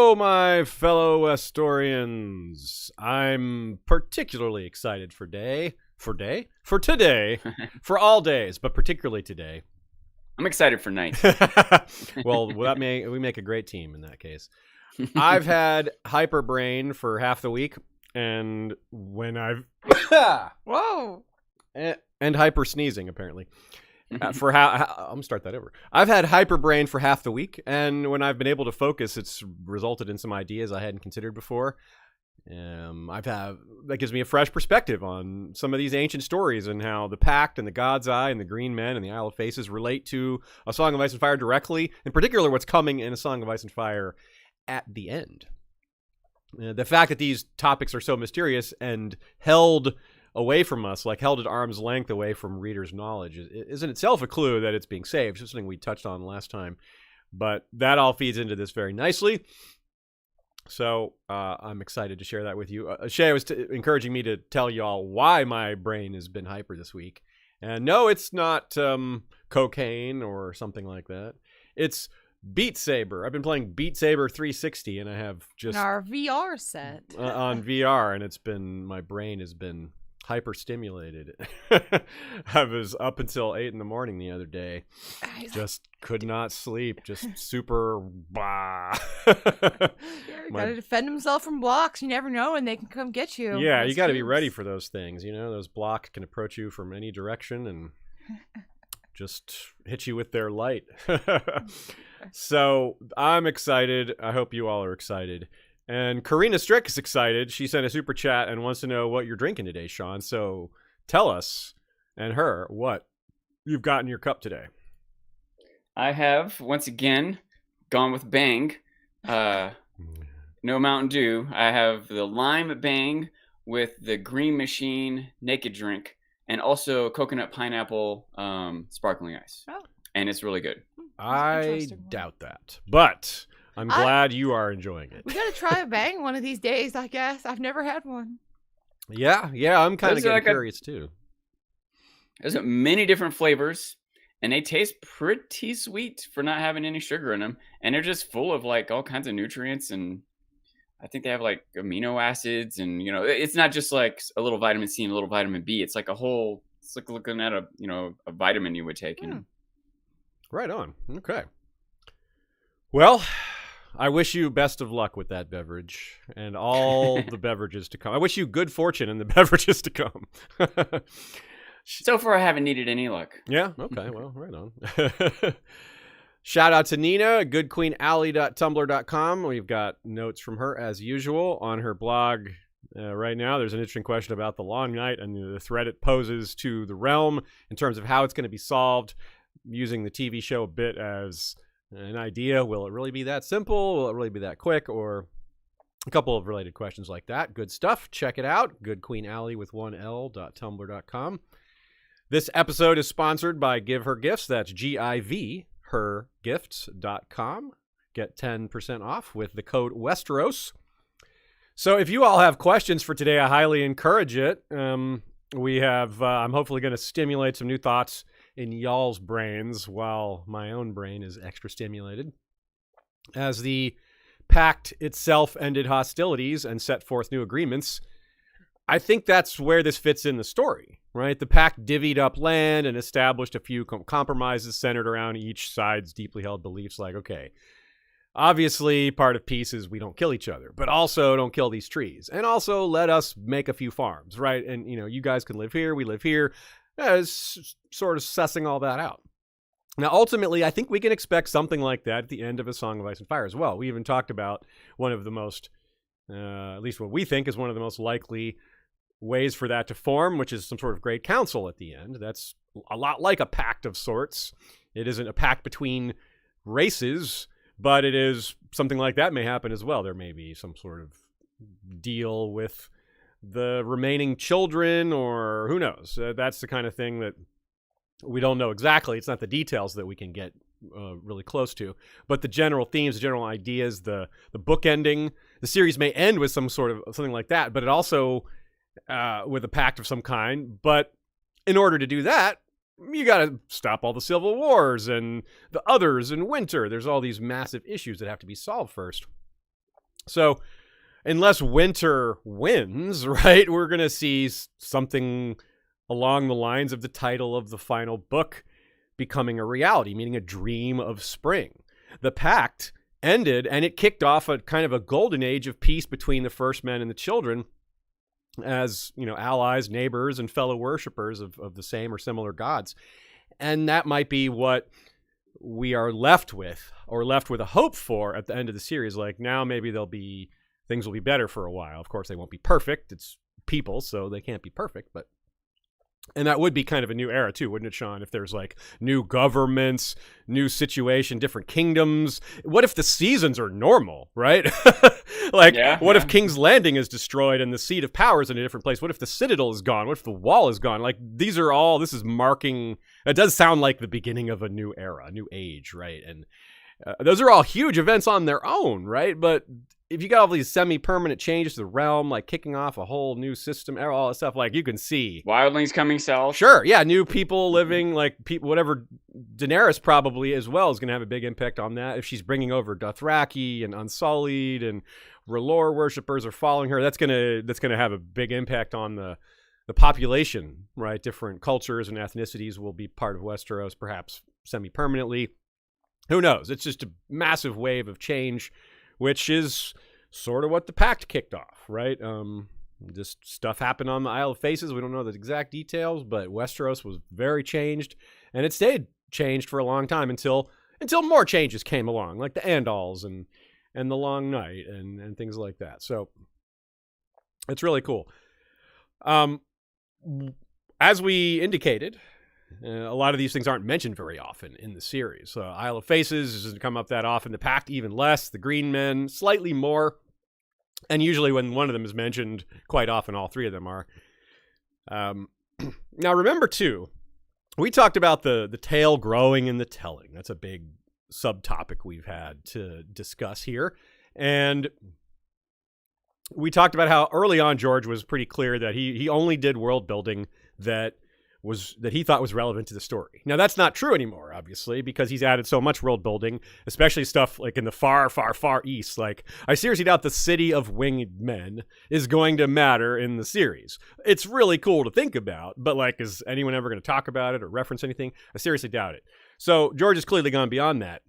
Hello, my fellow Westorians. I'm particularly excited for today, for all days, but particularly today. I'm excited for night. Well, we make a great team in that case. I've had hyperbrain for half the week, and when I've Whoa. and hyper sneezing apparently. I'm gonna start that over. I've had hyperbrain for half the week, and when I've been able to focus, it's resulted in some ideas I hadn't considered before. That gives me a fresh perspective on some of these ancient stories and how the Pact and the God's Eye and the Green Men and the Isle of Faces relate to A Song of Ice and Fire directly, in particular what's coming in A Song of Ice and Fire at the end. The fact that these topics are so mysterious and held away from us, like held at arm's length away from readers' knowledge, is in itself a clue that it's being saved. It's something we touched on last time. But that all feeds into this very nicely. So I'm excited to share that with you. Shay was encouraging me to tell y'all why my brain has been hyper this week. And no, it's not cocaine or something like that. It's Beat Saber. I've been playing Beat Saber 360, and I have just Our VR set. on VR, and my brain has been hyper stimulated. I was up until 8 a.m. the other day. Just could not sleep. Just super blah. You gotta defend himself from blocks. You never know when they can come get you. Yeah, you got to be ready for those things. You know, those blocks can approach you from any direction and just hit you with their light. So I'm excited. I hope you all are excited. And Karina Strick is excited. She sent a super chat and wants to know what you're drinking today, Sean. So tell us and her what you've got in your cup today. I have, once again, gone with Bang. No Mountain Dew. I have the Lime Bang with the Green Machine Naked Drink and also coconut pineapple sparkling ice. Oh. And it's really good. I doubt that. But I'm glad you are enjoying it. We gotta try a Bang one of these days, I guess. I've never had one. Yeah, I'm kind of getting curious too. There's many different flavors, and they taste pretty sweet for not having any sugar in them. And they're just full of like all kinds of nutrients, and I think they have like amino acids, and it's not just like a little vitamin C and a little vitamin B. It's like it's like looking at a vitamin you would take. Right on. Okay. Well, I wish you best of luck with that beverage and all the beverages to come. I wish you good fortune in the beverages to come. So far, I haven't needed any luck. Yeah? Okay. Well, right on. Shout out to Nina, goodqueenalley.tumblr.com. We've got notes from her as usual on her blog. Right now, there's an interesting question about the Long Night and the threat it poses to the realm in terms of how it's going to be solved, using the TV show a bit as an idea. Will it really be that simple? Will it really be that quick? Or a couple of related questions like that. Good stuff. Check it out. goodqueenalley with 1l.tumblr.com. This episode is sponsored by Give Her Gifts. That's GIV hergifts.com. Get 10% off with the code Westeros. So if you all have questions for today, I highly encourage it. I'm hopefully going to stimulate some new thoughts in y'all's brains while my own brain is extra stimulated. As the Pact itself ended hostilities and set forth new agreements, I think that's where this fits in the story, right? The Pact divvied up land and established a few compromises centered around each side's deeply held beliefs, like, okay, obviously part of peace is we don't kill each other, but also don't kill these trees. And also let us make a few farms, right? And, you guys can live here, we live here. Sort of sussing all that out. Now, ultimately, I think we can expect something like that at the end of A Song of Ice and Fire as well. We even talked about one of the most, at least what we think is one of the most likely ways for that to form, which is some sort of great council at the end. That's a lot like a pact of sorts. It isn't a pact between races, but it is something like that may happen as well. There may be some sort of deal with the remaining children, or who knows. That's the kind of thing that we don't know exactly. It's not the details that we can get really close to, but the general themes, the general ideas, the book ending. The series may end with something like that, but it also with a pact of some kind. But in order to do that, you got to stop all the civil wars and the others in winter. There's all these massive issues that have to be solved first. So unless winter wins, right, we're going to see something along the lines of the title of the final book becoming a reality, meaning a dream of spring. The pact ended, and it kicked off a kind of a golden age of peace between the first men and the children as, allies, neighbors, and fellow worshippers of the same or similar gods. And that might be what we are left with, or left with a hope for at the end of the series. Like, now maybe things will be better for a while. Of course, they won't be perfect. It's people, so they can't be perfect, and that would be kind of a new era too, wouldn't it, Sean? If there's like new governments, new situation, different kingdoms. What if the seasons are normal, right? What if King's Landing is destroyed and the seat of power is in a different place? What if the Citadel is gone? What if the wall is gone? Like, this is marking, it does sound like the beginning of a new era, a new age, right? And those are all huge events on their own, right? But if you got all these semi-permanent changes to the realm, like kicking off a whole new system, all that stuff, like, you can see wildlings coming south. Sure, yeah, new people living, like people, whatever. Daenerys probably as well is going to have a big impact on that. If she's bringing over Dothraki and Unsullied and R'hllor worshippers are following her, that's gonna have a big impact on the population, right? Different cultures and ethnicities will be part of Westeros, perhaps semi-permanently. Who knows? It's just a massive wave of change, which is sort of what the pact kicked off, right? This stuff happened on the Isle of Faces. We don't know the exact details, but Westeros was very changed, and it stayed changed for a long time until more changes came along, like the Andals and the Long Night and things like that. So it's really cool. As we indicated, a lot of these things aren't mentioned very often in the series. Isle of Faces doesn't come up that often. The Pact, even less. The Green Men, slightly more. And usually when one of them is mentioned, quite often all three of them are. Now, remember, too, we talked about the tale growing in the telling. That's a big subtopic we've had to discuss here. And we talked about how early on George was pretty clear that he only did world building that he thought was relevant to the story. Now, that's not true anymore, obviously, because he's added so much world building, especially stuff like in the far, far, far east. Like, I seriously doubt the city of winged men is going to matter in the series. It's really cool to think about, but like, is anyone ever going to talk about it or reference anything? I seriously doubt it. So George has clearly gone beyond that,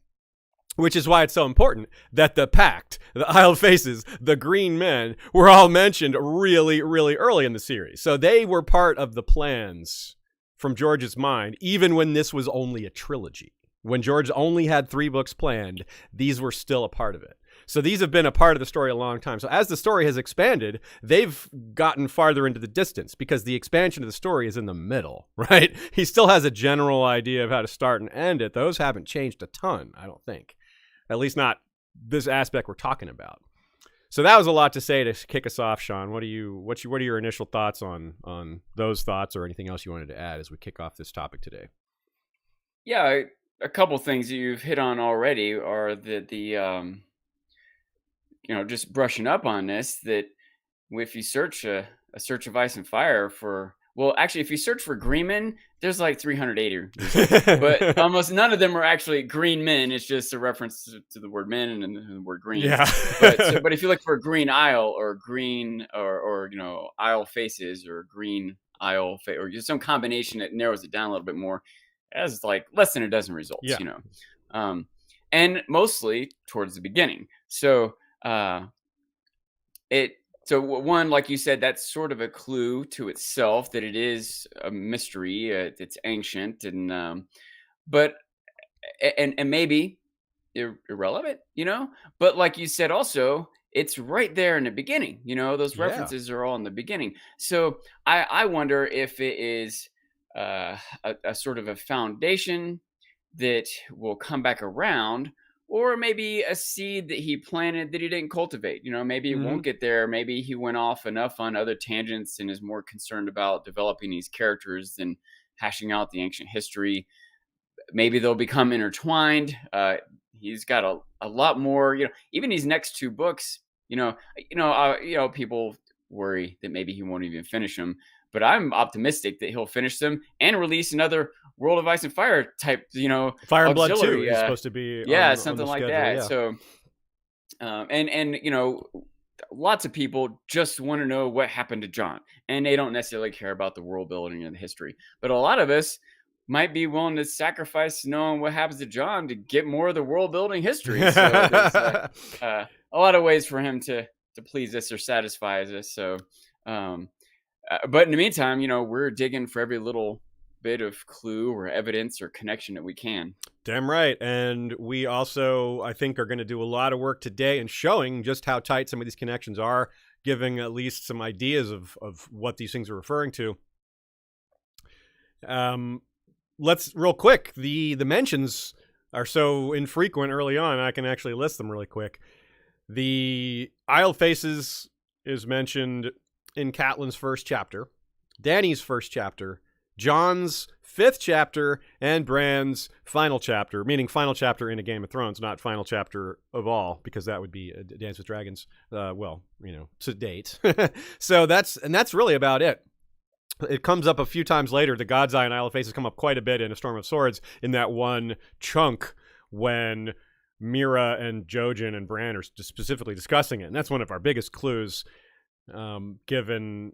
which is why it's so important that the Pact, the Isle of Faces, the Green Men were all mentioned really, really early in the series. So they were part of the plans from George's mind, even when this was only a trilogy. When George only had 3 books planned, these were still a part of it. So these have been a part of the story a long time. So as the story has expanded, they've gotten farther into the distance because the expansion of the story is in the middle, right? He still has a general idea of how to start and end it. Those haven't changed a ton, I don't think. At least not this aspect we're talking about. So that was a lot to say to kick us off, Sean. What are your initial thoughts on those thoughts, or anything else you wanted to add as we kick off this topic today? Yeah, a couple things that you've hit on already are that the just brushing up on this, that if you search a search of Ice and Fire for, well, actually, if you search for green men, there's like 380, but almost none of them are actually green men. It's just a reference to the word men and the word green. Yeah. but if you look for Green Isle or green or Isle Faces or Green Isle or just some combination that narrows it down a little bit more, it has like less than a dozen results. Yeah. And mostly towards the beginning. So So one, like you said, that's sort of a clue to itself that it is a mystery. It's ancient, and but maybe irrelevant, But like you said, also it's right there in the beginning. Those references are all in the beginning. So I wonder if it is a sort of a foundation that will come back around. Or maybe a seed that he planted that he didn't cultivate. Maybe it won't get there. Maybe he went off enough on other tangents and is more concerned about developing these characters than hashing out the ancient history. Maybe they'll become intertwined. He's got a lot more. Even these next 2 books. People worry that maybe he won't even finish them. But I'm optimistic that he'll finish them and release another World of Ice and Fire type, Fire and Blood auxiliary, 2 is supposed to be something on the like schedule, that. yeah. So And lots of people just want to know what happened to Jon, and they don't necessarily care about the world building and the history. But a lot of us might be willing to sacrifice knowing what happens to Jon to get more of the world building history. So there's a lot of ways for him to please us or satisfy us. So, but in the meantime, we're digging for every little bit of clue or evidence or connection that we can. Damn right. And we also, I think, are going to do a lot of work today in showing just how tight some of these connections are, giving at least some ideas of what these things are referring to. Let's real quick. The mentions are so infrequent early on, I can actually list them really quick. The Isle Faces is mentioned in Catelyn's first chapter, Dany's first chapter, Jon's 5th chapter, and Bran's final chapter, meaning final chapter in a Game of Thrones, not final chapter of all, because that would be Dance with Dragons, to date. So that's really about it. It comes up a few times later. The God's Eye and Isle of Faces come up quite a bit in A Storm of Swords in that one chunk when Mira and Jojen and Bran are specifically discussing it. And that's one of our biggest clues, given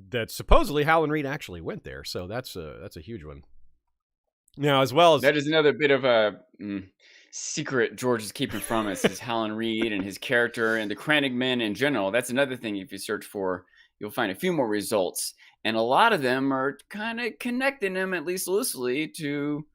that supposedly Howland Reed actually went there. So that's a huge one. Now, as well as... That is another bit of a secret George is keeping from us, is Howland Reed and his character and the Crannig men in general. That's another thing. If you search for, you'll find a few more results. And a lot of them are kind of connecting them, at least loosely, to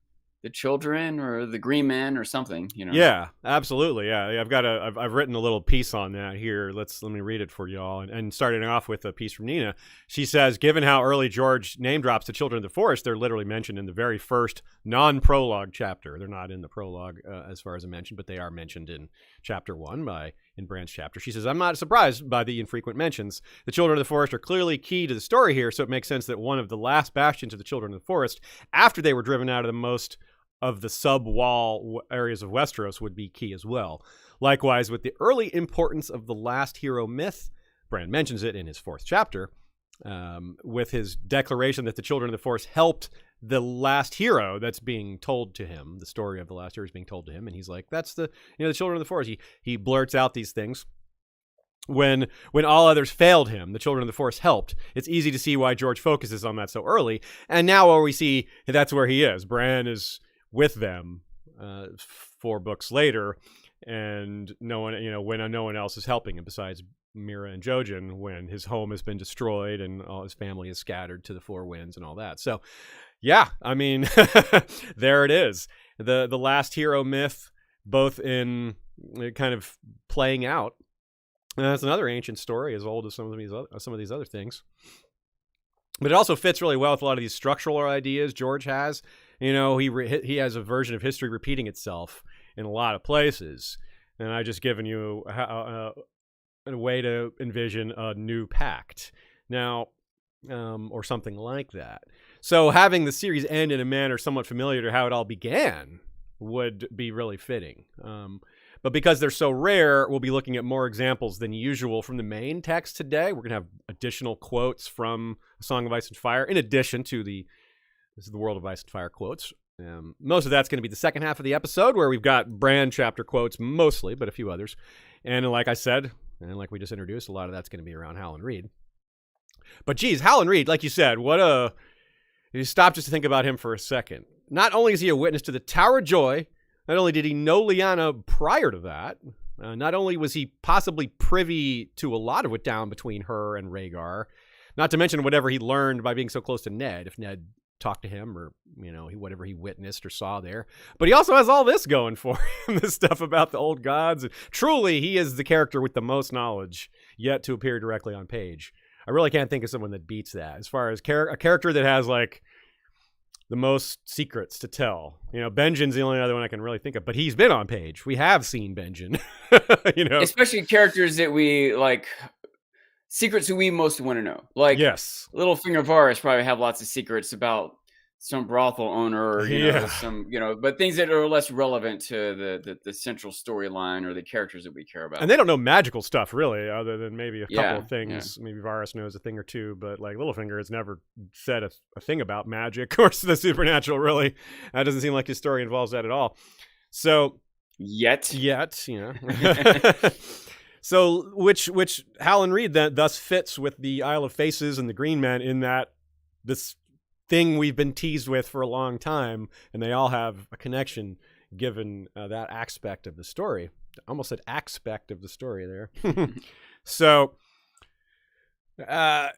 the children or the Green Men or something, Yeah, absolutely. Yeah, I've written a little piece on that here. Let me read it for y'all. And starting off with a piece from Nina, she says, given how early George name drops the Children of the Forest, they're literally mentioned in the very first non-prologue chapter. They're not in the prologue as far as I mentioned, but they are mentioned in chapter 1 in Bran's chapter. She says, I'm not surprised by the infrequent mentions. The Children of the Forest are clearly key to the story here, so it makes sense that one of the last bastions of the Children of the Forest, after they were driven out of the most of the sub-wall areas of Westeros, would be key as well. Likewise, with the early importance of the last hero myth, Bran mentions it in his 4th chapter, with his declaration that the Children of the Forest helped the last hero that's being told to him. The story of the last hero is being told to him, and he's like, that's the Children of the Forest. He blurts out these things. When all others failed him, the Children of the Forest helped. It's easy to see why George focuses on that so early. And now where we see that's where he is. Bran is with them 4 books later, and no one, when no one else is helping him besides Mira and Jojen, when his home has been destroyed and all his family is scattered to the 4 winds and all that. So, yeah, I mean, there it is. The last hero myth, both in kind of playing out. And that's another ancient story, as old as some of these other things. But it also fits really well with a lot of these structural ideas George has. He has a version of history repeating itself in a lot of places. And I just given you a way to envision a new pact now, or something like that. So having the series end in a manner somewhat familiar to how it all began would be really fitting. But because they're so rare, we'll be looking at more examples than usual from the main text today. We're going to have additional quotes from A Song of Ice and Fire, in addition to the World of Ice and Fire quotes. Most of that's going to be the second half of the episode, where we've got Bran chapter quotes mostly, but a few others. And like I said, and like we just introduced, a lot of that's going to be around Howland Reed. But geez, Howland Reed, like you said, you stop just to think about him for a second. Not only is he a witness to the Tower of Joy, not only did he know Lyanna prior to that, not only was he possibly privy to a lot of what down between her and Rhaegar, not to mention whatever he learned by being so close to Ned, if Ned talked to him, or whatever he witnessed or saw there. But he also has all this going for him, this stuff about the old gods. Truly, he is the character with the most knowledge yet to appear directly on page. I really can't think of someone that beats that as far as a character that has like the most secrets to tell. Benjen's the only other one I can really think of, but he's been on page. We have seen Benjen. Especially characters that we like, secrets who we most want to know. Like, yes, Littlefinger Varys probably have lots of secrets about some brothel owner, or but things that are less relevant to the central storyline or the characters that we care about. And they don't know magical stuff really, other than maybe a couple of things. Yeah. Maybe Varys knows a thing or two, but like Littlefinger has never said a thing about magic or the supernatural. Really, that doesn't seem like his story involves that at all. So Yet. So, which Howland Reed thus fits with the Isle of Faces and the Green Men in that this thing we've been teased with for a long time, and they all have a connection given that aspect of the story. I almost said aspect of the story there. So, I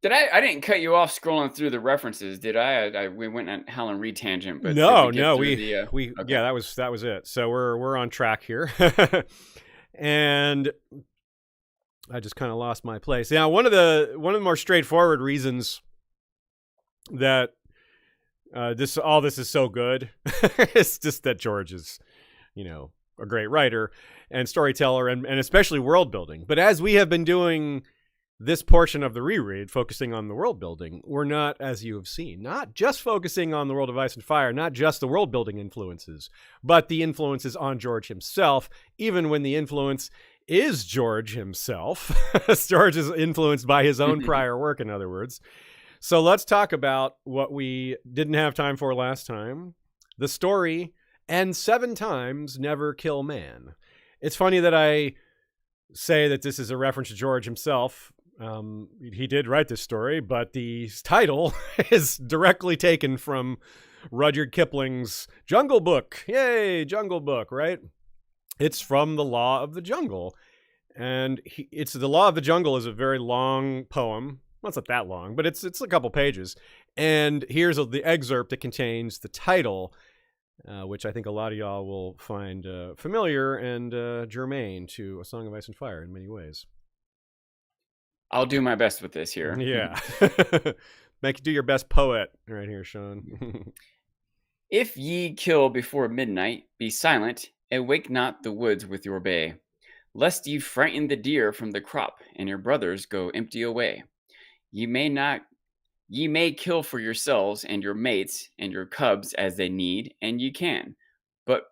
didn't cut you off scrolling through the references, did I? We went on Howland Reed tangent, but no, okay. Yeah, that was it. So we're on track here. And I just kind of lost my place. Now, one of the more straightforward reasons that this is so good it's just that George is, a great writer and storyteller and especially world building. But as we have been doing this portion of the reread, focusing on the world building, we're not, as you have seen, not just focusing on the world of Ice and Fire, not just the world building influences, but the influences on George himself, even when the influence is George himself. George is influenced by his own prior work, in other words. So let's talk about what we didn't have time for last time, the story, and 7 times Never Kill Man. It's funny that I say that this is a reference to George himself. He did write this story, but the title is directly taken from Rudyard Kipling's Jungle Book. Yay, Jungle Book, right? It's from The Law of the Jungle. And it's The Law of the Jungle is a very long poem. Well, it's not that long, but it's a couple pages. And here's the excerpt that contains the title, which I think a lot of y'all will find familiar and germane to A Song of Ice and Fire in many ways. I'll do my best with this here. Yeah. Do your best poet right here, Sean. If ye kill before midnight, be silent, and wake not the woods with your bay, lest ye frighten the deer from the crop, and your brothers go empty away. Ye may kill for yourselves and your mates and your cubs as they need, and ye can, but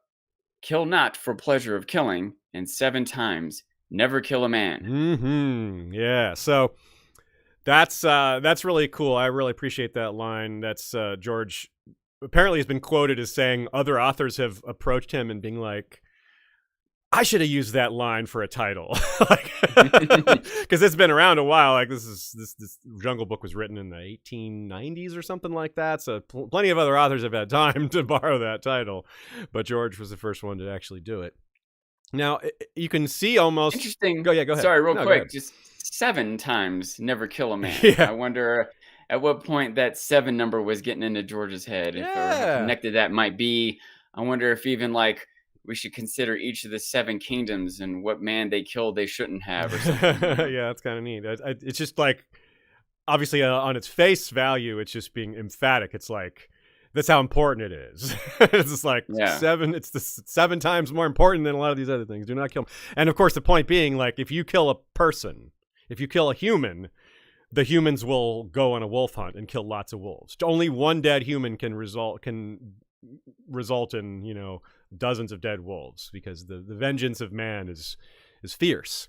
kill not for pleasure of killing, and 7 times never kill a man. Mm-hmm. Yeah. So that's really cool. I really appreciate that line. That's George apparently has been quoted as saying other authors have approached him and being like, I should have used that line for a title, because it's been around a while. Like this Jungle Book was written in the 1890s or something like that. So plenty of other authors have had time to borrow that title, but George was the first one to actually do it. Now you can see almost interesting. Go ahead. Sorry, real quick. Just 7 times never kill a man. Yeah. I wonder at what point that 7 number was getting into George's head. If how connected that might be. I wonder if even like we should consider each of the 7 kingdoms and what man they killed they shouldn't have or something. Yeah, that's kind of neat. It's just like, obviously on its face value, it's just being emphatic. It's like, that's how important it is. It's just like 7. It's the 7 times more important than a lot of these other things. Do not kill them. And of course, the point being, like, if you kill a person, if you kill a human, the humans will go on a wolf hunt and kill lots of wolves. Only one dead human can result in, dozens of dead wolves, because the vengeance of man is fierce.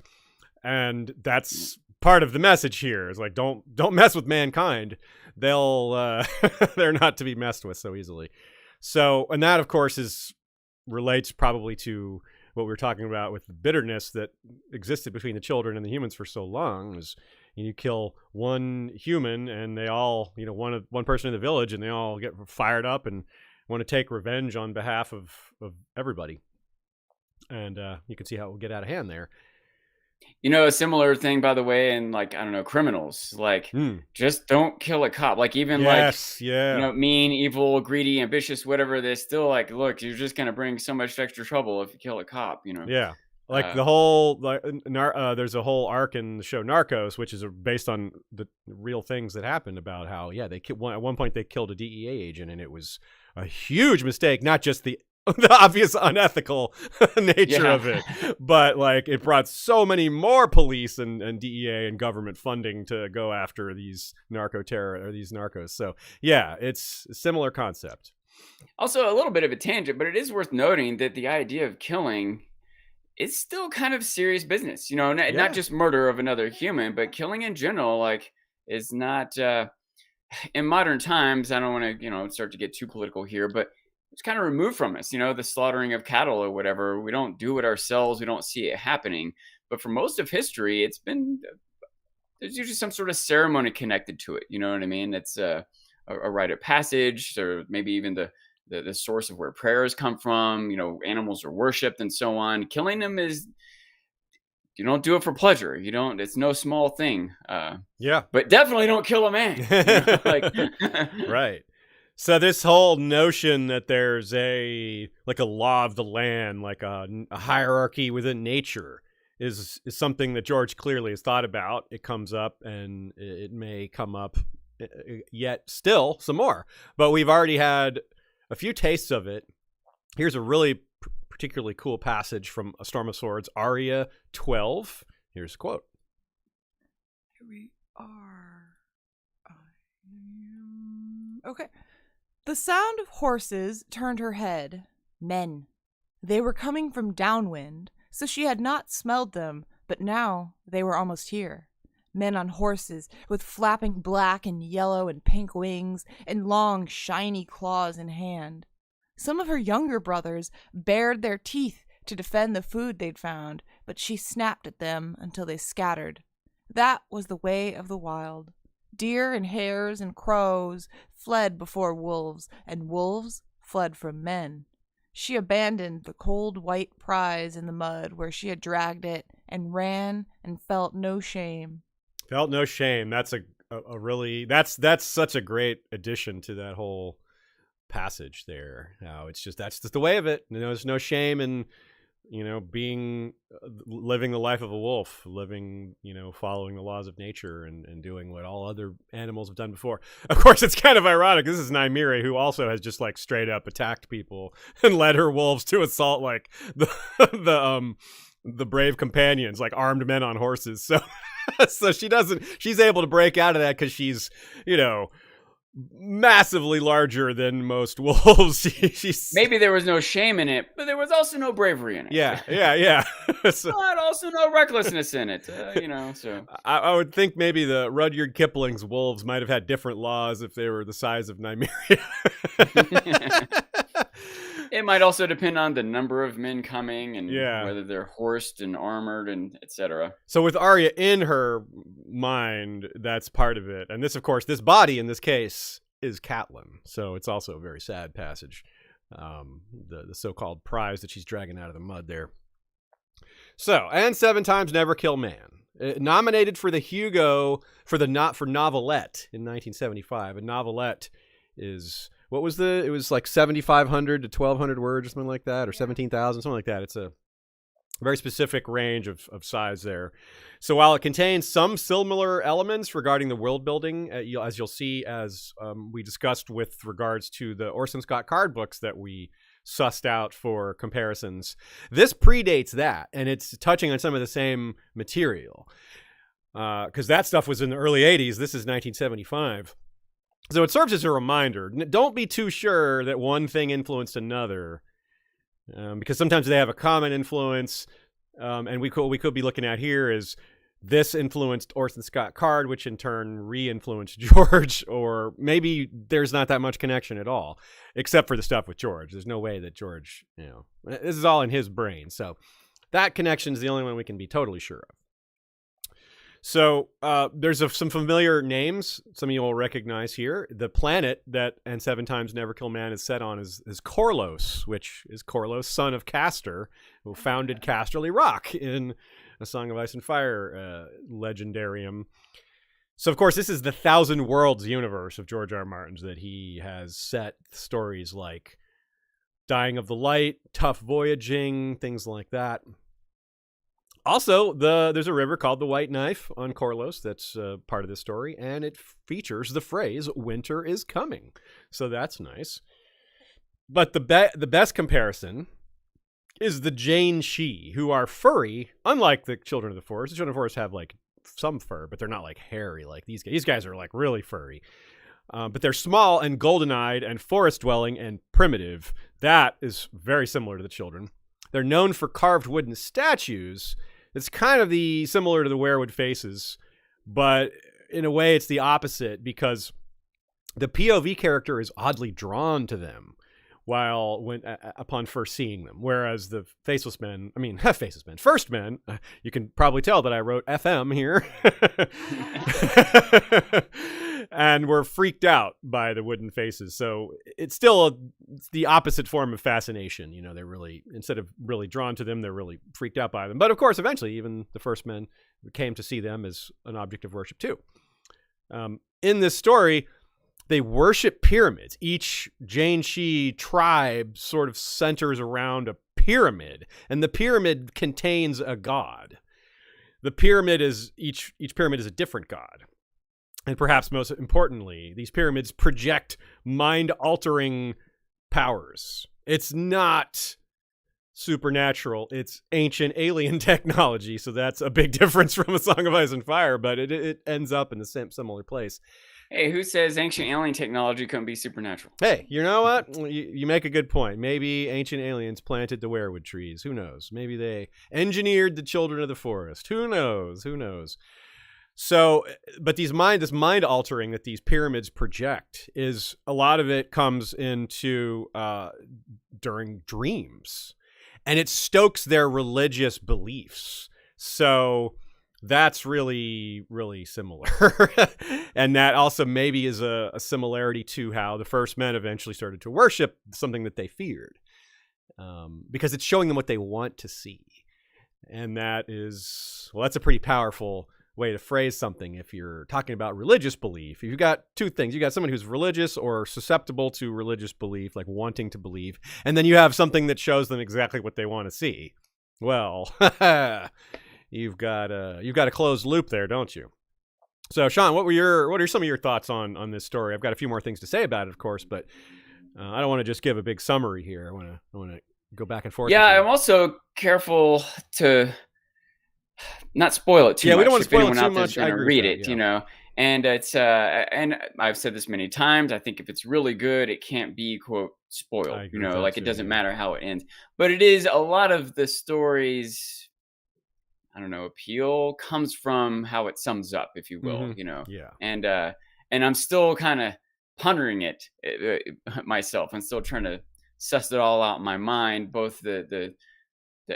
And that's part of the message here, is like, don't mess with mankind. They're not to be messed with so easily. So, and that of course relates probably to what we were talking about with the bitterness that existed between the children and the humans for so long. Is you kill one human and they all, one person in the village, and they all get fired up and want to take revenge on behalf of everybody. And you can see how it will get out of hand there. A similar thing, by the way, in like, I don't know, criminals, like just don't kill a cop. Like even mean, evil, greedy, ambitious, whatever, they still like, look, you're just going to bring so much extra trouble if you kill a cop, Yeah. Like the whole, there's a whole arc in the show Narcos, which is based on the real things that happened about how, they at one point they killed a DEA agent, and it was a huge mistake, not just the obvious unethical nature of it, but like it brought so many more police and DEA and government funding to go after these narcos. So it's a similar concept. Also, a little bit of a tangent, but it is worth noting that the idea of killing is still kind of serious business. Not just murder of another human, but killing in general, like, is not in modern times. I don't want to start to get too political here, but it's kind of removed from us, the slaughtering of cattle or whatever. We don't do it ourselves. We don't see it happening. But for most of history, there's usually some sort of ceremony connected to it. You know what I mean? It's a rite of passage, or maybe even the source of where prayers come from. Animals are worshipped and so on. Killing them you don't do it for pleasure. It's no small thing. Yeah. But definitely don't kill a man. Right. So this whole notion that there's a law of the land, like a hierarchy within nature, is something that George clearly has thought about. It comes up, and it may come up yet still some more. But we've already had a few tastes of it. Here's a really particularly cool passage from A Storm of Swords, Aria 12. Here's a quote. Here we are. Okay. The sound of horses turned her head. Men. They were coming from downwind, so she had not smelled them, but now they were almost here. Men on horses, with flapping black and yellow and pink wings, and long, shiny claws in hand. Some of her younger brothers bared their teeth to defend the food they'd found, but she snapped at them until they scattered. That was the way of the wild. Deer and hares and crows fled before wolves, and wolves fled from men. She abandoned the cold white prize in the mud where she had dragged it, and ran and felt no shame. Felt no shame. That's a really that's such a great addition to that whole passage there. How it's just that's just the way of it. There's no shame in living the life of a wolf, following the laws of nature and doing what all other animals have done before. Of course, it's kind of ironic. This is Nymeria, who also has just straight up attacked people and led her wolves to assault the brave companions, armed men on horses. So she's able to break out of that because she's massively larger than most wolves. She's maybe there was no shame in it, but there was also no bravery in it. Yeah. So, but also no recklessness in it. So I would think maybe the Rudyard Kipling's wolves might have had different laws if they were the size of Nymeria. It might also depend on the number of men coming and whether they're horsed and armored and etc. So with Arya in her mind, that's part of it. And this, of course, this body in this case is Catelyn. So it's also a very sad passage. The so-called prize that she's dragging out of the mud there. So, and 7 times Never Kill Man. Nominated for the Hugo for novelette in 1975. A novelette is... What was it was 7,500 to 1,200 words or something like that, or 17,000, something like that. It's a very specific range of size there. So while it contains some similar elements regarding the world building, as you'll see as we discussed with regards to the Orson Scott Card books that we sussed out for comparisons, this predates that, and it's touching on some of the same material. Because that stuff was in the early 80s. This is 1975. So it serves as a reminder. Don't be too sure that one thing influenced another, because sometimes they have a common influence. And we could be looking at here is this influenced Orson Scott Card, which in turn re-influenced George, or maybe there's not that much connection at all, except for the stuff with George. There's no way that George, this is all in his brain. So that connection is the only one we can be totally sure of. So there's some familiar names. Some of you will recognize here. The planet that and 7 times Never Kill Man is set on is Corlos, which is Corlos, son of Castor, who founded Casterly Rock in A Song of Ice and Fire legendarium. So, of course, this is the Thousand Worlds universe of George R. R. Martin's that he has set stories like Dying of the Light, Tough Voyaging, things like that. Also, there's a river called the White Knife on Corlos that's part of this story, and it features the phrase, winter is coming. So that's nice. But the best comparison is the Jane She, who are furry, unlike the Children of the Forest. The Children of the Forest have some fur, but they're not hairy like these guys. These guys are really furry. But they're small and golden-eyed and forest-dwelling and primitive. That is very similar to the children. They're known for carved wooden statues. It's kind of similar to the Werewood Faces, but in a way it's the opposite because the POV character is oddly drawn to them, upon first seeing them. Whereas the faceless men, first men, you can probably tell that I wrote FM here, and were freaked out by the wooden faces. So it's still the opposite form of fascination. You know, they're really, instead of really drawn to them, they're really freaked out by them. But of course, eventually, even the first men came to see them as an object of worship too. In this story, they worship pyramids. Each Janshi tribe sort of centers around a pyramid, and the pyramid contains a god. The pyramid is each pyramid is a different god. And perhaps most importantly, these pyramids project mind-altering powers. It's not supernatural, it's ancient alien technology, so that's a big difference from A Song of Ice and Fire, but it ends up in the same similar place. Hey, who says ancient alien technology couldn't be supernatural? Hey, you know what? You make a good point. Maybe ancient aliens planted the weirwood trees. Who knows? Maybe they engineered the children of the forest. Who knows? Who knows? So, but this mind altering that these pyramids project is, a lot of it comes into during dreams, and it stokes their religious beliefs. So that's really, really similar. And that also maybe is a similarity to how the first men eventually started to worship something that they feared, because it's showing them what they want to see. And that is, well, that's a pretty powerful way to phrase something if you're talking about religious belief. You've got two things. You got someone who's religious or susceptible to religious belief, like wanting to believe, and then you have something that shows them exactly what they want to see. Well, you've got a closed loop there, don't you? So, Sean, what are some of your thoughts on this story? I've got a few more things to say about it, of course, but I don't want to just give a big summary here. I want to go back and forth. Yeah, I'm also careful to not spoil it too much. We don't want to spoil it anyone too out there's much. I gonna agree read with it, that, you know. And it's and I've said this many times. I think if it's really good, it can't be quote spoiled. You know, like it doesn't matter how it ends. But it is, a lot of the stories, I don't know, appeal comes from how it sums up, if you will. You know. Yeah. And I'm still kind of pondering it myself. I'm still trying to suss it all out in my mind, both the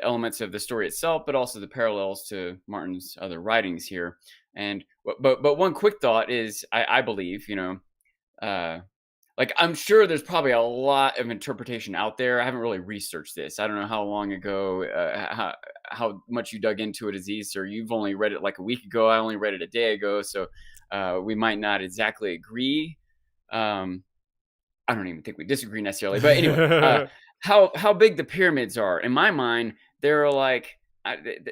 elements of the story itself, but also the parallels to Martin's other writings here. And but one quick thought is, I believe, you know, like I'm sure there's probably a lot of interpretation out there. I haven't really researched this. I don't know how long ago, how much you dug into it, Aziz, or you've only read it like a week ago. I only read it a day ago, so we might not exactly agree. I don't even think we disagree necessarily, but anyway, how big the pyramids are, in my mind, they're like,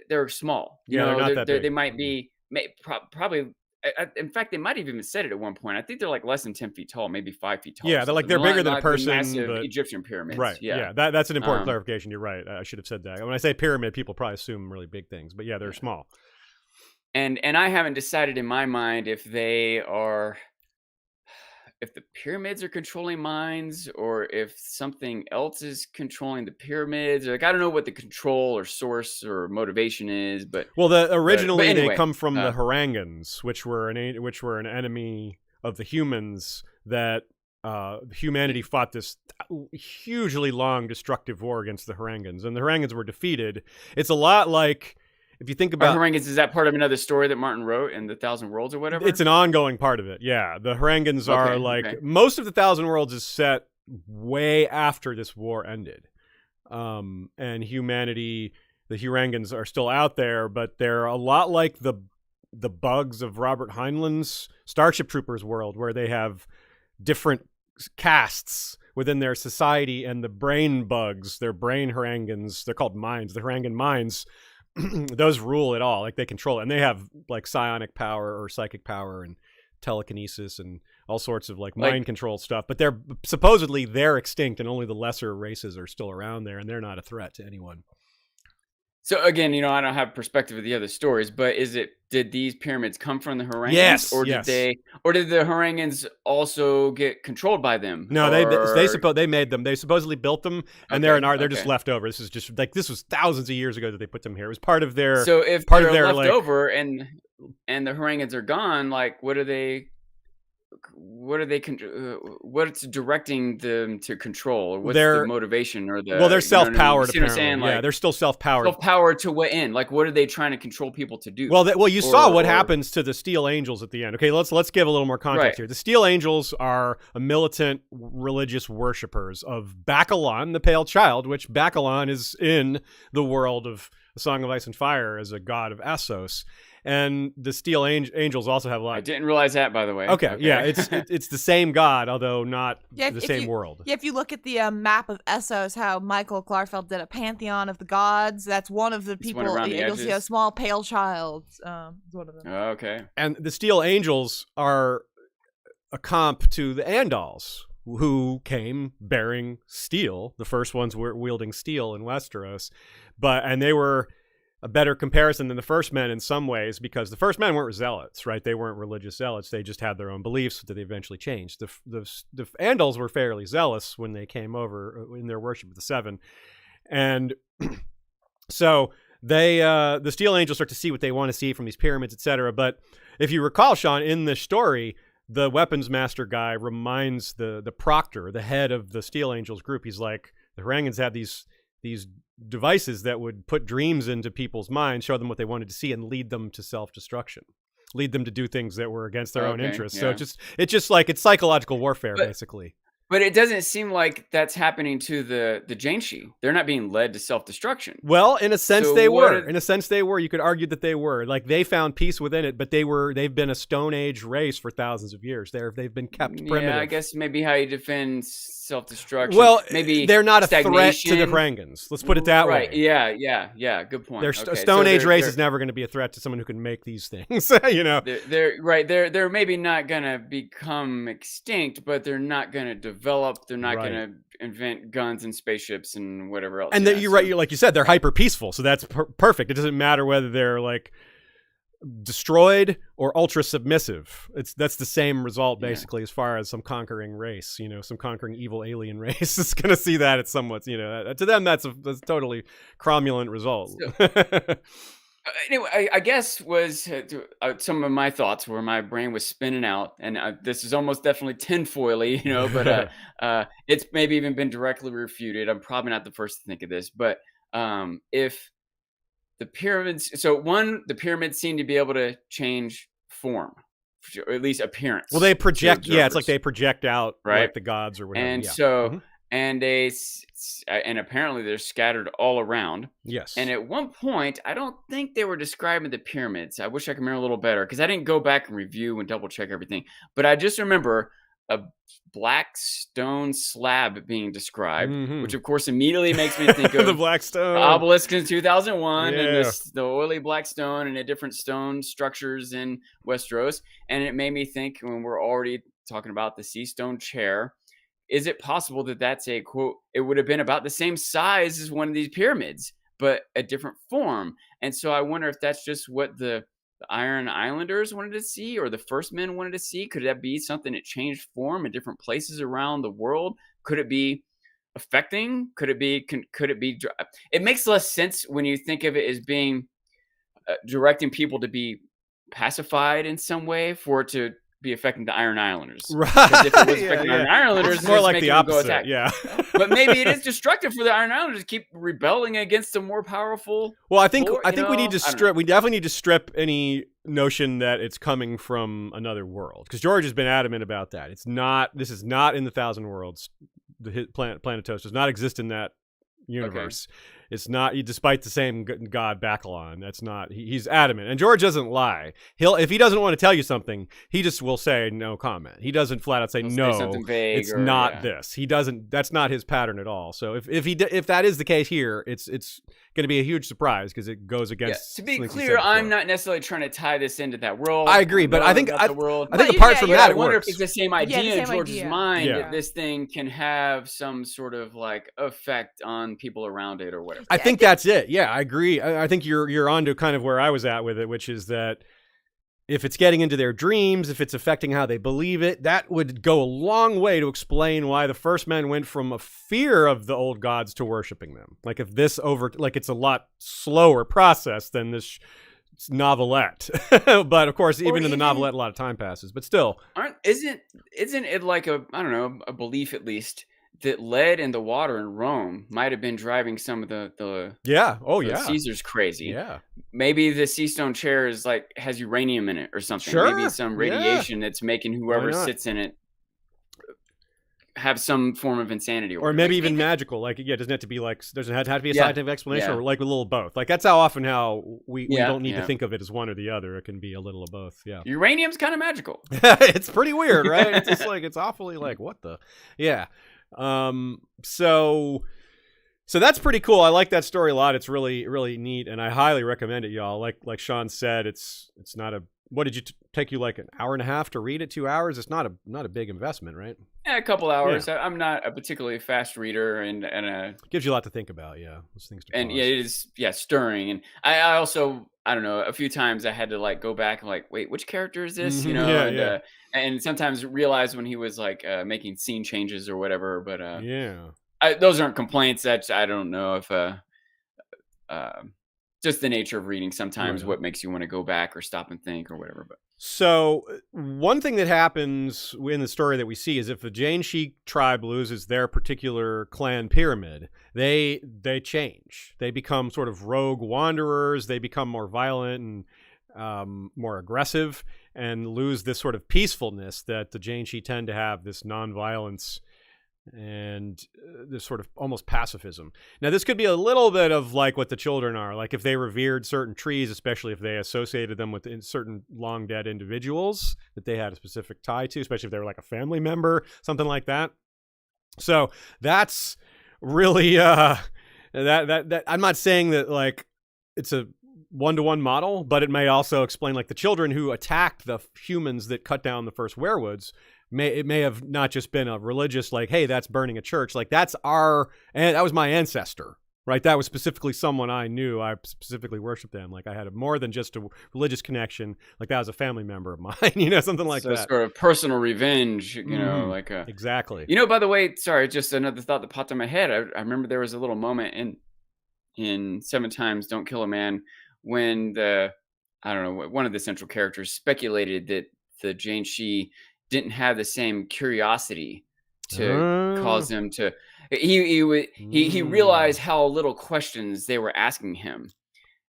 they're small. You know, they're not that big. They might be probably. In fact, they might have even said it at one point. I think they're like less than 10 feet tall, maybe 5 feet tall. Yeah, they're bigger than a person. Massive but... Egyptian pyramids. Right. Yeah. That's an important clarification. You're right. I should have said that. When I say pyramid, people probably assume really big things, but yeah, they're small. And I haven't decided in my mind if the pyramids are controlling minds, or if something else is controlling the pyramids. Like, I don't know what the control or source or motivation is, but originally anyway, they come from the Harangans, which were an enemy of the humans that humanity fought this hugely long destructive war against the Harangans, and the Harangans were defeated. It's a lot like, if you think about Harangans, is that part of another story that Martin wrote in the Thousand Worlds or whatever? It's an ongoing part of it. Yeah, the Harangans are most of the Thousand Worlds is set way after this war ended, and humanity, the Harangans are still out there, but they're a lot like the bugs of Robert Heinlein's Starship Troopers world, where they have different castes within their society, and the brain bugs, their brain Harangans, they're called minds, the Harangan minds. Those rule it all. Like, they control it, and they have like psionic power or psychic power and telekinesis and all sorts of like mind control stuff. But they're extinct, and only the lesser races are still around there, and they're not a threat to anyone. So again, you know, I don't have perspective of the other stories, but did these pyramids come from the Harangans? Yes. Or did the Harangans also get controlled by them? No, they made them. They supposedly built them, and they're just left over. This was thousands of years ago that they put them here. It was part of their. So if they're left over and the Harangans are gone, like, what are they? what are they? What's directing them to control? Or what's They're- the motivation or the? Well, they're you know what I mean? self-powered. You see what I'm Apparently. saying? Yeah, Like, they're still self-powered. self-powered to what end? Like, what are they trying to control people to do? Well, you saw what Or- happens to the Steel Angels at the end. Okay, let's give a little more context Right. here. The Steel Angels are a militant religious worshippers of Bacalon, the Pale Child, which Bacalon is in the world of A Song of Ice and Fire as a god of Essos. And the Steel Angels also have a I lot. didn't realize that, by the way. Okay, yeah, it's the same god, although not Yeah, the if same you- world. Yeah, if you look at the map of Essos, how Michael Clarfeld did a pantheon of the gods, that's one of the It's people. one around the You'll see a edges. small pale child. Is one of them. Okay. And the Steel Angels are a comp to the Andals, who came bearing steel. The first ones were wielding steel in Westeros, and they were a better comparison than the first men in some ways, because the first men weren't zealots, right? They weren't religious zealots. They just had their own beliefs that they eventually changed. The Andals were fairly zealous when they came over in their worship of the Seven, and so the Steel Angels start to see what they want to see from these pyramids, etc. But if you recall, Sean, in the story, the weapons master guy reminds the proctor, the head of the Steel Angels group. He's like, the Harangans had these devices that would put dreams into people's minds, show them what they wanted to see, and lead them to self-destruction, lead them to do things that were against their own Okay, interests. yeah. So it's just like, it's psychological warfare, But- basically. But it doesn't seem like that's happening to the Janshi. They're not being led to self-destruction. Well, in a sense, So they what were. is- In a sense, they were. You could argue that they were. Like, they found peace within it, but they've been a Stone Age race for thousands of years. They've been kept primitive. Yeah, I guess maybe how you defend self-destruction. Well, maybe they're not a threat to the stagnation. Harangans. Let's put it that Right. way. Yeah. Good point. Their Okay, Stone so Age race they're- is never going to be a threat to someone who can make these things. You know. They're right. They're maybe not gonna become extinct, but they're not gonna develop. They're not Right. gonna invent guns and spaceships and whatever else. And yeah, you're so- right. You're like you said, they're hyper peaceful, so that's perfect. It doesn't matter whether they're like destroyed or ultra submissive. That's the same result Yeah. basically, as far as some conquering race. You know, some conquering evil alien race is going to see that it's somewhat. You know, to them that's a totally cromulent result. Anyway, I guess was some of my thoughts where my brain was spinning out, and this is almost definitely tinfoily, you know, but it's maybe even been directly refuted. I'm probably not the first to think of this, but if the pyramids, the pyramids seem to be able to change form, or at least appearance. Well, they project. to Yeah, it's like observers. they project out Right. like the gods or whatever. And yeah. so, Mhm. and apparently they're scattered all around. Yes. And at one point, I don't think they were describing the pyramids. I wish I could remember a little better because I didn't go back and review and double check everything. But I just remember a black stone slab being described, Mhm. which of course immediately makes me think of the Black Stone. the obelisk in 2001 Yeah. and the oily black stone and the different stone structures in Westeros. And it made me think, when we're already talking about the sea stone chair, is it possible that that's a quote, it would have been about the same size as one of these pyramids, but a different form? And so I wonder if that's just what the Iron Islanders wanted to see, or the First Men wanted to see. Could that be something that changed form in different places around the world? Could it be affecting? Could it be? It makes less sense when you think of it as being directing people to be pacified in some way, for it to be affecting the Iron Islanders. Right. Because if it was Yeah, affecting the yeah. Iron Islanders, It's more it's like making the them go opposite. attack. Yeah. But maybe it is destructive for the Iron Islanders to keep rebelling against a more powerful. Well, I think Or, we you need to know, I don't strip. We definitely need to strip any notion that it's coming from another world, because George has been adamant about that. It's not. This is not in the Thousand Worlds. The Planetos does not exist in that universe. It's not, despite the same god Bacalon. That's not. He's adamant, and George doesn't lie. If he doesn't want to tell you something, he just will say no comment. He doesn't flat out say He'll no. say something vague It's or- not yeah. this. He doesn't. That's not his pattern at all. So if that is the case here, it's going to be a huge surprise, because it goes Yeah, against. to be things he clear, said I'm before. not necessarily trying to tie this into that world. I agree, but I think about the world. I think But apart yeah, from yeah, that, I it wonder works. if it's the same idea the in same George's idea. mind, Yeah. that this thing can have some sort of like effect on people around it or whatever. I think that's it. Yeah, I agree. I think you're on to kind of where I was at with it, which is that if it's getting into their dreams, if it's affecting how they believe it, that would go a long way to explain why the First Men went from a fear of the old gods to worshiping them. Like if this it's a lot slower process than this novelette. But of course, even in the novelette, a lot of time passes. But still, isn't it like a, I don't know, a belief at least that lead in the water in Rome might have been driving some of the Caesars crazy. Yeah. Maybe the sea stone chair is like has uranium in it or something. Sure. Maybe some radiation that's making whoever sits in it have some form of insanity, or maybe even magical. Like, it doesn't have to be like, doesn't have to be a scientific explanation, or like a little of both. Like, that's often how we don't need to think of it as one or the other. It can be a little of both. Yeah. Uranium's kind of magical. It's pretty weird, right? It's just like, it's awfully like, what the, so that's pretty cool. I like that story a lot. It's really, really neat. And I highly recommend it, y'all. Like Sean said, it's not a, what did you take you like an hour and a half to read it? 2 hours? It's not a big investment, right? Yeah, a couple hours. Yeah. I'm not a particularly fast reader, and gives you a lot to think about. Yeah, those things to pause. And it is stirring. And I also, I don't know, a few times I had to like go back and like, wait, which character is this? You know, and sometimes realize when he was like making scene changes or whatever. But those aren't complaints. That I don't know if just the nature of reading sometimes what makes you want to go back or stop and think or whatever. But so one thing that happens in the story that we see is if the Janshi tribe loses their particular clan pyramid, they change. They become sort of rogue wanderers. They become more violent and more aggressive, and lose this sort of peacefulness that the Janshi tend to have, this nonviolence and this sort of almost pacifism. Now, this could be a little bit of like what the children are, like if they revered certain trees, especially if they associated them with certain long dead individuals that they had a specific tie to, especially if they were like a family member, something like that. So that's really that I'm not saying that like it's a one-to-one model, but it may also explain like the children who attacked the humans that cut down the first werewoods. It may have not just been a religious, like, hey, that's burning a church. Like, that was my ancestor, right? That was specifically someone I knew. I specifically worshiped them. Like, I had more than just a religious connection. Like, that was a family member of mine, something like that. Sort of personal revenge, like a... Exactly. By the way, sorry, just another thought that popped in my head. I remember there was a little moment in 7 Times Don't Kill a Man when one of the central characters speculated that the Janshi didn't have the same curiosity to cause him to. He realized how little questions they were asking him,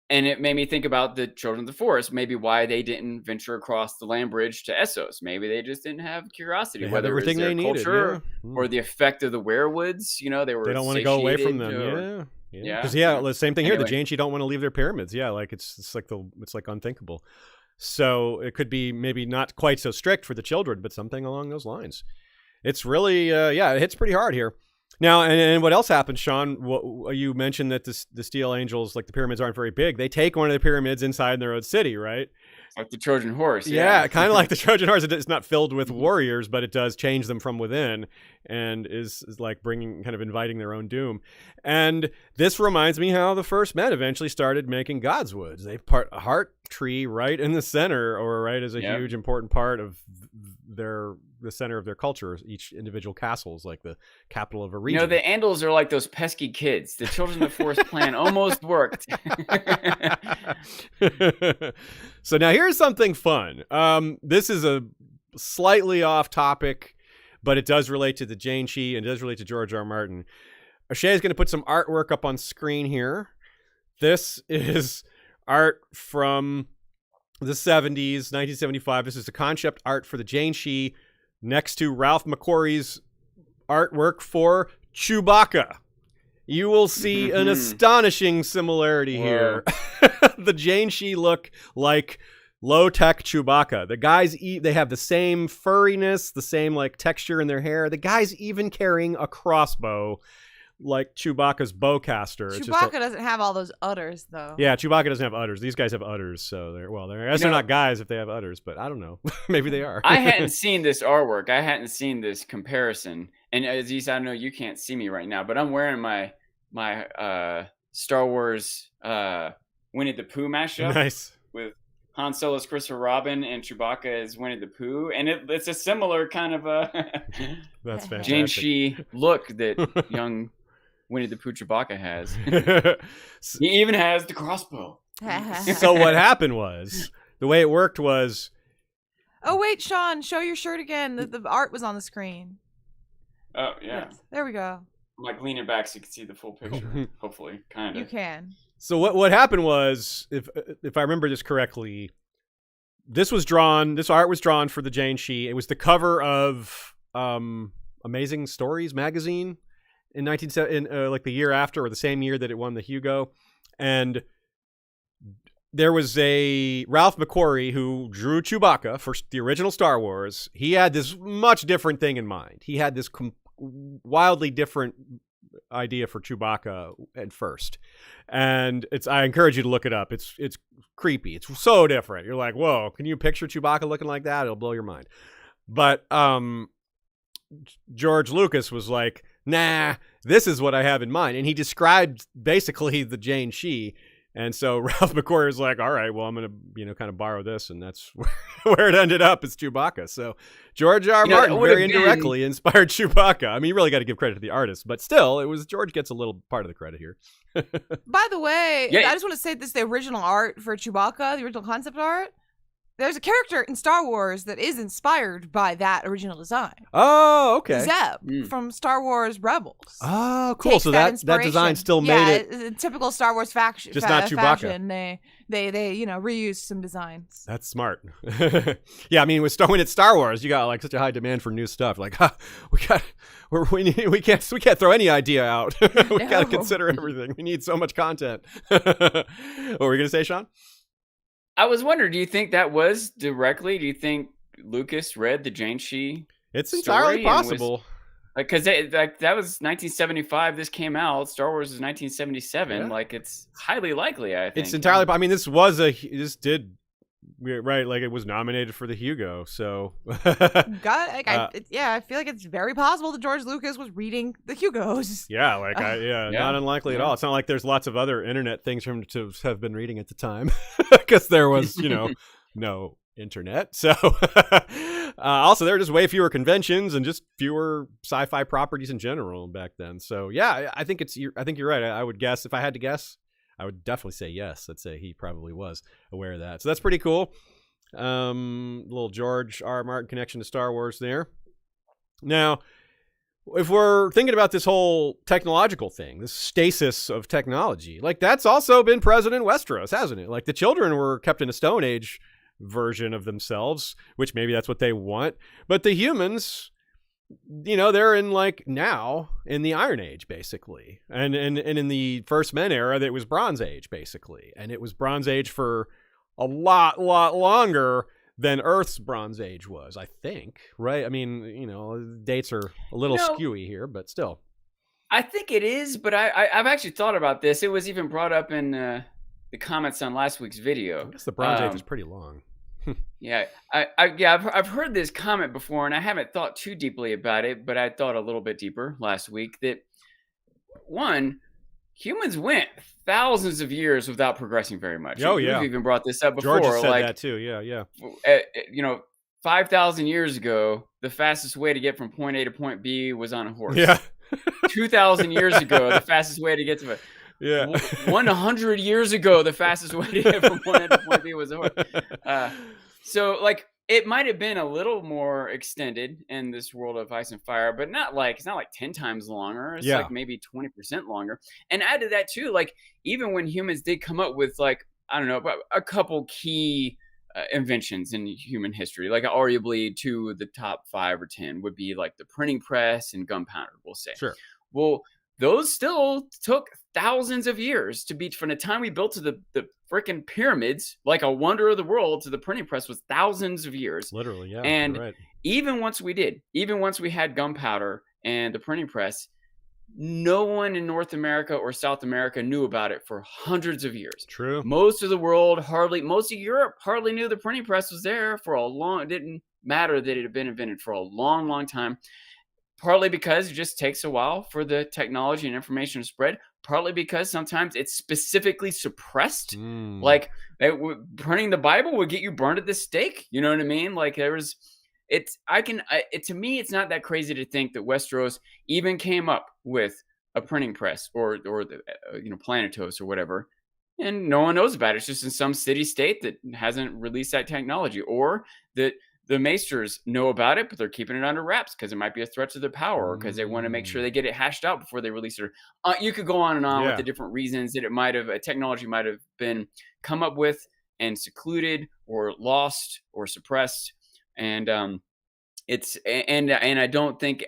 and it made me think about the Children of the Forest. Maybe why they didn't venture across the land bridge to Essos. Maybe they just didn't have curiosity, whether it was their culture or the effect of the werewoods. They don't want to go away from them. Because the same thing here. The Janshi don't want to leave their pyramids. Yeah, like it's like unthinkable. So it could be maybe not quite so strict for the children, but something along those lines. It's really, it hits pretty hard here. Now, and what else happens, Sean? You mentioned that the Steel Angels, like the pyramids aren't very big. They take one of the pyramids inside their own city, right? Like the Trojan horse. Yeah, kind of like the Trojan horse. It's not filled with warriors, but it does change them from within and is like kind of inviting their own doom. And this reminds me how the first men eventually started making godswoods. They put a heart tree right in the center, or right as a huge important part of the center of their culture. Each individual castle is like the capital of a region. The Andals are like those pesky kids. The Children of the Forest plan almost worked. So now here's something fun. This is a slightly off topic, but it does relate to the Janshi and it does relate to George R. Martin. O'Shea is going to put some artwork up on screen here. This is art from the 70s, 1975. This is the concept art for the Janshi next to Ralph McQuarrie's artwork for Chewbacca. You will see an astonishing similarity here. The Janshi look like low-tech Chewbacca. The guys, they have the same furriness, the same like texture in their hair. The guy's even carrying a crossbow like Chewbacca's bowcaster. Chewbacca doesn't have all those udders, though. Yeah, Chewbacca doesn't have udders. These guys have udders, so they're not guys if they have udders, but I don't know. Maybe they are. I hadn't seen this artwork. I hadn't seen this comparison. And Aziz, I know you can't see me right now, but I'm wearing my Star Wars Winnie the Pooh mashup. Nice. With Han Solo's Christopher Robin and Chewbacca is Winnie the Pooh, and it's a similar kind of that's fantastic. Janshi look that young Winnie the Pooh Chewbacca has. He even has the crossbow. So what happened was, the way it worked was... Oh, wait, Sean, show your shirt again. The art was on the screen. Oh, yeah. Yes, there we go. I'm like leaning back so you can see the full picture. Hopefully, kind of. You can. So what happened was, if I remember this correctly, this art was drawn for the Jane Shi. It was the cover of Amazing Stories magazine in like the year after, or the same year that it won the Hugo. And there was a Ralph McQuarrie who drew Chewbacca for the original Star Wars. He had this much different thing in mind. He had this wildly different idea for Chewbacca at first, and I encourage you to look it up. It's creepy. It's so different. You're like, whoa, can you picture Chewbacca looking like that? It'll blow your mind. But George Lucas was like, nah, this is what I have in mind, and he described basically the Jane Shi. And so Ralph McQuarrie was like, all right, well, I'm going to, kind of borrow this. And that's where it ended up, is Chewbacca. So George R. Martin very indirectly inspired Chewbacca. I mean, you really got to give credit to the artist. But still, George gets a little part of the credit here. By the way, Yeah. I just want to say this, the original art for Chewbacca, the original concept art, there's a character in Star Wars that is inspired by that original design. Oh, okay. Zeb from Star Wars Rebels. Oh, cool. Takes So that design inspiration. still made it. Yeah, typical Star Wars faction. Just not Chewbacca. Fashion. They reused some designs. That's smart. Yeah, I mean, when it's Star Wars, you got like such a high demand for new stuff. Like, we can't throw any idea out. We got to consider everything. We need so much content. What were you gonna say, Sean? I was wondering, do you think that was directly? Do you think Lucas read the Jane Shi? It's entirely possible. Because that was 1975. This came out. Star Wars is 1977. Yeah. Like, it's highly likely, I think. It's entirely. I mean, this did. Right, like it was nominated for the Hugo, so I feel like it's very possible that George Lucas was reading the Hugos. Yeah, not unlikely at all. It's not like there's lots of other internet things for him to have been reading at the time, because there was, no internet. So also there were just way fewer conventions and just fewer sci-fi properties in general back then. So yeah, I think you're right. I would guess, if I had to guess, I would definitely say yes. I'd say he probably was aware of that. So that's pretty cool. Little George R. Martin connection to Star Wars there. Now, if we're thinking about this whole technological thing, this stasis of technology, like that's also been present in Westeros, hasn't it? Like the children were kept in a Stone Age version of themselves, which maybe that's what they want. But the humans... they're in now in the Iron Age, basically. And in the First Men era, that was Bronze Age, basically. And it was Bronze Age for a lot longer than Earth's Bronze Age was, I think. Right? I mean, dates are a little skewy here, but still. I think it is, but I've actually thought about this. It was even brought up in the comments on last week's video. I guess the Bronze Age is pretty long. Yeah, I've heard this comment before, and I haven't thought too deeply about it, but I thought a little bit deeper last week that, one, humans went thousands of years without progressing very much. Oh, yeah. We've even brought this up before. George has said that too, yeah. 5,000 years ago, the fastest way to get from point A to point B was on a horse. Yeah. 2,000 years ago, the fastest way to get to 100 years ago, the fastest way to get from point A to point B was a horse. So it might have been a little more extended in this world of Ice and Fire, but it's not like 10 times longer. It's like maybe 20% longer. And add to that too, even when humans did come up with a couple key inventions in human history, arguably to the top 5 or 10 would be the printing press and gunpowder, we'll say. Sure. Well, those still took thousands of years to be, from the time we built to the freaking pyramids, like a wonder of the world, to the printing press was thousands of years. Literally, yeah. And right. even once we had gunpowder and the printing press, no one in North America or South America knew about it for hundreds of years. True. Most of Europe hardly knew the printing press was there for a long, it didn't matter that it had been invented for a long, long time. Partly because it just takes a while for the technology and information to spread. Partly because sometimes it's specifically suppressed. Printing the Bible would get you burned at the stake. You know what I mean? To me, it's not that crazy to think that Westeros even came up with a printing press or the Planetos or whatever and no one knows about it. It's just in some city state that hasn't released that technology, or that the maesters know about it, but they're keeping it under wraps because it might be a threat to their power, or because they want to make sure they get it hashed out before they release it. You could go on and on with the different reasons that a technology might have been come up with and secluded or lost or suppressed. And I don't think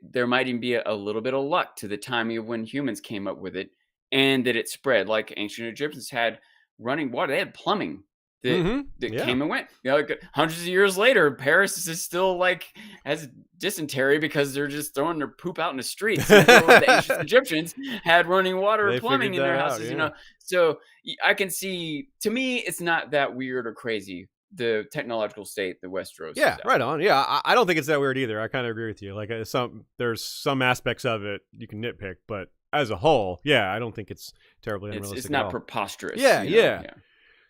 there might even be a little bit of luck to the timing of when humans came up with it, and that it spread. Like ancient Egyptians had running water, they had plumbing that came and went. Like hundreds of years later, Paris is still like has dysentery because they're just throwing their poop out in the streets. The ancient Egyptians had running water or plumbing in their houses, So I can see. To me, it's not that weird or crazy, the technological state that Westeros. Yeah, right on. Yeah, I don't think it's that weird either. I kind of agree with you. Like there's some aspects of it you can nitpick, but as a whole, yeah, I don't think it's terribly unrealistic. It's not preposterous. Yeah.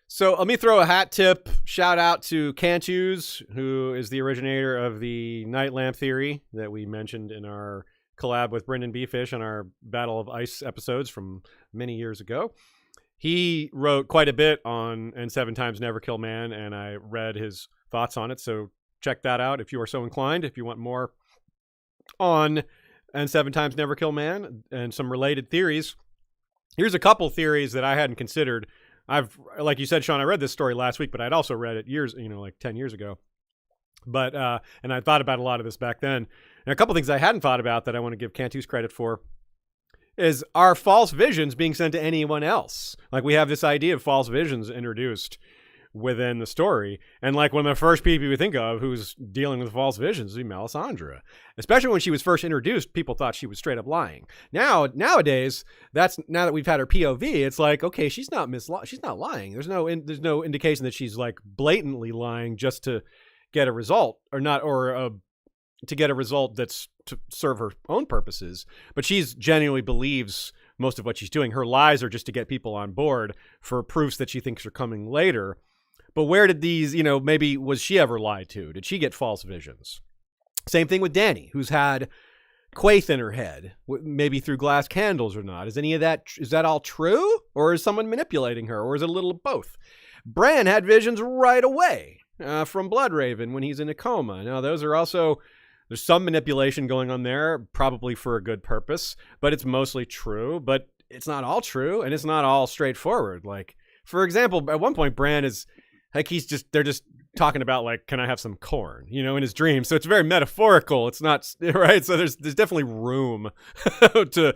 So let me throw a hat tip shout out to Cantus, who is the originator of the night lamp theory that we mentioned in our collab with Brendan Beefish on our Battle of Ice episodes from many years ago. He wrote quite a bit on And Seven Times Never Kill Man, and I read his thoughts on it. So check that out if you are so inclined. If you want more on And Seven Times Never Kill Man and some related theories, here's a couple theories that I hadn't considered. Like you said, Sean, I read this story last week, but I'd also read it like 10 years ago. But, and I thought about a lot of this back then. And a couple things I hadn't thought about that I want to give Cantus credit for is, are false visions being sent to anyone else? Like, we have this idea of false visions introduced within the story. And like one of the first people we think of who's dealing with false visions is Melisandre. Especially when she was first introduced, people thought she was straight up lying. Nowadays, now that we've had her POV, it's like, okay, she's not lying. There's no indication that she's like blatantly lying just to get a result to get a result that's to serve her own purposes. But she's genuinely believes most of what she's doing. Her lies are just to get people on board for proofs that she thinks are coming later. But where did these, maybe was she ever lied to? Did she get false visions? Same thing with Dany, who's had Quaithe in her head, maybe through glass candles or not. Is that all true? Or is someone manipulating her? Or is it a little of both? Bran had visions right away from Bloodraven when he's in a coma. Now, those are also, there's some manipulation going on there, probably for a good purpose, but it's mostly true. But it's not all true, and it's not all straightforward. Like, for example, at one point, Bran is... like they're just talking about like, can I have some corn, in his dream. So it's very metaphorical. It's not right. So there's definitely room to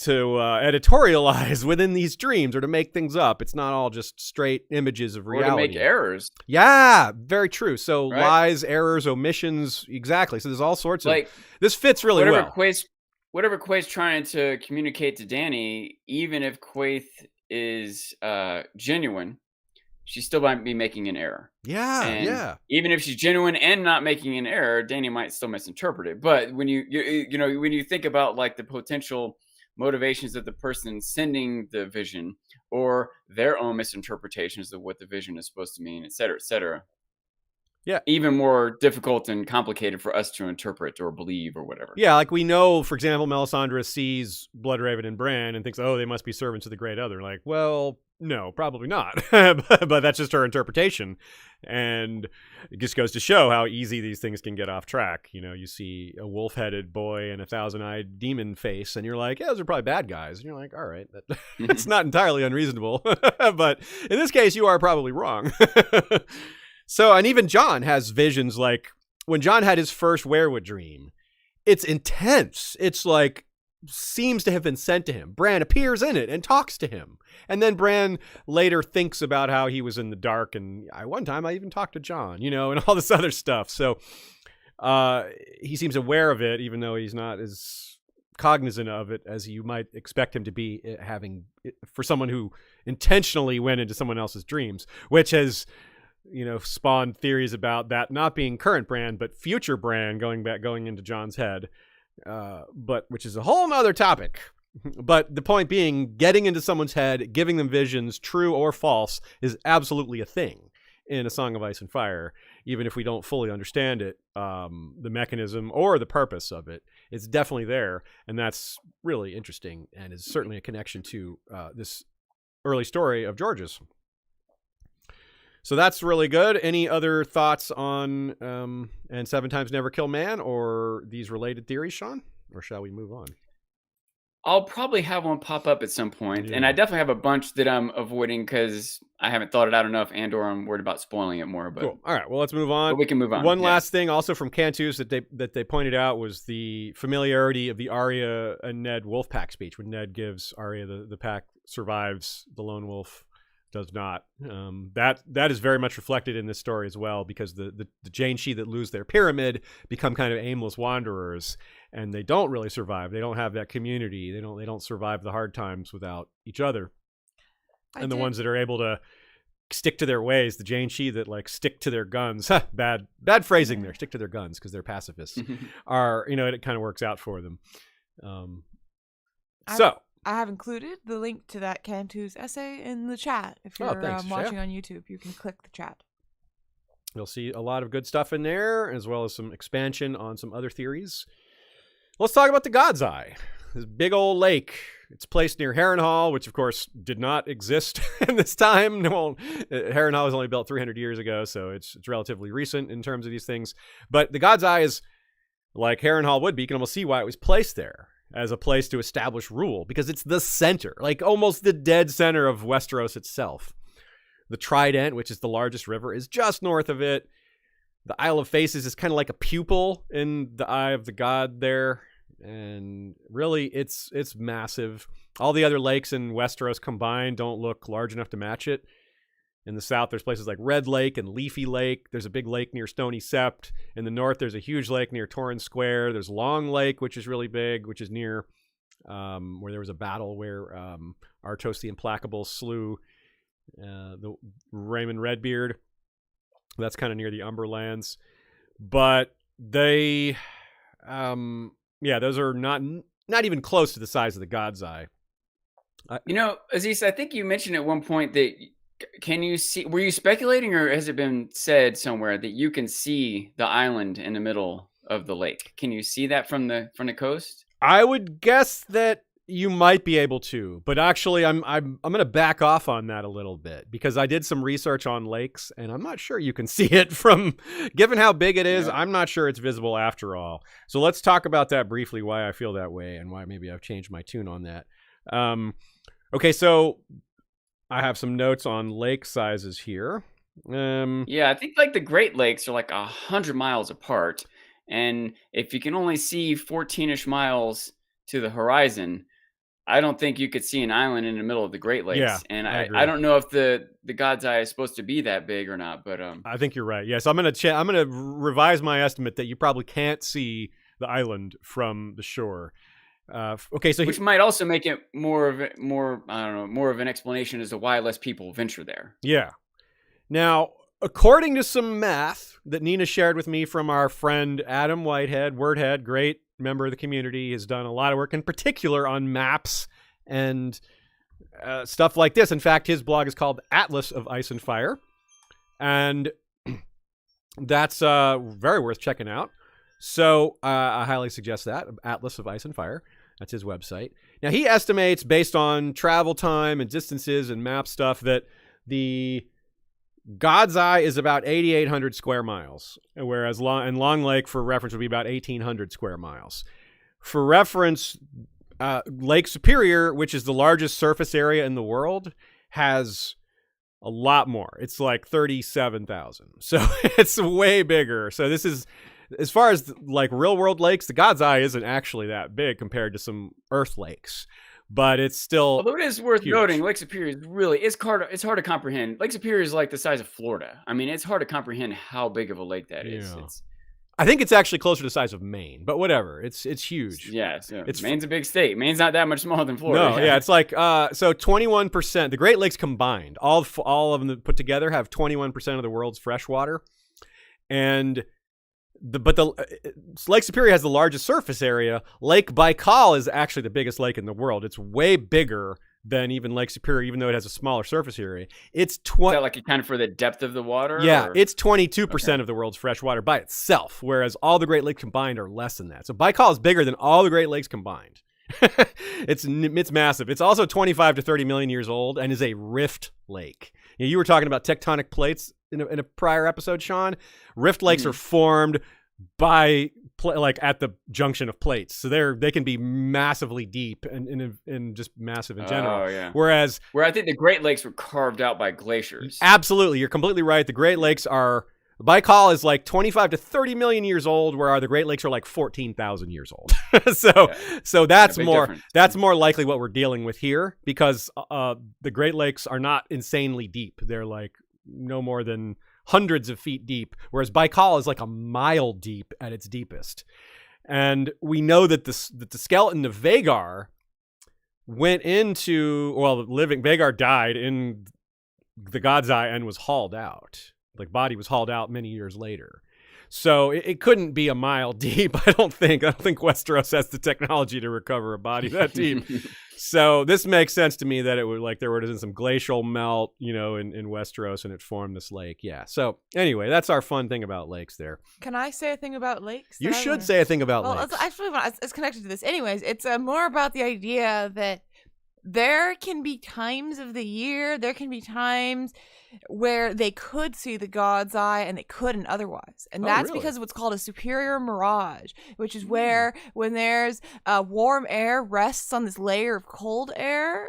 editorialize within these dreams or to make things up. It's not all just straight images of reality. Or to make errors. Yeah, very true. So lies, errors, omissions. Exactly. So there's all sorts of, this fits really well. Whatever Quaithe's trying to communicate to Dany, even if Quaithe is genuine, she still might be making an error. Yeah. Even if she's genuine and not making an error, Dany might still misinterpret it. But when you think about like the potential motivations of the person sending the vision or their own misinterpretations of what the vision is supposed to mean, et cetera, yeah, even more difficult and complicated for us to interpret or believe or whatever. Yeah, like we know, for example, Melisandre sees Bloodraven and Bran and thinks, oh, they must be servants of the Great Other. Like, well, no, probably not. But that's just her interpretation. And it just goes to show how easy these things can get off track. You see a wolf-headed boy and a thousand-eyed demon face, and you're like, yeah, those are probably bad guys. And you're like, all right, it's not entirely unreasonable. But in this case, you are probably wrong. So, and even Jon has visions like when Jon had his first werewood dream, it's intense. It's like, seems to have been sent to him. Bran appears in it and talks to him. And then Bran later thinks about how he was in the dark. And one time I even talked to Jon, and all this other stuff. So he seems aware of it, even though he's not as cognizant of it as you might expect him to be for someone who intentionally went into someone else's dreams, which has... spawned theories about that not being current Bran, but future Bran going into Jon's head, but which is a whole nother topic. But the point being, getting into someone's head, giving them visions, true or false, is absolutely a thing in A Song of Ice and Fire, even if we don't fully understand it, the mechanism or the purpose of it. It's definitely there, and that's really interesting, and is certainly a connection to this early story of George's. So that's really good. Any other thoughts on and 7 times never kill man or these related theories, Sean? Or shall we move on? I'll probably have one pop up at some point, Yeah. and I definitely have a bunch that I'm avoiding because I haven't thought it out enough, and/or I'm worried about spoiling it more. But Cool. All right. Well, let's move on. we can move on. One Yeah. last thing, also from Cantus, that they pointed out was the familiarity of the Arya and Ned Wolfpack speech. When Ned gives Arya the pack survives, the lone wolf does not. That is very much reflected in this story as well, because the Jane Shi that lose their pyramid become kind of aimless wanderers, and they don't really survive. They don't have that community. They don't survive the hard times without each other. And the ones that are able to stick to their ways, the Jane Shi that like stick to their guns, bad phrasing there, stick to their guns because they're pacifists, are, it kind of works out for them. I have included the link to that Cantus essay in the chat. If you're watching on YouTube, you can click the chat. You'll see a lot of good stuff in there, as well as some expansion on some other theories. Let's talk about the God's Eye. This big old lake. It's placed near Harrenhal, which of course did not exist in this time. Well, Harrenhal was only built 300 years ago, so it's relatively recent in terms of these things. But the God's Eye is like Harrenhal would be. You can almost see why it was placed there as a place to establish rule, because it's the center, like almost the dead center of Westeros itself. The Trident, which is the largest river, is just north of it. The Isle of Faces is kind of like a pupil in the eye of the god there. And really, it's massive. All the other lakes in Westeros combined don't look large enough to match it. In the south, there's places like Red Lake and Leafy Lake. There's a big lake near Stony Sept. In the north, there's a huge lake near Torrhen Square. There's Long Lake, which is really big, which is near where there was a battle where Artos the Implacable slew the Raymond Redbeard. That's kind of near the Umberlands. But they, those are not even close to the size of the God's Eye. Aziz, I think you mentioned at one point that can you see? Were you speculating, or has it been said somewhere that you can see the island in the middle of the lake? Can you see that from the coast? I would guess that you might be able to, but actually, I'm going to back off on that a little bit, because I did some research on lakes, and I'm not sure you can see it from. Given how big it is, I'm not sure it's visible after all. So let's talk about that briefly. Why I feel that way, and why maybe I've changed my tune on that. Okay, so I have some notes on lake sizes here. I think like the Great Lakes are like 100 miles apart. And if you can only see 14-ish miles to the horizon, I don't think you could see an island in the middle of the Great Lakes. Yeah, and I don't know if the God's Eye is supposed to be that big or not, but I think you're right. Yes, I'm gonna revise my estimate that you probably can't see the island from the shore. Okay, so which might also make it more of an explanation as to why less people venture there. Yeah. Now, according to some math that Nina shared with me from our friend Adam Whitehead, Wordhead, great member of the community, has done a lot of work in particular on maps and stuff like this. In fact, his blog is called Atlas of Ice and Fire, and that's very worth checking out. So I highly suggest that, Atlas of Ice and Fire. That's his website. Now, he estimates, based on travel time and distances and map stuff, that the God's Eye is about 8,800 square miles, whereas Long Lake, for reference, would be about 1,800 square miles. For reference, Lake Superior, which is the largest surface area in the world, has a lot more. It's like 37,000. So it's way bigger. So this is, as far as like real world lakes, the God's Eye isn't actually that big compared to some Earth lakes, but it's still. Although it is worth huge. noting, Lake Superior is really it's hard to comprehend. Lake Superior is like the size of Florida. I mean, it's hard to comprehend how big of a lake that is. I think it's actually closer to the size of Maine, but whatever. It's huge. Yeah, so Maine's a big state. Maine's not that much smaller than Florida. No, yeah, it's like so 21%. The Great Lakes combined, all of them put together, have 21% of the world's fresh water, and. But Lake Superior has the largest surface area. Lake Baikal is actually the biggest lake in the world. It's way bigger than even Lake Superior, even though it has a smaller surface area. It's Is that like kind of for the depth of the water? Yeah, or? It's 22% of the world's fresh water by itself, whereas all the Great Lakes combined are less than that. So Baikal is bigger than all the Great Lakes combined. It's massive. It's also 25 to 30 million years old and is a rift lake. You were talking about tectonic plates in a prior episode, Sean. Rift lakes are formed by at the junction of plates, so they can be massively deep and just massive in general. Oh yeah. Where I think the Great Lakes were carved out by glaciers. Absolutely, you're completely right. The Great Lakes are. Baikal is like 25 to 30 million years old, where the Great Lakes are like 14,000 years old. So that's more likely what we're dealing with here, because the Great Lakes are not insanely deep. They're like no more than hundreds of feet deep, whereas Baikal is like a mile deep at its deepest. And we know that the skeleton of Vhagar went into, Vhagar died in the God's Eye and was hauled out. Like, body was hauled out many years later. So it couldn't be a mile deep, I don't think. I don't think Westeros has the technology to recover a body that deep. So this makes sense to me that it would, like, there would have been some glacial melt, in Westeros, and it formed this lake. Yeah. So anyway, that's our fun thing about lakes there. Can I say a thing about lakes? You should say a thing about lakes. It's connected to this. Anyways, it's more about the idea that there can be times of the year, there can be times where they could see the God's Eye and they couldn't otherwise. And that's because of what's called a superior mirage, which is where when there's warm air rests on this layer of cool air,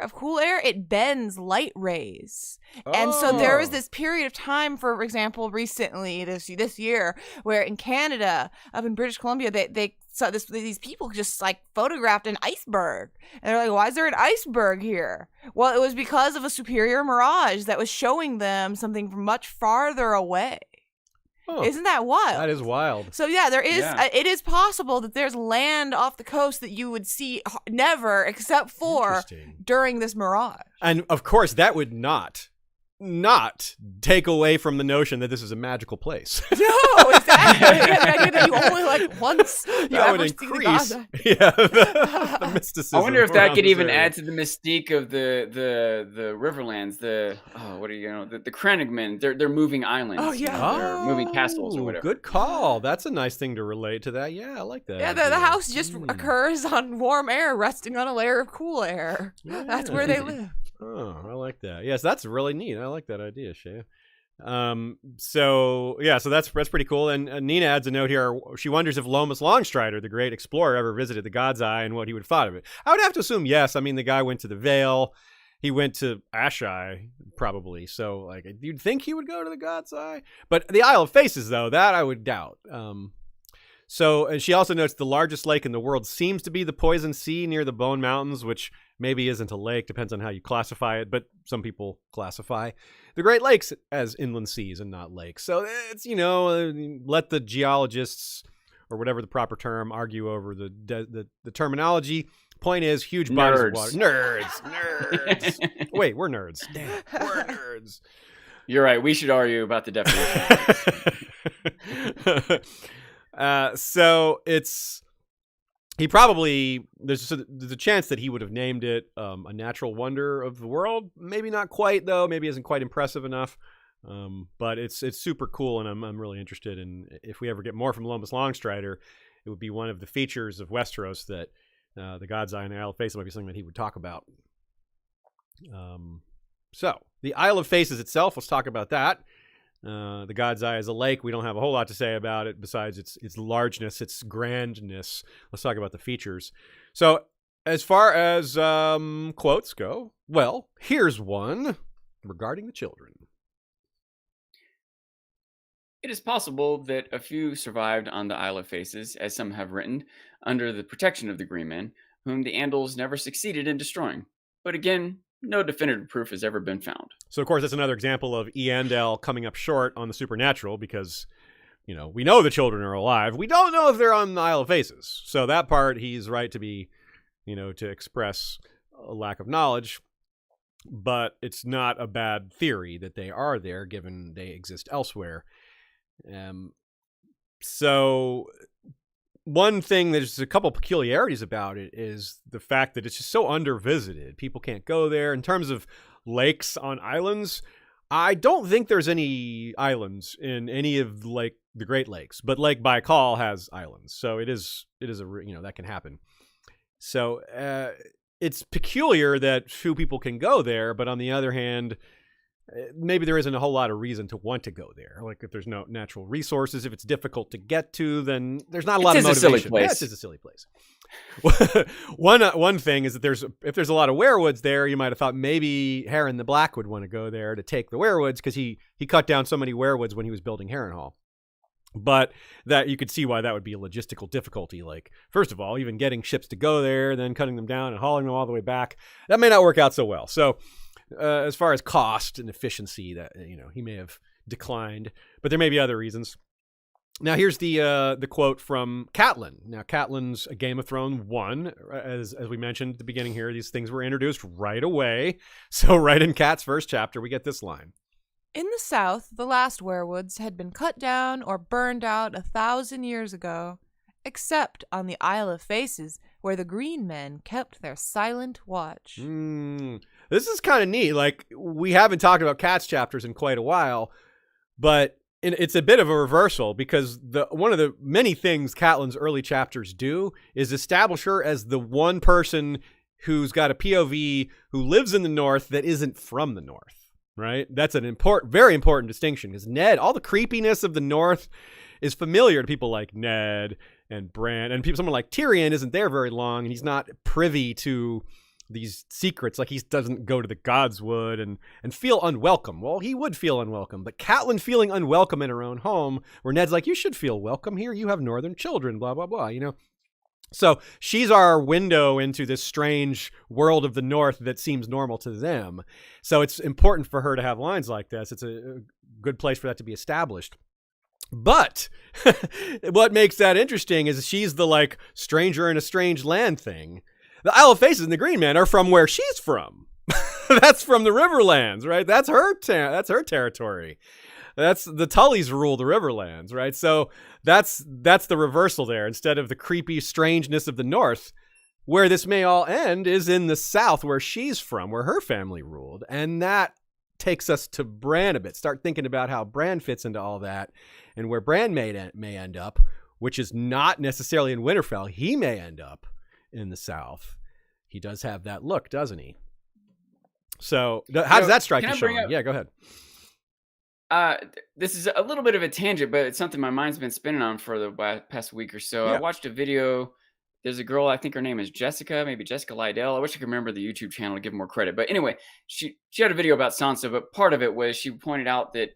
it bends light rays. And so there was this period of time, for example, recently this year, where in Canada, up in British Columbia, they saw these people just like photographed an iceberg, and they're like, why is there an iceberg here? Well, it was because of a superior mirage that was showing them something from much farther away. Isn't that wild? That is wild. So yeah, there is. It is possible that there's land off the coast that you would see never except for during this mirage. And of course, that would not take away from the notion that this is a magical place. No, exactly. The idea that you only like once you that ever would see increase the the mysticism. I wonder if that could even add to the mystique of the Riverlands. The Crannogmen. They're moving islands. Oh yeah, they're moving castles or whatever. Good call. That's a nice thing to relate to that. Yeah, I like that. Yeah, the house just occurs on warm air resting on a layer of cool air. Yeah. That's where they live. Oh, I like that. Yes, that's really neat. I like that idea, Shay. So that's pretty cool. And Nina adds a note here. She wonders if Lomas Longstrider, the great explorer, ever visited the God's Eye and what he would have thought of it. I would have to assume yes. I mean, the guy went to the Vale. He went to Ashai, probably. So, like, you'd think he would go to the God's Eye. But the Isle of Faces, though, that I would doubt. And she also notes the largest lake in the world seems to be the Poison Sea near the Bone Mountains, which maybe isn't a lake, depends on how you classify it, but some people classify the Great Lakes as inland seas and not lakes. So it's, let the geologists, or whatever the proper term, argue over the terminology. Point is, huge bodies of water. Nerds. Wait, we're nerds. Damn, we're nerds. You're right. We should argue about the definition. So he probably, there's a chance that he would have named it a natural wonder of the world. Maybe not quite, though. Maybe isn't quite impressive enough. But it's super cool, and I'm really interested in, if we ever get more from Lomas Longstrider, it would be one of the features of Westeros that the God's Eye and the Isle of Faces might be something that he would talk about. So the Isle of Faces itself, let's talk about that. The God's Eye is a lake. We don't have a whole lot to say about it besides its largeness, its grandness. Let's talk about the features. So as far as quotes go, well, here's one regarding the children. It is possible that a few survived on the Isle of Faces, as some have written, under the protection of the Green Men, whom the Andals never succeeded in destroying. But again, no definitive proof has ever been found. So, of course, that's another example of Eandel coming up short on the supernatural because, we know the children are alive. We don't know if they're on the Isle of Faces. So that part, he's right to be, to express a lack of knowledge. But it's not a bad theory that they are there, given they exist elsewhere. So one thing, there's a couple peculiarities about it, is the fact that it's just so undervisited. People can't go there. In terms of lakes on islands, I don't think there's any islands in any of the Great Lakes, but Lake Baikal has islands. So it is a, that can happen. So it's peculiar that few people can go there, but on the other hand, maybe there isn't a whole lot of reason to want to go there. Like if there's no natural resources, if it's difficult to get to, then there's not a lot of motivation. It's a silly place. Yeah, it's just a silly place. One thing is that if there's a lot of werewoods there, you might have thought maybe Harren the Black would want to go there to take the werewoods because he cut down so many werewoods when he was building Harrenhal. But that you could see why that would be a logistical difficulty. Like, first of all, even getting ships to go there, then cutting them down and hauling them all the way back, that may not work out so well. So as far as cost and efficiency, that he may have declined, but there may be other reasons. Now here's the quote from Catelyn. Now Catelyn's a Game of Thrones 1, as we mentioned at the beginning here. These things were introduced right away. So right in Cat's first chapter, we get this line. In the south, the last werewoods had been cut down or burned out 1,000 years ago, except on the Isle of Faces, where the green men kept their silent watch. This is kind of neat. Like, we haven't talked about Cat's chapters in quite a while, but it's a bit of a reversal because one of the many things Catelyn's early chapters do is establish her as the one person who's got a POV who lives in the North that isn't from the North. Right? That's an very important distinction because Ned, all the creepiness of the North is familiar to people like Ned and Bran, and someone like Tyrion isn't there very long, and he's not privy to these secrets. Like, he doesn't go to the Godswood and feel unwelcome. Well, he would feel unwelcome, but Catelyn feeling unwelcome in her own home, where Ned's like, you should feel welcome here. You have northern children, blah, blah, blah, So she's our window into this strange world of the North that seems normal to them. So it's important for her to have lines like this. It's a good place for that to be established. But what makes that interesting is she's the like stranger in a strange land thing. The Isle of Faces and the Green Men are from where she's from. That's from the Riverlands, right? That's her territory. That's the Tullys rule the Riverlands, right? So that's the reversal there. Instead of the creepy strangeness of the North, where this may all end is in the South, where she's from, where her family ruled. And that takes us to Bran a bit. Start thinking about how Bran fits into all that and where Bran may end up, which is not necessarily in Winterfell. He may end up in the South. He does have that look, doesn't he? So how does that strike you, Sean? Yeah, go ahead. This is a little bit of a tangent, but it's something my mind's been spinning on for the past week or so. Yeah. I watched a video. There's a girl, I think her name is Jessica, maybe Jessica Lydell. I wish I could remember the YouTube channel to give more credit. But anyway, she had a video about Sansa, but part of it was she pointed out that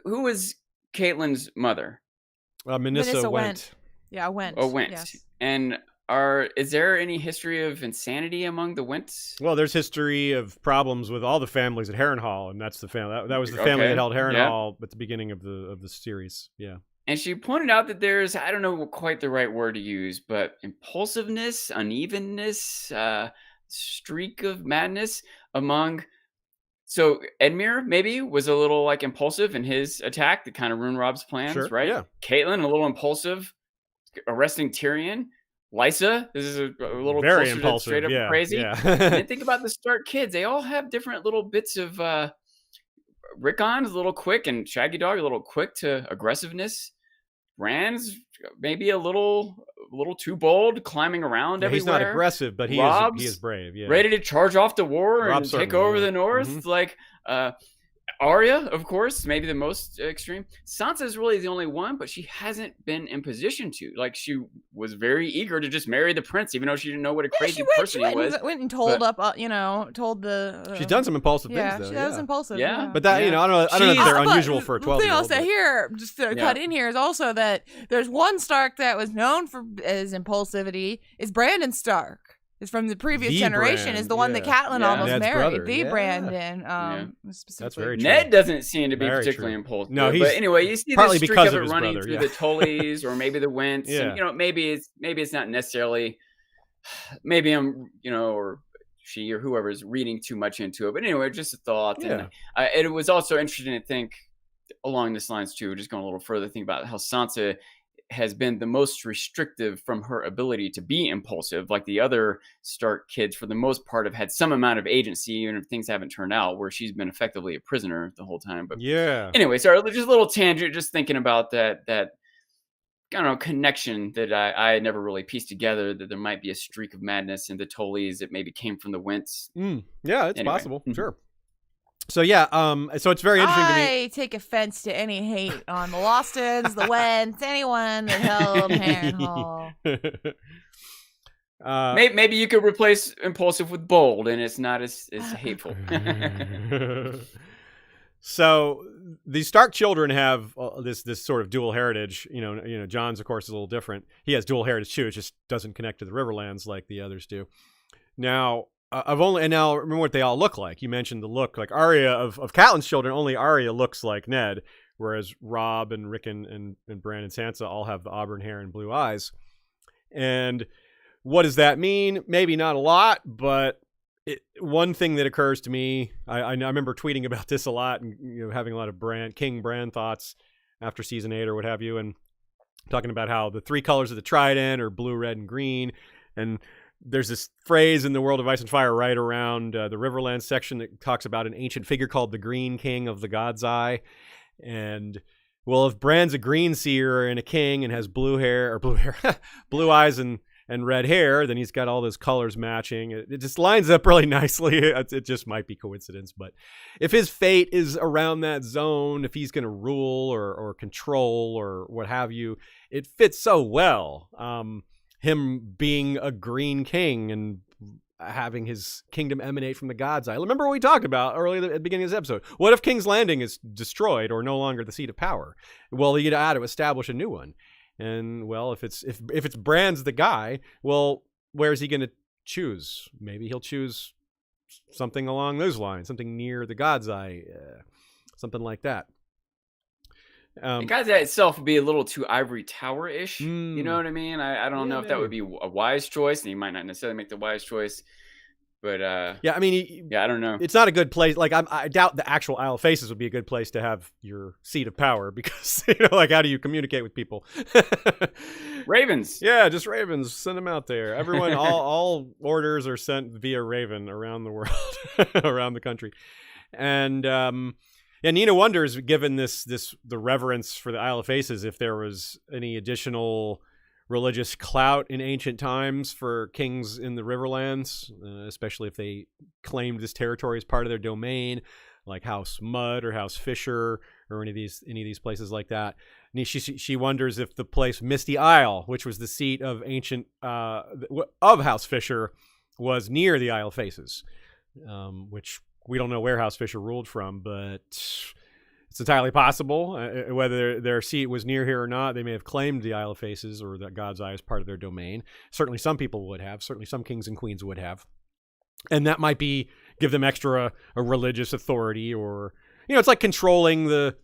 who was Catelyn's mother? Minissa Went. Yeah, Went. Oh, Went. Yes. And is there any history of insanity among the Wents? Well, there's history of problems with all the families at Harrenhal, and that's the family. That was the family that held Harrenhal at the beginning of the series. Yeah. And she pointed out that there's, I don't know quite the right word to use, but impulsiveness, unevenness, streak of madness among. So Edmure maybe was a little like impulsive in his attack that kind of ruined Rob's plans, right? Yeah. Catelyn, a little impulsive, arresting Tyrion. Lysa, this is a little very closer impulsive, to straight up crazy. Yeah. And then think about the Stark kids. They all have different little bits of Rickon's a little quick, and Shaggy Dog a little quick to aggressiveness. Bran's maybe a little too bold, climbing around everywhere. He's not aggressive, but he is brave. Yeah, ready to charge off to war and take over the North. Mm-hmm. Like Arya, of course, maybe the most extreme. Sansa is really the only one, but she hasn't been in position to. Like, she was very eager to just marry the prince, even though she didn't know what a crazy person he was. Went and told told the. She's done some impulsive things, though. She was impulsive. Yeah, but that I don't know if they're unusual for a 12-year-old. The thing I'll say here, just to cut in here, is also that there's one Stark that was known for his impulsivity. Is Brandon Stark. Is from the previous generation. Brand, is the one that Catelyn almost Ned's married. Brother. The Brandon. That's very true. Ned doesn't seem to be particularly impulsive. No, but anyway, you see this streak of it running through the Tullys or maybe the Wents. Yeah. And, maybe it's not necessarily. Maybe I'm or she or whoever is reading too much into it. But anyway, just a thought. Yeah. And it was also interesting to think along this lines too. Just going a little further, think about how Sansa has been the most restrictive from her ability to be impulsive. Like the other Stark kids, for the most part, have had some amount of agency, even if things haven't turned out, where she's been effectively a prisoner the whole time. But yeah. Anyway, sorry, just a little tangent, just thinking about that don't know, connection that I had never really pieced together, that there might be a streak of madness in the Tullies that maybe came from the Wents. Yeah, it's Anyway. possible. Sure. So yeah, so it's very interesting to me. I take offense to any hate on the Lostons, the Wents, anyone that held Harrenhal. Maybe you could replace impulsive with bold, and it's not as hateful. So the Stark children have this sort of dual heritage. You know, Jon's of course is a little different. He has dual heritage too. It just doesn't connect to the Riverlands like the others do. Now, now remember what they all look like. You mentioned the look, like Arya of Catelyn's children. Only Arya looks like Ned, whereas Robb and Rickon and Bran and Sansa all have the auburn hair and blue eyes. And what does that mean? Maybe not a lot, but one thing that occurs to me, I remember tweeting about this a lot, and having a lot of King Bran thoughts after season 8 or what have you, and talking about how the 3 colors of the trident are blue, red, and green, and there's this phrase in the World of Ice and Fire right around the Riverlands section that talks about an ancient figure called the Green King of the God's Eye. And, well, if Bran's a green seer and a king and has blue eyes and red hair, then he's got all those colors matching. It just lines up really nicely. It just might be coincidence. But if his fate is around that zone, if he's going to rule or control or what have you, it fits so well. Him being a green king and having his kingdom emanate from the God's Eye. Remember what we talked about earlier at the beginning of this episode. What if King's Landing is destroyed or no longer the seat of power? Well, you got to establish a new one. And, well, if it's Bran's the guy, well, where is he going to choose? Maybe he'll choose something along those lines, something near the God's Eye, something like that. The God's Eye itself would be a little too Ivory Tower-ish. You know what I mean? I don't know if that would be a wise choice, and he might not necessarily make the wise choice. But yeah, I mean, I don't know. It's not a good place. Like, I doubt the actual Isle of Faces would be a good place to have your seat of power because, like, how do you communicate with people? Ravens. Yeah, just ravens. Send them out there. Everyone, all orders are sent via raven around the world, around the country, and Nina wonders, given the reverence for the Isle of Faces, if there was any additional religious clout in ancient times for kings in the Riverlands, especially if they claimed this territory as part of their domain, like House Mudd or House Fisher or any of these places like that. And she wonders if the place Misty Isle, which was the seat of ancient of House Fisher, was near the Isle of Faces, which we don't know where House Fisher ruled from, but it's entirely possible. Whether their seat was near here or not, they may have claimed the Isle of Faces or that God's Eye as part of their domain. Certainly some people would have. Certainly some kings and queens would have. And that might give them extra a religious authority, or, it's like controlling the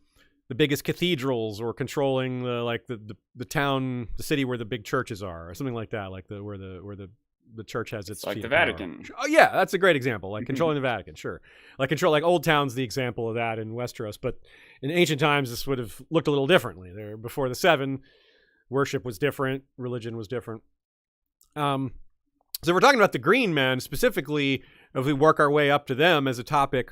biggest cathedrals, or controlling the town, the city where the big churches are, or something like that, like where the church has its like the Vatican. Oh, yeah, that's a great example. Like controlling the Vatican, sure. Like Old Town's the example of that in Westeros. But in ancient times, this would have looked a little differently. There, before the Seven, worship was different, religion was different. So we're talking about the Green Men specifically. If we work our way up to them as a topic,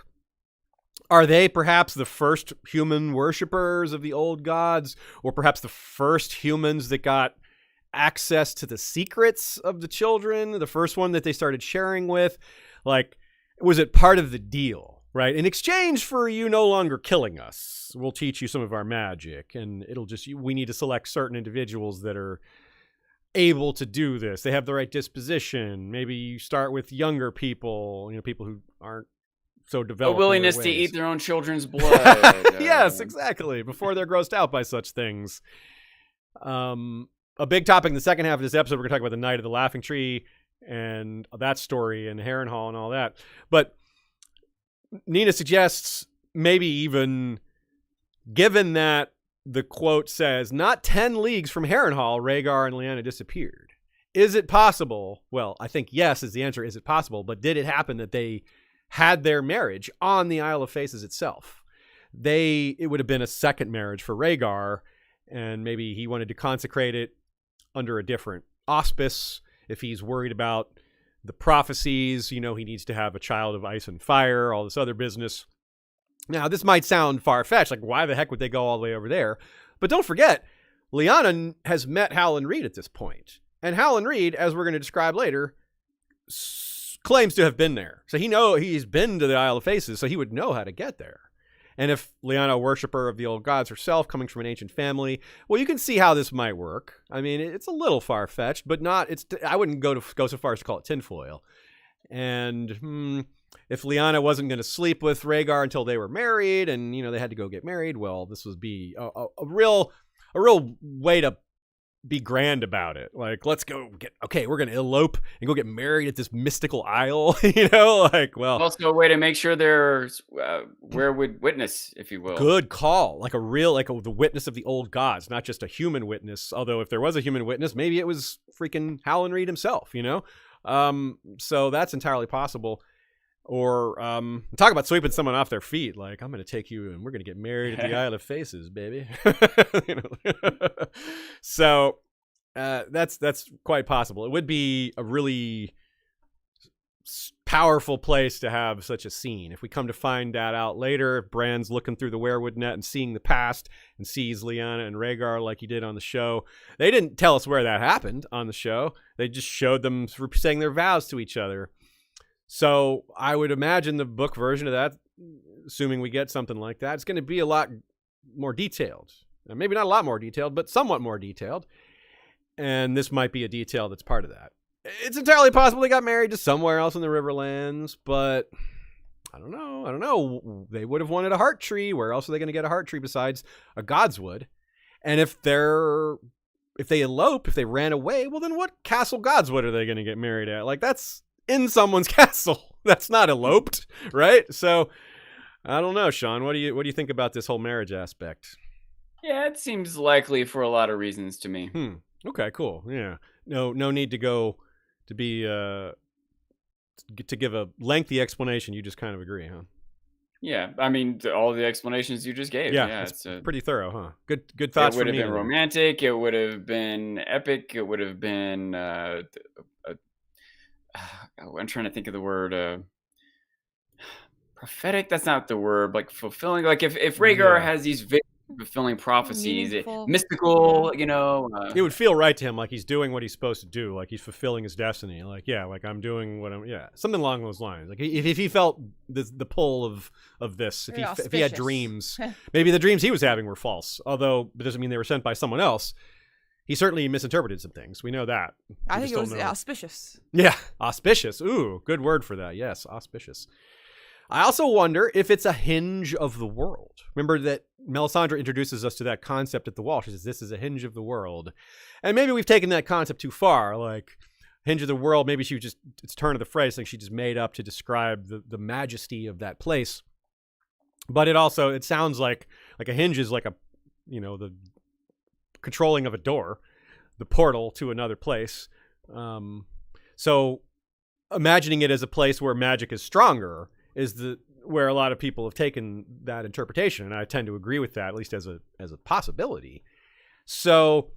are they perhaps the first human worshippers of the old gods, or perhaps the first humans that got access to the secrets of the children, the first one that they started sharing with? Like, was it part of the deal, right? In exchange for you no longer killing us, we'll teach you some of our magic, and we need to select certain individuals that are able to do this. They have the right disposition. Maybe you start with younger people, people who aren't so developed. A willingness to eat their own children's blood. Yes, exactly. Before they're grossed out by such things. A big topic in the second half of this episode, we're going to talk about the Night of the Laughing Tree and that story and Harrenhal and all that. But Nina suggests maybe even, given that the quote says, not 10 leagues from Harrenhal, Rhaegar and Lyanna disappeared. Is it possible? Well, I think yes is the answer. Is it possible? But did it happen that they had their marriage on the Isle of Faces itself? It would have been a second marriage for Rhaegar, and maybe he wanted to consecrate it under a different auspice. If he's worried about the prophecies, he needs to have a child of ice and fire, all this other business. Now, this might sound far-fetched, like why the heck would they go all the way over there? But don't forget, Lyanna has met Howland Reed at this point. And Howland Reed, as we're going to describe later, claims to have been there. So he's been to the Isle of Faces, so he would know how to get there. And if Lyanna, a worshiper of the old gods herself, coming from an ancient family, well, you can see how this might work. I mean, it's a little far-fetched, but not. I wouldn't go so far as to call it tinfoil. And if Lyanna wasn't going to sleep with Rhaegar until they were married, and they had to go get married, well, this would be a real way to be grand about it. Like, let's go we're going to elope and go get married at this mystical isle, Also a way to make sure there's where would witness, if you will. Good call. Like the witness of the old gods, not just a human witness. Although if there was a human witness, maybe it was freaking Howland Reed himself, So that's entirely possible. Or talk about sweeping someone off their feet. Like, I'm going to take you and we're going to get married at the Isle of Faces, baby. So that's quite possible. It would be a really powerful place to have such a scene. If we come to find that out later, if Bran's looking through the werewood net and seeing the past and sees Lyanna and Rhaegar like he did on the show. They didn't tell us where that happened on the show. They just showed them saying their vows to each other. So I would imagine the book version of that, assuming we get something like that, it's going to be a lot more detailed. Maybe not a lot more detailed, but somewhat more detailed. And this might be a detail that's part of that. It's entirely possible they got married to somewhere else in the Riverlands, but I don't know. They would have wanted a heart tree. Where else are they going to get a heart tree besides a godswood? And if they elope, if they ran away, well, then what castle godswood are they going to get married at? Like, that's in someone's castle. That's not eloped, right? So I don't know, Sean. What do you think about this whole marriage aspect? Yeah, it seems likely for a lot of reasons to me. Okay, cool. Yeah. No need to go to be to give a lengthy explanation. You just kind of agree, huh? Yeah, I mean, all the explanations you just gave. Yeah, it's pretty thorough, huh? Good thoughts. It would have been romantic. It would have been epic. It would have been. I'm trying to think of the word. Prophetic. That's not the word. Like fulfilling. Like if Rhaegar has these fulfilling prophecies, mystical. It would feel right to him, like he's doing what he's supposed to do, like he's fulfilling his destiny. Like I'm doing what I'm. Yeah, something along those lines. Like if he felt the pull of this, if he had dreams, maybe the dreams he was having were false. Although it doesn't mean they were sent by someone else. He certainly misinterpreted some things. We know that. I think it was auspicious. Yeah, auspicious. Ooh, good word for that. Yes, auspicious. I also wonder if it's a hinge of the world. Remember that Melisandre introduces us to that concept at the wall. She says, this is a hinge of the world. And maybe we've taken that concept too far. Like, hinge of the world, maybe it's turn of the phrase, like she just made up to describe the majesty of that place. But it sounds like a hinge is like the controlling of a door, the portal to another place. So imagining it as a place where magic is stronger is where a lot of people have taken that interpretation, and I tend to agree with that, at least as a possibility. So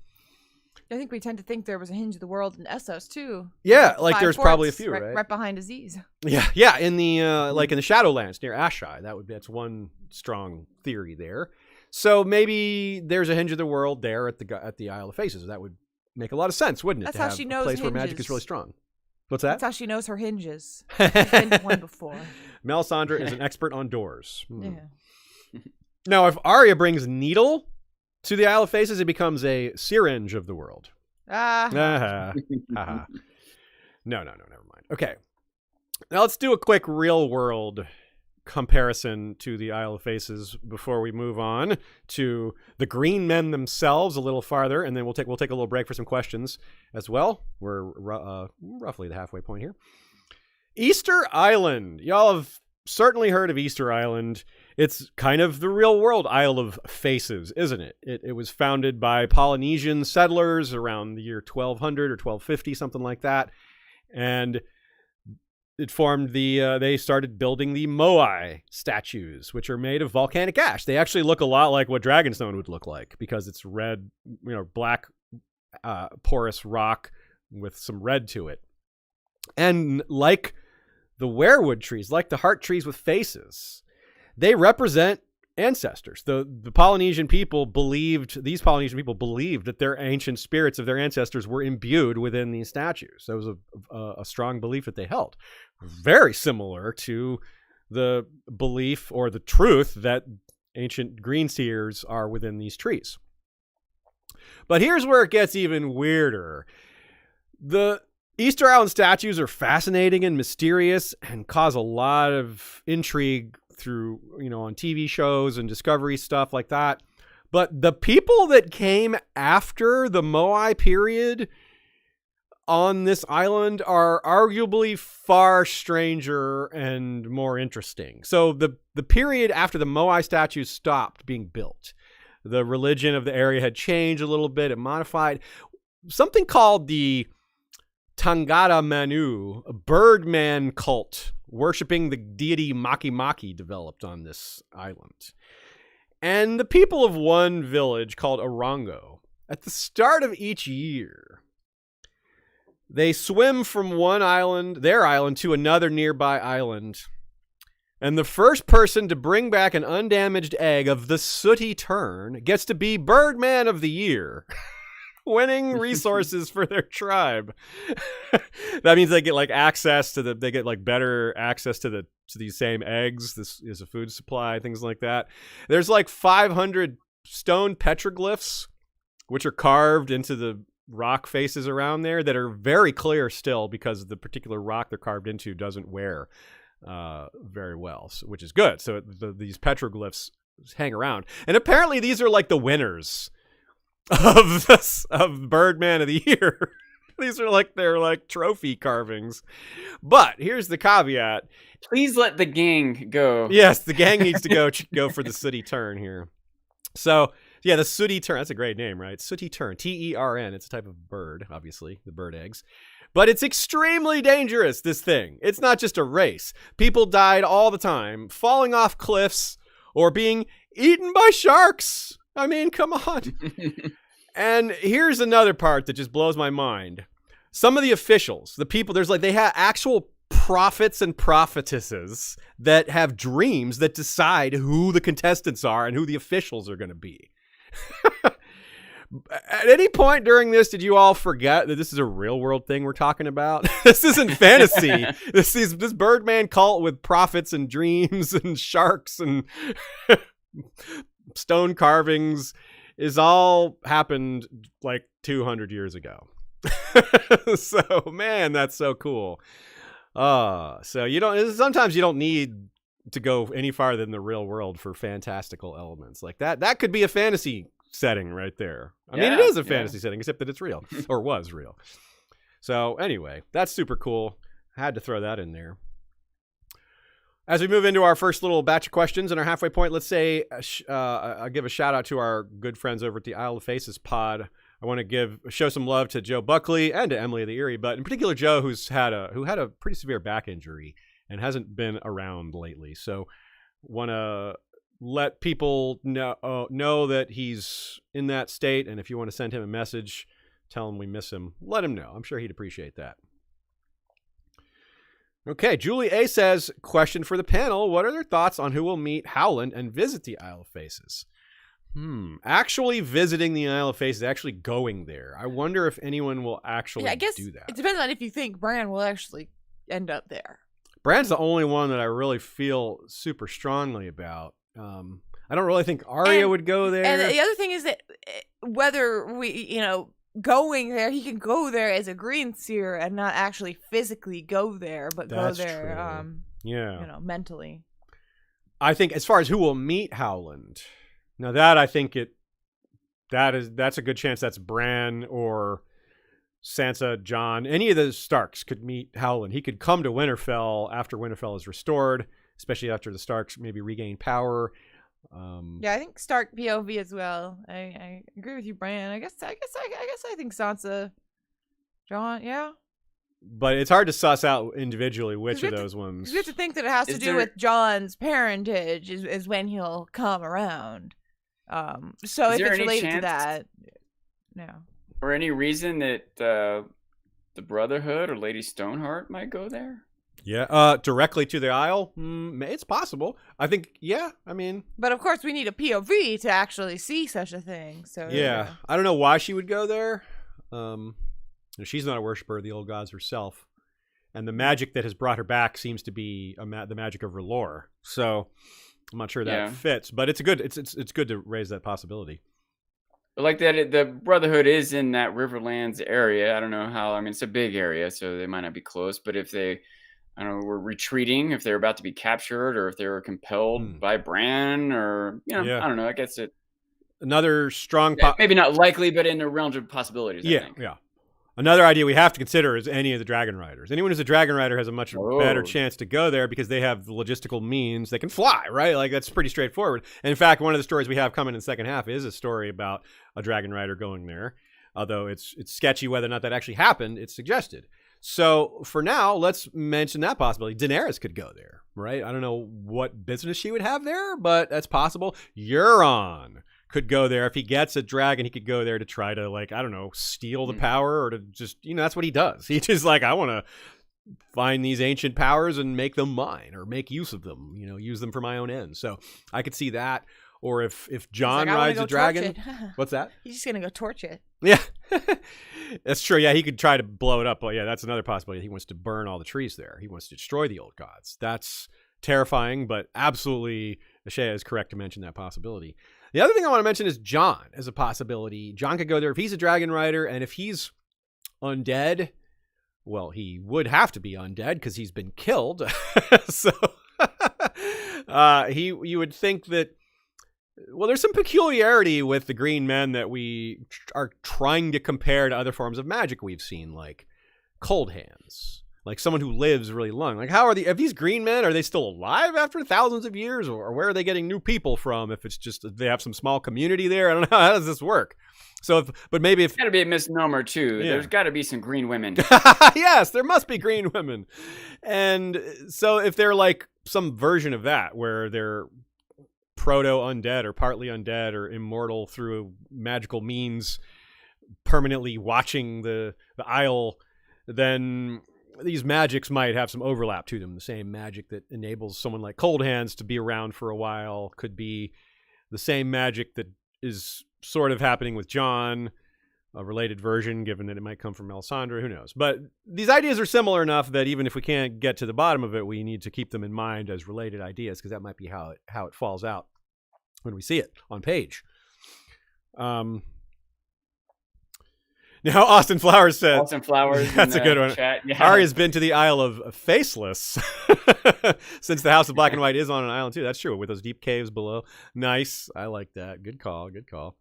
I think we tend to think there was a hinge of the world in Essos too. Yeah, like there's probably a few, right behind Aziz. Yeah, in the like in the Shadowlands near Ashai, that's one strong theory there. So maybe there's a hinge of the world there at the Isle of Faces. That would make a lot of sense, wouldn't it? That's how she knows a place hinges. where magic is really strong. What's that? That's how she knows her hinges. She's been to one before. Melisandre is an expert on doors. Yeah. Now, if Arya brings Needle to the Isle of Faces, it becomes a syringe of the world. No, never mind. Okay. Now let's do a quick real world comparison to the Isle of Faces before we move on to the Green Men themselves a little farther, and then we'll take a little break for some questions as well. We're roughly the halfway point here. Easter Island. Y'all have certainly heard of Easter Island. It's kind of the real world Isle of Faces, isn't it? It was founded by Polynesian settlers around the year 1200 or 1250, something like that. And it formed they started building the Moai statues, which are made of volcanic ash. They actually look a lot like what Dragonstone would look like because it's red, black, porous rock with some red to it. And like the werewood trees, like the heart trees with faces, they represent ancestors. The Polynesian people believed, these Polynesian people believed that their ancient spirits of their ancestors were imbued within these statues. That was a strong belief that they held. Very similar to the belief or the truth that ancient green seers are within these trees. But here's where it gets even weirder. The Easter Island statues are fascinating and mysterious and cause a lot of intrigue through, on TV shows and Discovery stuff like that. But the people that came after the Moai period on this island are arguably far stranger and more interesting. So the period after the Moai statues stopped being built, the religion of the area had changed a little bit and modified. Something called the Tangata Manu, a Birdman cult worshiping the deity Maki Maki, developed on this island. And the people of one village called Orongo, at the start of each year, they swim from one island, their island, to another nearby island. And the first person to bring back an undamaged egg of the sooty tern gets to be Birdman of the Year, winning resources for their tribe. That means they get better access to these same eggs. This is a food supply, things like that. There's 500 stone petroglyphs, which are carved into the rock faces around there that are very clear still because the particular rock they're carved into doesn't wear very well, which is good. So these petroglyphs hang around, and apparently these are the winners of Birdman of the Year. These are they're trophy carvings. But here's the caveat: please let the gang go. Yes, the gang needs to go for the sooty tern here. So yeah, the sooty tern, that's a great name, right? Sooty tern, Tern. It's a type of bird, obviously, the bird eggs. But it's extremely dangerous, this thing. It's not just a race. People died all the time, falling off cliffs or being eaten by sharks. I mean, come on. And here's another part that just blows my mind. Some of the officials, the people, they have actual prophets and prophetesses that have dreams that decide who the contestants are and who the officials are going to be. At any point during this, did you all forget that this is a real world thing we're talking about? This isn't fantasy. This Birdman cult with prophets and dreams and sharks and stone carvings is all happened 200 years ago. So man, that's so cool. So sometimes you don't need to go any farther than the real world for fantastical elements like that. That could be a fantasy setting right there. I mean, it is a fantasy setting, except that it's real or was real. So anyway, that's super cool. I had to throw that in there. As we move into our first little batch of questions and our halfway point, let's say I'll give a shout out to our good friends over at the Isle of Faces pod. I want to show some love to Joe Buckley and to Emily of the Erie, but in particular Joe, who had a pretty severe back injury and hasn't been around lately. So want to let people know that he's in that state, and if you want to send him a message, tell him we miss him. Let him know. I'm sure he'd appreciate that. Okay, Julie A says, question for the panel. What are their thoughts on who will meet Howland and visit the Isle of Faces? Actually visiting the Isle of Faces, actually going there. I wonder if anyone will actually do that. It depends on if you think Bran will actually end up there. Bran's the only one that I really feel super strongly about. I don't really think Arya would go there. And the other thing is that whether we, going there, he can go there as a green seer and not actually physically go there, but go there, mentally. I think as far as who will meet Howland, now that I think that's a good chance that's Bran or Sansa, Jon, any of the Starks could meet Howland. He could come to Winterfell after Winterfell is restored, especially after the Starks maybe regain power. I think Stark POV as well. I agree with you, Bran. I guess I think Sansa, Jon, yeah. But it's hard to suss out individually which of those ones. You have to think that it has to do with Jon's parentage is when he'll come around. So if it's related to that, no. Or any reason that the Brotherhood or Lady Stoneheart might go there? Yeah, directly to the Isle. It's possible. I think. Yeah, I mean. But of course, we need a POV to actually see such a thing. So Yeah, I don't know why she would go there. She's not a worshiper of the old gods herself, and the magic that has brought her back seems to be the magic of her lore. So I'm not sure that fits, but it's good. It's good to raise that possibility. Like that, the Brotherhood is in that Riverlands area. I don't know how. I mean, it's a big area, so they might not be close. But if they, I don't know, were retreating, if they're about to be captured, or if they were compelled by Bran, or I don't know. I guess it. Another strong, maybe not likely, but in the realms of possibilities. I think. Yeah. Another idea we have to consider is any of the Dragon Riders. Anyone who's a Dragon Rider has a much better chance to go there because they have the logistical means. They can fly, right? Like, that's pretty straightforward. And in fact, one of the stories we have coming in the second half is a story about a Dragon Rider going there. Although it's sketchy whether or not that actually happened, it's suggested. So for now, let's mention that possibility. Daenerys could go there, right? I don't know what business she would have there, but that's possible. Euron could go there. If he gets a dragon, he could go there to try to, like, I don't know, steal the power, or to just, that's what he does. He just like, I want to find these ancient powers and make them mine, or make use of them, use them for my own ends. So I could see that. Or if Jon rides a dragon, what's that? He's just gonna go torch it. Yeah, that's true. Yeah, he could try to blow it up. But yeah, that's another possibility. He wants to burn all the trees there. He wants to destroy the old gods. That's terrifying, but absolutely, Ashea is correct to mention that possibility. The other thing I want to mention is Jon as a possibility. Jon could go there if he's a dragon rider, and if he's undead, well, he would have to be undead because he's been killed. So you would think that, well, there's some peculiarity with the green men that we are trying to compare to other forms of magic we've seen, like cold hands. Like someone who lives really long. Like, are these green men, are they still alive after thousands of years? Or where are they getting new people from? If it's just, they have some small community there. I don't know. How does this work? So, but maybe if... It's got to be a misnomer, too. Yeah. There's got to be some green women. Yes, there must be green women. And so if they're like some version of that, where they're proto-undead or partly undead or immortal through magical means, permanently watching the Isle, then these magics might have some overlap to them. The same magic that enables someone like Cold Hands to be around for a while could be the same magic that is sort of happening with Jon, a related version, given that it might come from Melisandre. Who knows? But these ideas are similar enough that even if we can't get to the bottom of it, we need to keep them in mind as related ideas, because that might be how it falls out when we see it on page. Now, Austin Flowers said... Austin Flowers. That's a good one. Chat. Yeah. Arya's been to the Isle of Faceless since the House of Black and White is on an island, too. That's true, with those deep caves below. Nice. I like that. Good call. Good call.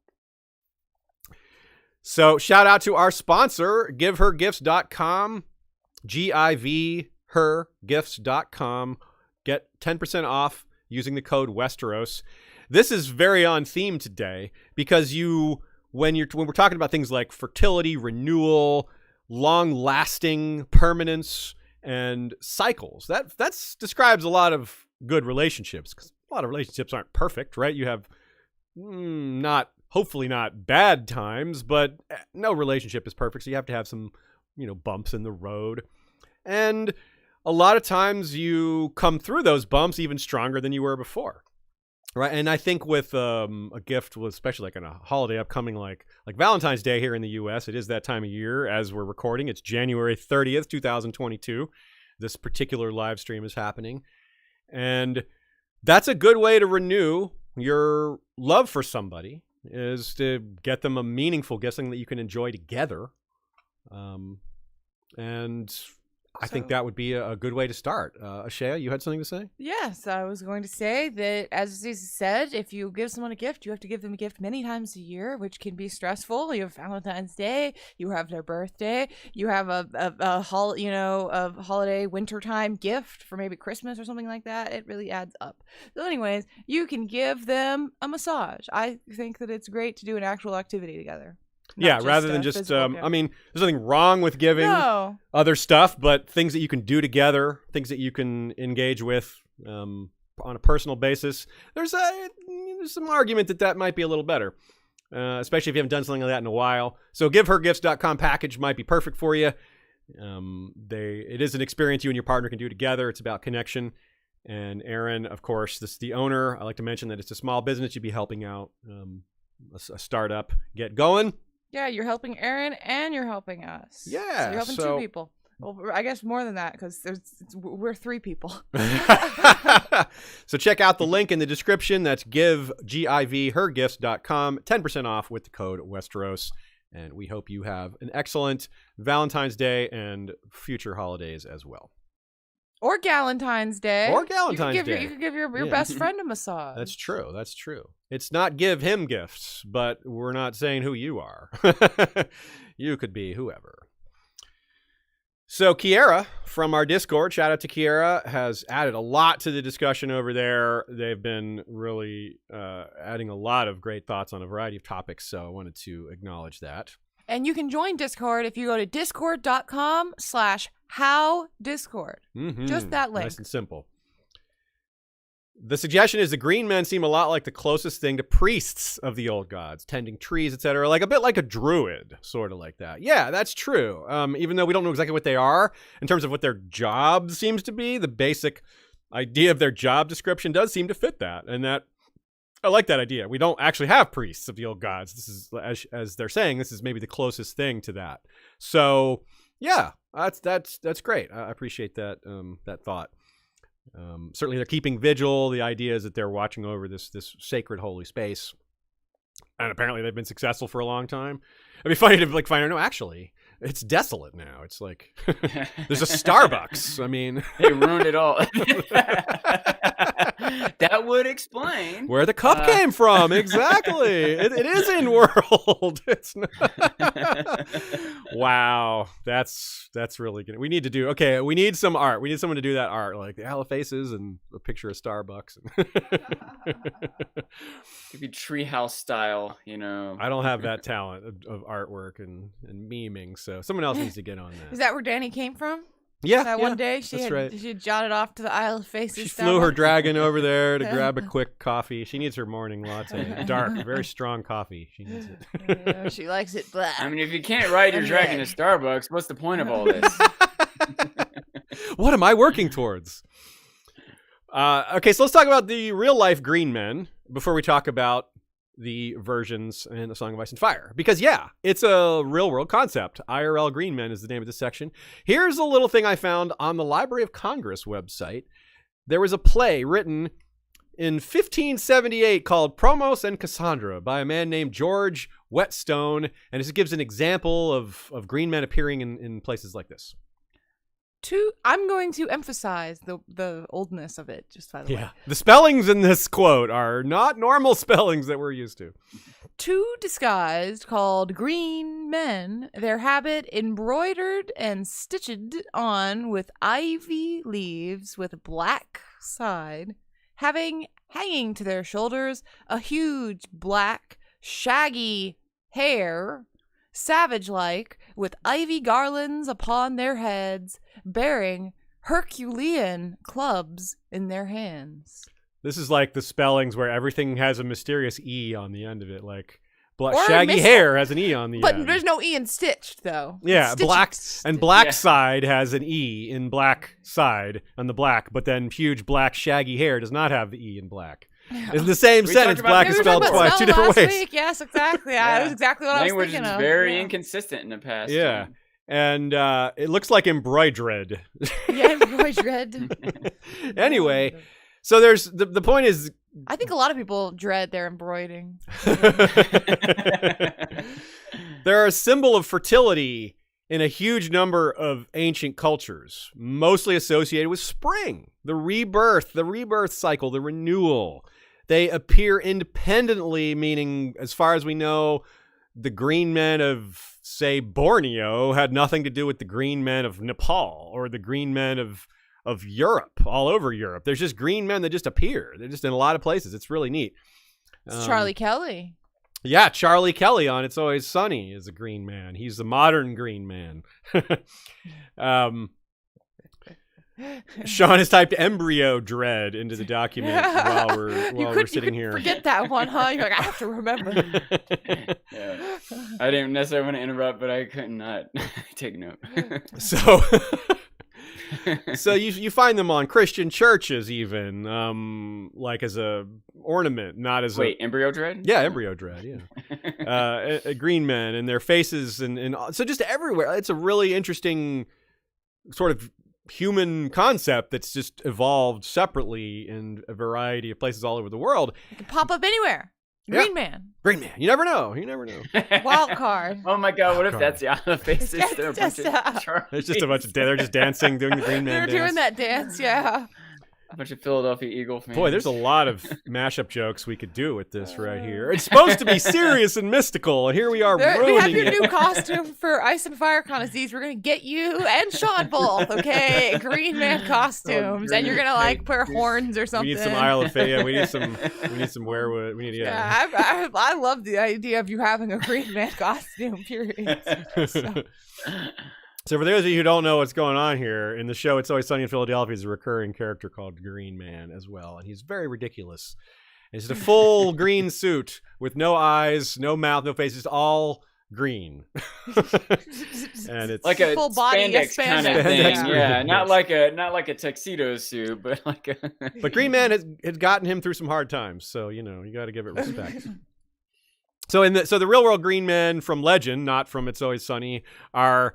So, shout out to our sponsor, GiveHerGifts.com. GiveHerGifts.com. Get 10% off using the code Westeros. This is very on theme today, because when we're talking about things like fertility, renewal, long-lasting permanence, and cycles, that describes a lot of good relationships, because a lot of relationships aren't perfect, right? You have hopefully not bad times, but no relationship is perfect, so you have to have some, bumps in the road. And a lot of times you come through those bumps even stronger than you were before. Right, and I think with a gift, especially like on a holiday upcoming, like Valentine's Day here in the U.S., it is that time of year as we're recording. It's January 30th, 2022. This particular live stream is happening. And that's a good way to renew your love for somebody, is to get them a meaningful gift, something that you can enjoy together. And I think that would be a good way to start. Ashea, you had something to say? Yes, I was going to say that, as Aziz said, if you give someone a gift, you have to give them a gift many times a year, which can be stressful. You have Valentine's Day, you have their birthday, you have a holiday wintertime gift for maybe Christmas or something like that. It really adds up. So anyways, you can give them a massage. I think that it's great to do an actual activity together. Yeah, rather than just, I mean, there's nothing wrong with giving other stuff, but things that you can do together, things that you can engage with on a personal basis, there's some argument that might be a little better, especially if you haven't done something like that in a while. So GiveHerGifts.com package might be perfect for you. It is an experience you and your partner can do together. It's about connection. And Aaron, of course, this is the owner. I like to mention that it's a small business. You'd be helping out a startup get going. Yeah, you're helping Aaron and you're helping us. Yeah, so you're helping two people. Well, I guess more than that because we're 3 people. So check out the link in the description. That's givhergifts.com. 10% off with the code Westeros. And we hope you have an excellent Valentine's Day and future holidays as well. Or Galentine's Day. Or Galentine's Day. You could give your best friend a massage. That's true. That's true. It's not give him gifts, but we're not saying who you are. You could be whoever. So Kiera from our Discord, shout out to Kiera, has added a lot to the discussion over there. They've been really adding a lot of great thoughts on a variety of topics, so I wanted to acknowledge that. And you can join Discord if you go to discord.com/howdiscord. Just that link. Nice and simple. The suggestion is the green men seem a lot like the closest thing to priests of the old gods, tending trees, etc. Like a bit like a druid, sort of like that. Yeah, that's true. Even though we don't know exactly what they are, in terms of what their job seems to be, the basic idea of their job description does seem to fit that. And that, I like that idea. We don't actually have priests of the old gods. This is, as they're saying, this is maybe the closest thing to that. So, yeah, that's great. I appreciate that that thought. Certainly they're keeping vigil. The idea is that they're watching over this sacred holy space, and apparently they've been successful for a long time. It'd be funny to find out, no, actually it's desolate now. It's like there's a Starbucks. I mean, they ruined it all. That would explain where the cup came from. Exactly. It is in world. It's not. Wow, that's really good. We need some art. We need someone to do that art, like the owl faces and a picture of Starbucks. Could be treehouse style, you know. I don't have that talent of artwork and memeing, so someone else needs to get on that. Is that where Danny came from? Yeah, that one day she had jotted off to the Isle of Faces. She flew her dragon over there to grab a quick coffee. She needs her morning latte, dark, very strong coffee. She needs it. Yeah, she likes it black. I mean, if you can't ride your dragon to Starbucks, what's the point of all this? What am I working towards? Okay, so let's talk about the real life green men before we talk about the versions in the Song of Ice and Fire. Because, yeah, it's a real-world concept. IRL Green Men is the name of this section. Here's a little thing I found on the Library of Congress website. There was a play written in 1578 called Promos and Cassandra by a man named George Whetstone, and this gives an example of green men appearing in places like this. I'm going to emphasize the oldness of it, just by the way. The spellings in this quote are not normal spellings that we're used to. 2 disguised, called green men, their habit embroidered and stitched on with ivy leaves with black side, having hanging to their shoulders a huge black shaggy hair, savage-like, with ivy garlands upon their heads, bearing Herculean clubs in their hands. This is like the spellings where everything has a mysterious E on the end of it, like shaggy hair has an E on the end. But there's no E in stitched, though. Yeah, black side has an E in black side on the black, but then huge black shaggy hair does not have the E in black. It's the same sentence. Black is spelled twice, 2 different ways. Week. Yes, exactly. That was exactly what I was thinking of. Language is very inconsistent in the past. Yeah. And it looks like embroidered. Yeah, embroidered. Anyway, so there's the point is, I think a lot of people dread their embroidering. They're a symbol of fertility in a huge number of ancient cultures, mostly associated with spring, the rebirth cycle, the renewal. They appear independently, meaning, as far as we know, the green men of, say, Borneo had nothing to do with the green men of Nepal or the green men of Europe, all over Europe. There's just green men that just appear. They're just in a lot of places. It's really neat. It's Charlie Kelly. Yeah, Charlie Kelly on It's Always Sunny is a green man. He's the modern green man. Sean has typed embryo dread into the document while we're sitting here. Forget that one, huh? You're like, I have to remember. Yeah. I didn't necessarily want to interrupt, but I could not take note. So you find them on Christian churches even, like as a ornament, not as embryo dread? Yeah, embryo dread, yeah. Green men and their faces and so just everywhere. It's a really interesting sort of human concept that's just evolved separately in a variety of places all over the world. It can pop up anywhere. Green Man. Green Man. You never know. Wild card. Oh my God! What if that's the faces? They're just a bunch of they're just dancing, doing the Green Man dance. They're doing that dance, yeah. A bunch of Philadelphia Eagle fans. Boy, there's a lot of mashup jokes we could do with this right here. It's supposed to be serious and mystical, and here we are ruining it. We have your new costume for Ice and Fire Aziz. We're going to get you and Sean both, okay? Green Man costumes. And you're going to, like, wear horns or something. We need some Isle of Fae. We need some werewood. We need, yeah. I love the idea of you having a Green Man costume, period. So for those of you who don't know what's going on here, in the show It's Always Sunny in Philadelphia is a recurring character called Green Man as well, and he's very ridiculous. It's just a full green suit with no eyes, no mouth, no face, just all green. And it's like a full body spandex kind of thing. Yeah, not like a tuxedo suit, but like a But Green Man has gotten him through some hard times, so you got to give it respect. So the real world Green Men from legend, not from It's Always Sunny, are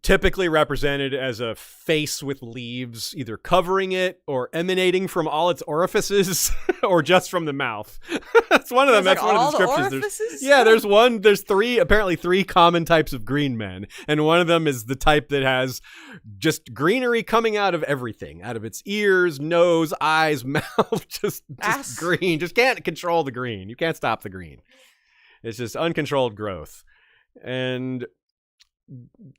typically represented as a face with leaves, either covering it or emanating from all its orifices, or just from the mouth. That's one of them. That's one of the descriptions. There's apparently three common types of green men, and one of them is the type that has just greenery coming out of everything, out of its ears, nose, eyes, mouth, just green. Just can't control the green. You can't stop the green. It's just uncontrolled growth. And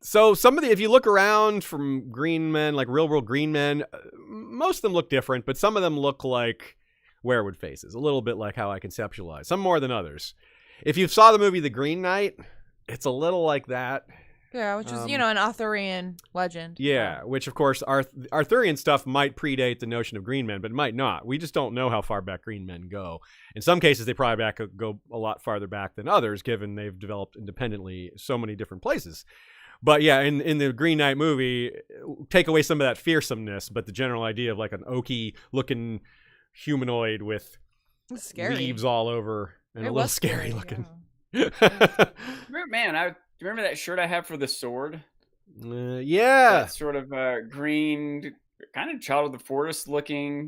so if you look around from green men, like real world green men, most of them look different, but some of them look like werewood faces, a little bit like how I conceptualize, some more than others. If you saw the movie The Green Knight, it's a little like that. Yeah, which is, an Arthurian legend. Yeah, which, of course, Arthurian stuff might predate the notion of green men, but it might not. We just don't know how far back green men go. In some cases, they probably go a lot farther back than others, given they've developed independently so many different places. But yeah, in the Green Knight movie, take away some of that fearsomeness, but the general idea of like an oaky-looking humanoid with leaves all over and a little scary looking. Yeah. Man, I remember that shirt I have for the sword. Yeah, that sort of green, kind of Child of the Forest looking,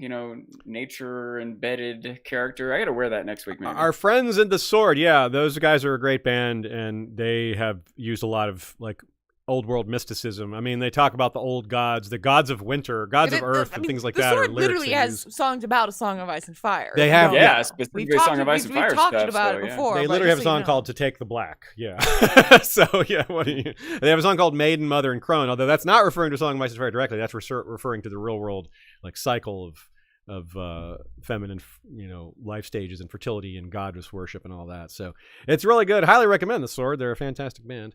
nature embedded character. I gotta wear that next week, maybe. Our friends in the Sword, yeah, those guys are a great band, and they have used a lot of like old world mysticism. I mean, they talk about the old gods, the gods of winter, gods of earth, and things like that. The Sword literally has songs about A Song of Ice and Fire. They have, specifically Song of Ice and Fire. We've talked about it before. They literally have a song called "To Take the Black." Yeah. So yeah, they have a song called "Maiden, Mother, and Crone." Although that's not referring to A Song of Ice and Fire directly. That's referring to the real world like cycle of feminine, life stages and fertility and goddess worship and all that. So it's really good. Highly recommend the Sword. They're a fantastic band.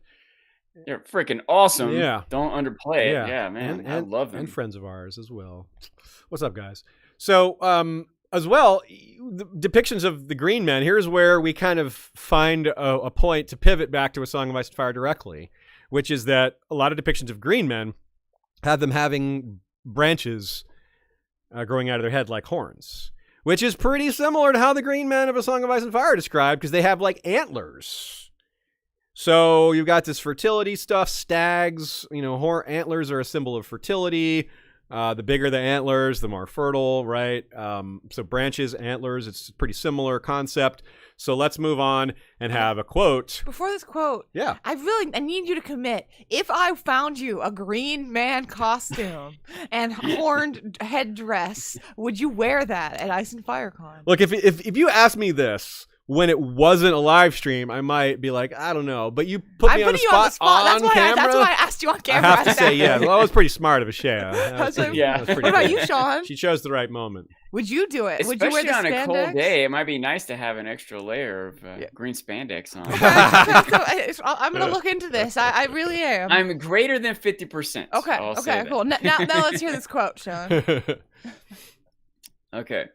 They're freaking awesome. Yeah. Don't underplay it. Yeah, man. I love them. And friends of ours as well. What's up, guys? So, as well, the depictions of the Green Men, here's where we kind of find a point to pivot back to A Song of Ice and Fire directly, which is that a lot of depictions of Green Men have them having branches growing out of their head like horns, which is pretty similar to how the Green Men of A Song of Ice and Fire are described, because they have like antlers. So you've got this fertility stuff, stags, antlers are a symbol of fertility. The bigger the antlers, the more fertile, right? So branches, antlers, it's a pretty similar concept. So let's move on and have a quote. Before this quote, yeah, I need you to commit. If I found you a Green Man costume and horned headdress, would you wear that at Ice and Fire Con? Look, if you ask me this, when it wasn't a live stream, I might be like, I don't know. But you put me on the putting you on the spot spot. on camera. That's why I asked you on I camera. have to say, yeah. Well, that was pretty smart of Ashea. Yeah. What about you, Sean? She chose the right moment. Would you do it? Would Especially you wear the on spandex? a cold day, it might be nice to have an extra layer of green spandex on. So I'm gonna look into this. I really am. I'm greater than 50%. Okay. I'll say Okay. that. Cool. Now let's hear this quote, Sean. Okay.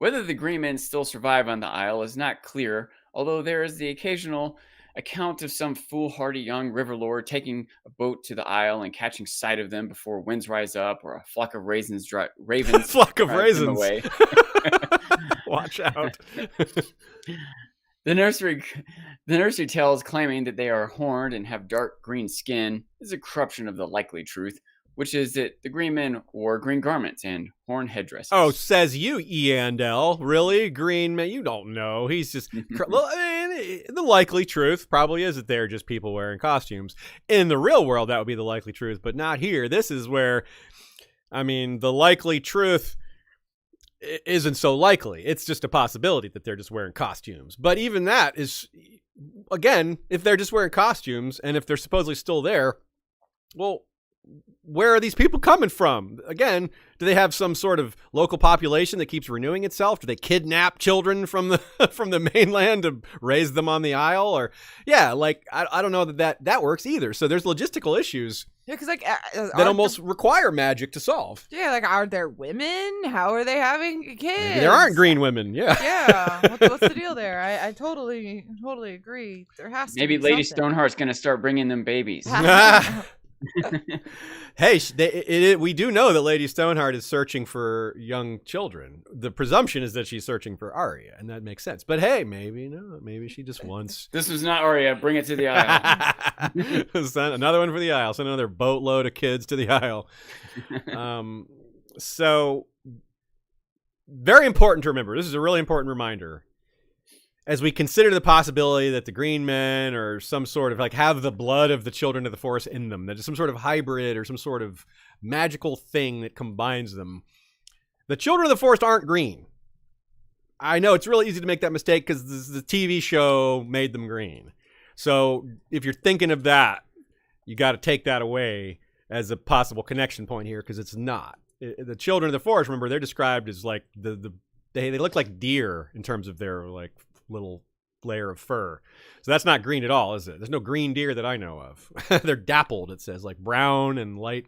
Whether the green men still survive on the Isle is not clear, although there is the occasional account of some foolhardy young river lord taking a boat to the Isle and catching sight of them before winds rise up, or a flock of ravens Flock of drive them raisins. away. Watch out. The nursery tales claiming that they are horned and have dark green skin is a corruption of the likely truth, which is that the green men wore green garments and horn headdresses. Oh, says you, Eandel. Really? Green man? You don't know. He's just... Well, I mean, the likely truth probably is that they're just people wearing costumes. In the real world, that would be the likely truth, but not here. This is where, I mean, the likely truth isn't so likely. It's just a possibility that they're just wearing costumes. But even that is, again, if they're just wearing costumes and if they're supposedly still there, well... where are these people coming from? Again, do they have some sort of local population that keeps renewing itself? Do they kidnap children from the from the mainland to raise them on the Isle? Or yeah, like I don't know that works either. So there's logistical issues Yeah, because like that almost require magic to solve. yeah, like are there women? How are they having kids? Maybe there aren't green women. Yeah. Yeah, what's the deal there? I totally agree. There has to Maybe be Lady something. Stoneheart's going to start bringing them babies. Hey, we do know that Lady Stoneheart is searching for young children. The presumption is that she's searching for Arya, and that makes sense. But hey, maybe no. Maybe she just wants This was not Arya. Bring it to the Isle. Send another one for the Isle. Send another boatload of kids to the Isle. So very important to remember. This is a really important reminder. As we consider the possibility that the green men or some sort of like have the blood of the children of the forest in them, that is some sort of hybrid or some sort of magical thing that combines them. The children of the forest aren't green. I know it's really easy to make that mistake because the TV show made them green. So if you're thinking of that, you got to take that away as a possible connection point here because it's not. The children of the forest, remember, they're described as like they look like deer in terms of their like little layer of fur. So that's not green at all, is it? There's no green deer that I know of. They're dappled, it says, like brown and light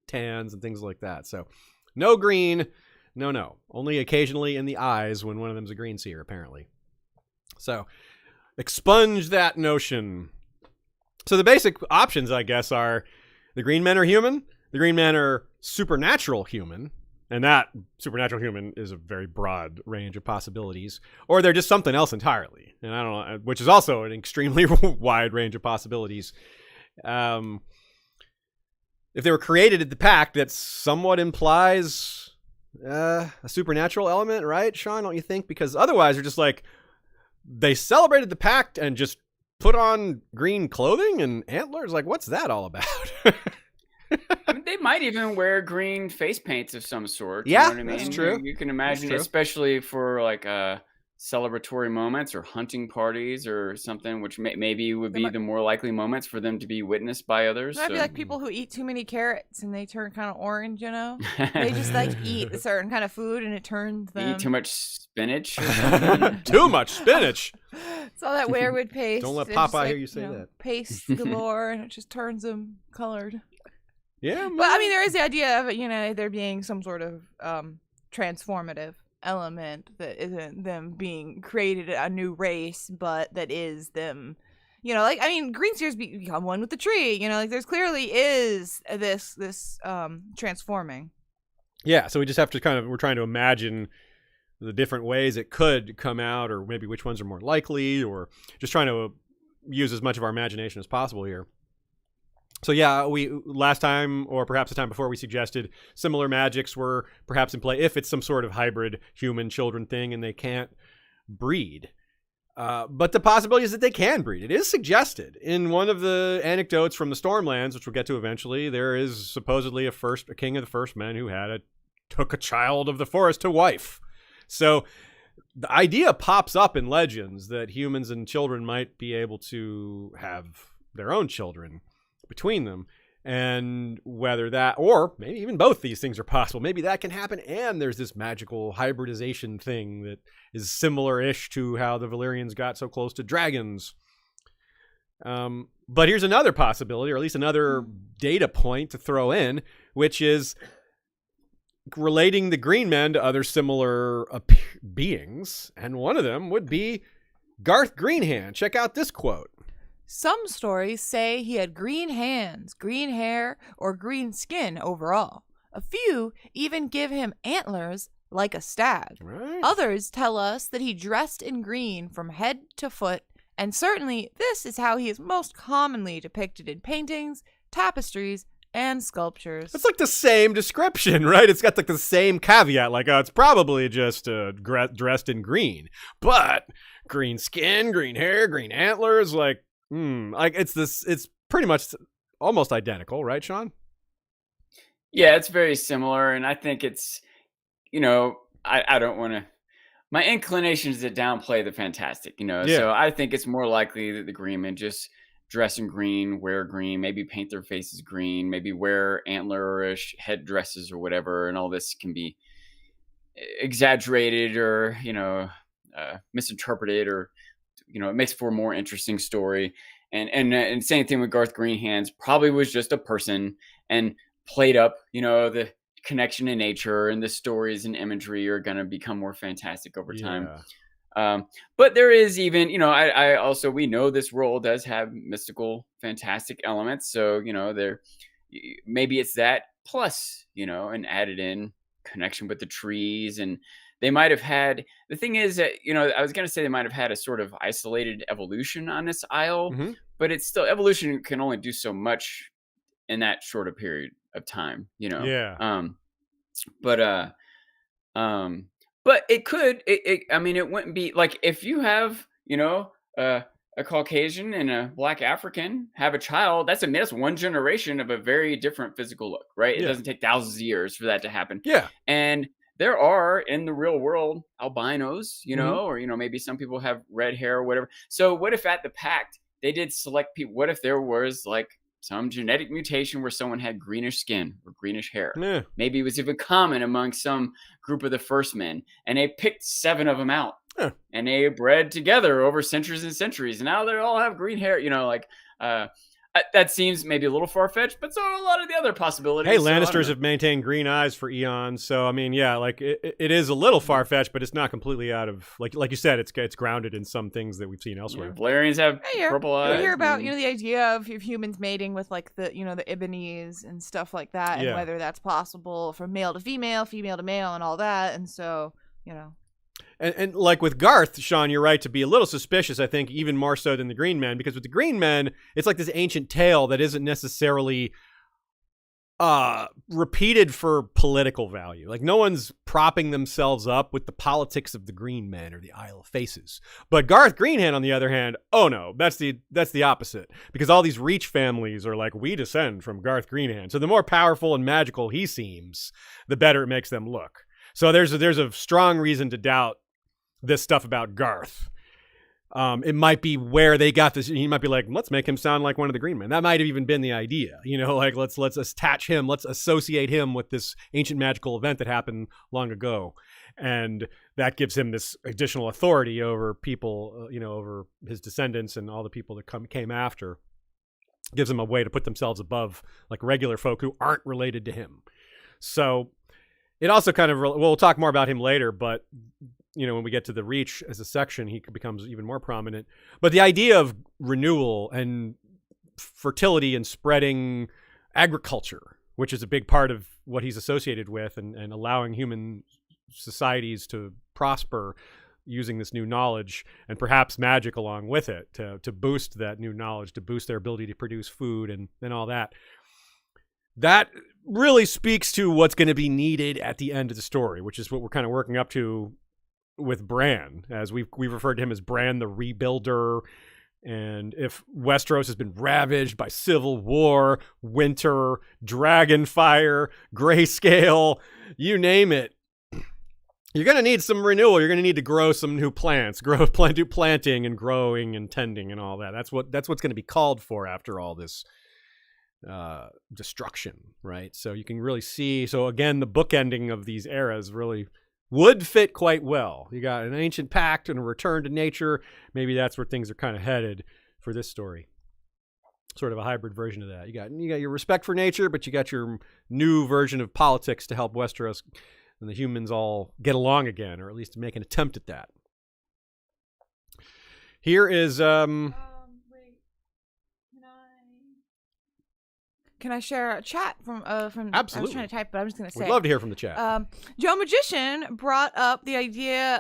tans and things like that. So no green, no. Only occasionally in the eyes when one of them's a green seer, apparently. So expunge that notion. So the basic options, I guess, are the green men are human, the green men are supernatural human, and that supernatural human is a very broad range of possibilities. Or they're just something else entirely. And I don't know, which is also an extremely wide range of possibilities. If they were created at the pact, that somewhat implies a supernatural element, right, Sean? Don't you think? Because otherwise, they're just like, they celebrated the pact and just put on green clothing and antlers. Like, what's that all about? I mean, they might even wear green face paints of some sort. Yeah, you know what I mean? that's true. You can imagine, true. especially for like celebratory moments or hunting parties or something, which maybe would be the more likely moments for them to be witnessed by others. It might be like people who eat too many carrots and they turn kind of orange, you know? They just like eat a certain kind of food and it turns them. Eat too much spinach. Or something. Too much spinach. It's all that werewood paste. Don't let It's just Popeye hear you say that. Paste galore and it just turns them colored. Yeah, But I mean, there is the idea of there being some sort of transformative element that isn't them being created a new race, but that is them. Like I mean, green seers become one with the tree. Like there's clearly is this transforming. Yeah, so we just have to we're trying to imagine the different ways it could come out, or maybe which ones are more likely, or just trying to use as much of our imagination as possible here. So yeah, we last time, or perhaps the time before, we suggested similar magics were perhaps in play if it's some sort of hybrid human-children thing and they can't breed. But the possibility is that they can breed. It is suggested in one of the anecdotes from the Stormlands, which we'll get to eventually. There is supposedly a king of the first men who took a child of the forest to wife. So the idea pops up in legends that humans and children might be able to have their own children between them. And whether that, or maybe even both these things are possible, maybe that can happen. And there's this magical hybridization thing that is similar-ish to how the Valyrians got so close to dragons. But here's another possibility, or at least another data point to throw in, which is relating the green men to other similar beings. And one of them would be Garth Greenhand. Check out this quote. Some stories say he had green hands, green hair, or green skin overall. A few even give him antlers like a stag. Right. Others tell us that he dressed in green from head to foot, and certainly this is how he is most commonly depicted in paintings, tapestries, and sculptures. It's like the same description, right? It's got like the same caveat, like, it's probably just dressed in green. But green skin, green hair, green antlers, like it's pretty much almost identical, right, Sean? Yeah, it's very similar, and I think it's, I don't want to. My inclination is to downplay the fantastic, Yeah. So I think it's more likely that the green men just dress in green, wear green, maybe paint their faces green, maybe wear antler-ish head dresses or whatever, and all this can be exaggerated or misinterpreted, or it makes for a more interesting story. And same thing with Garth Greenhands, probably was just a person and played up, the connection to nature, and the stories and imagery are going to become more fantastic over time. But there is even, I also, we know this world does have mystical, fantastic elements. So, there, maybe it's that plus, an added in connection with the trees. And they might have had, the thing is that, I was going to say they might have had a sort of isolated evolution on this isle, but it's still, evolution can only do so much in that short a period of time, But it could, it wouldn't be like if you have, a Caucasian and a Black African have a child, that's one generation of a very different physical look, right? It doesn't take thousands of years for that to happen. Yeah. And there are in the real world albinos, or, maybe some people have red hair or whatever. So what if at the pact they did select people? What if there was like some genetic mutation where someone had greenish skin or greenish hair? Yeah. Maybe it was even common among some group of the first men, and they picked 7 of them out, and they bred together over centuries and centuries. And now they all have green hair, that seems maybe a little far-fetched, but so are a lot of the other possibilities. Hey, Lannisters have maintained green eyes for eons, so I mean, it is a little far-fetched, but it's not completely out of, like you said, it's grounded in some things that we've seen elsewhere. Valerians have purple eyes. You hear about the idea of humans mating with like the the Ibonese and stuff like that, and whether that's possible from male to female, female to male, and all that, and so And like with Garth, Sean, you're right to be a little suspicious, I think, even more so than the Green Men, because with the Green Men, it's like this ancient tale that isn't necessarily repeated for political value. Like no one's propping themselves up with the politics of the Green Men or the Isle of Faces. But Garth Greenhand, on the other hand, oh no, that's the opposite, because all these Reach families are like, we descend from Garth Greenhand. So the more powerful and magical he seems, the better it makes them look. So there's a strong reason to doubt this stuff about Garth. It might be where they got this. He might be like, let's make him sound like one of the Green Men. That might have even been the idea, like let's attach him, let's associate him with this ancient magical event that happened long ago, and that gives him this additional authority over people, over his descendants and all the people that came after. Gives them a way to put themselves above like regular folk who aren't related to him. So it also kind of, we'll talk more about him later, but when we get to the Reach as a section, he becomes even more prominent. But the idea of renewal and fertility and spreading agriculture, which is a big part of what he's associated with, and allowing human societies to prosper using this new knowledge, and perhaps magic along with it, to boost that new knowledge, to boost their ability to produce food and all that. That really speaks to what's going to be needed at the end of the story, which is what we're kind of working up to with Bran, as we've referred to him as Bran the Rebuilder. And if Westeros has been ravaged by civil war, winter, dragon fire, grayscale, you name it, You're going to need some renewal. You're going to need to grow some new plants, do planting and growing and tending and all that. That's what's going to be called for after all this destruction, right? So you can really see. So again, the bookending of these eras really would fit quite well. You got an ancient pact and a return to nature. Maybe that's where things are kind of headed for this story. Sort of a hybrid version of that. You got your respect for nature, but you got your new version of politics to help Westeros and the humans all get along again, or at least make an attempt at that. Here is Wait. Can I share a chat from Absolutely. I was trying to type, but I'm just going to say. We'd love to hear from the chat. Joe Magician brought up the idea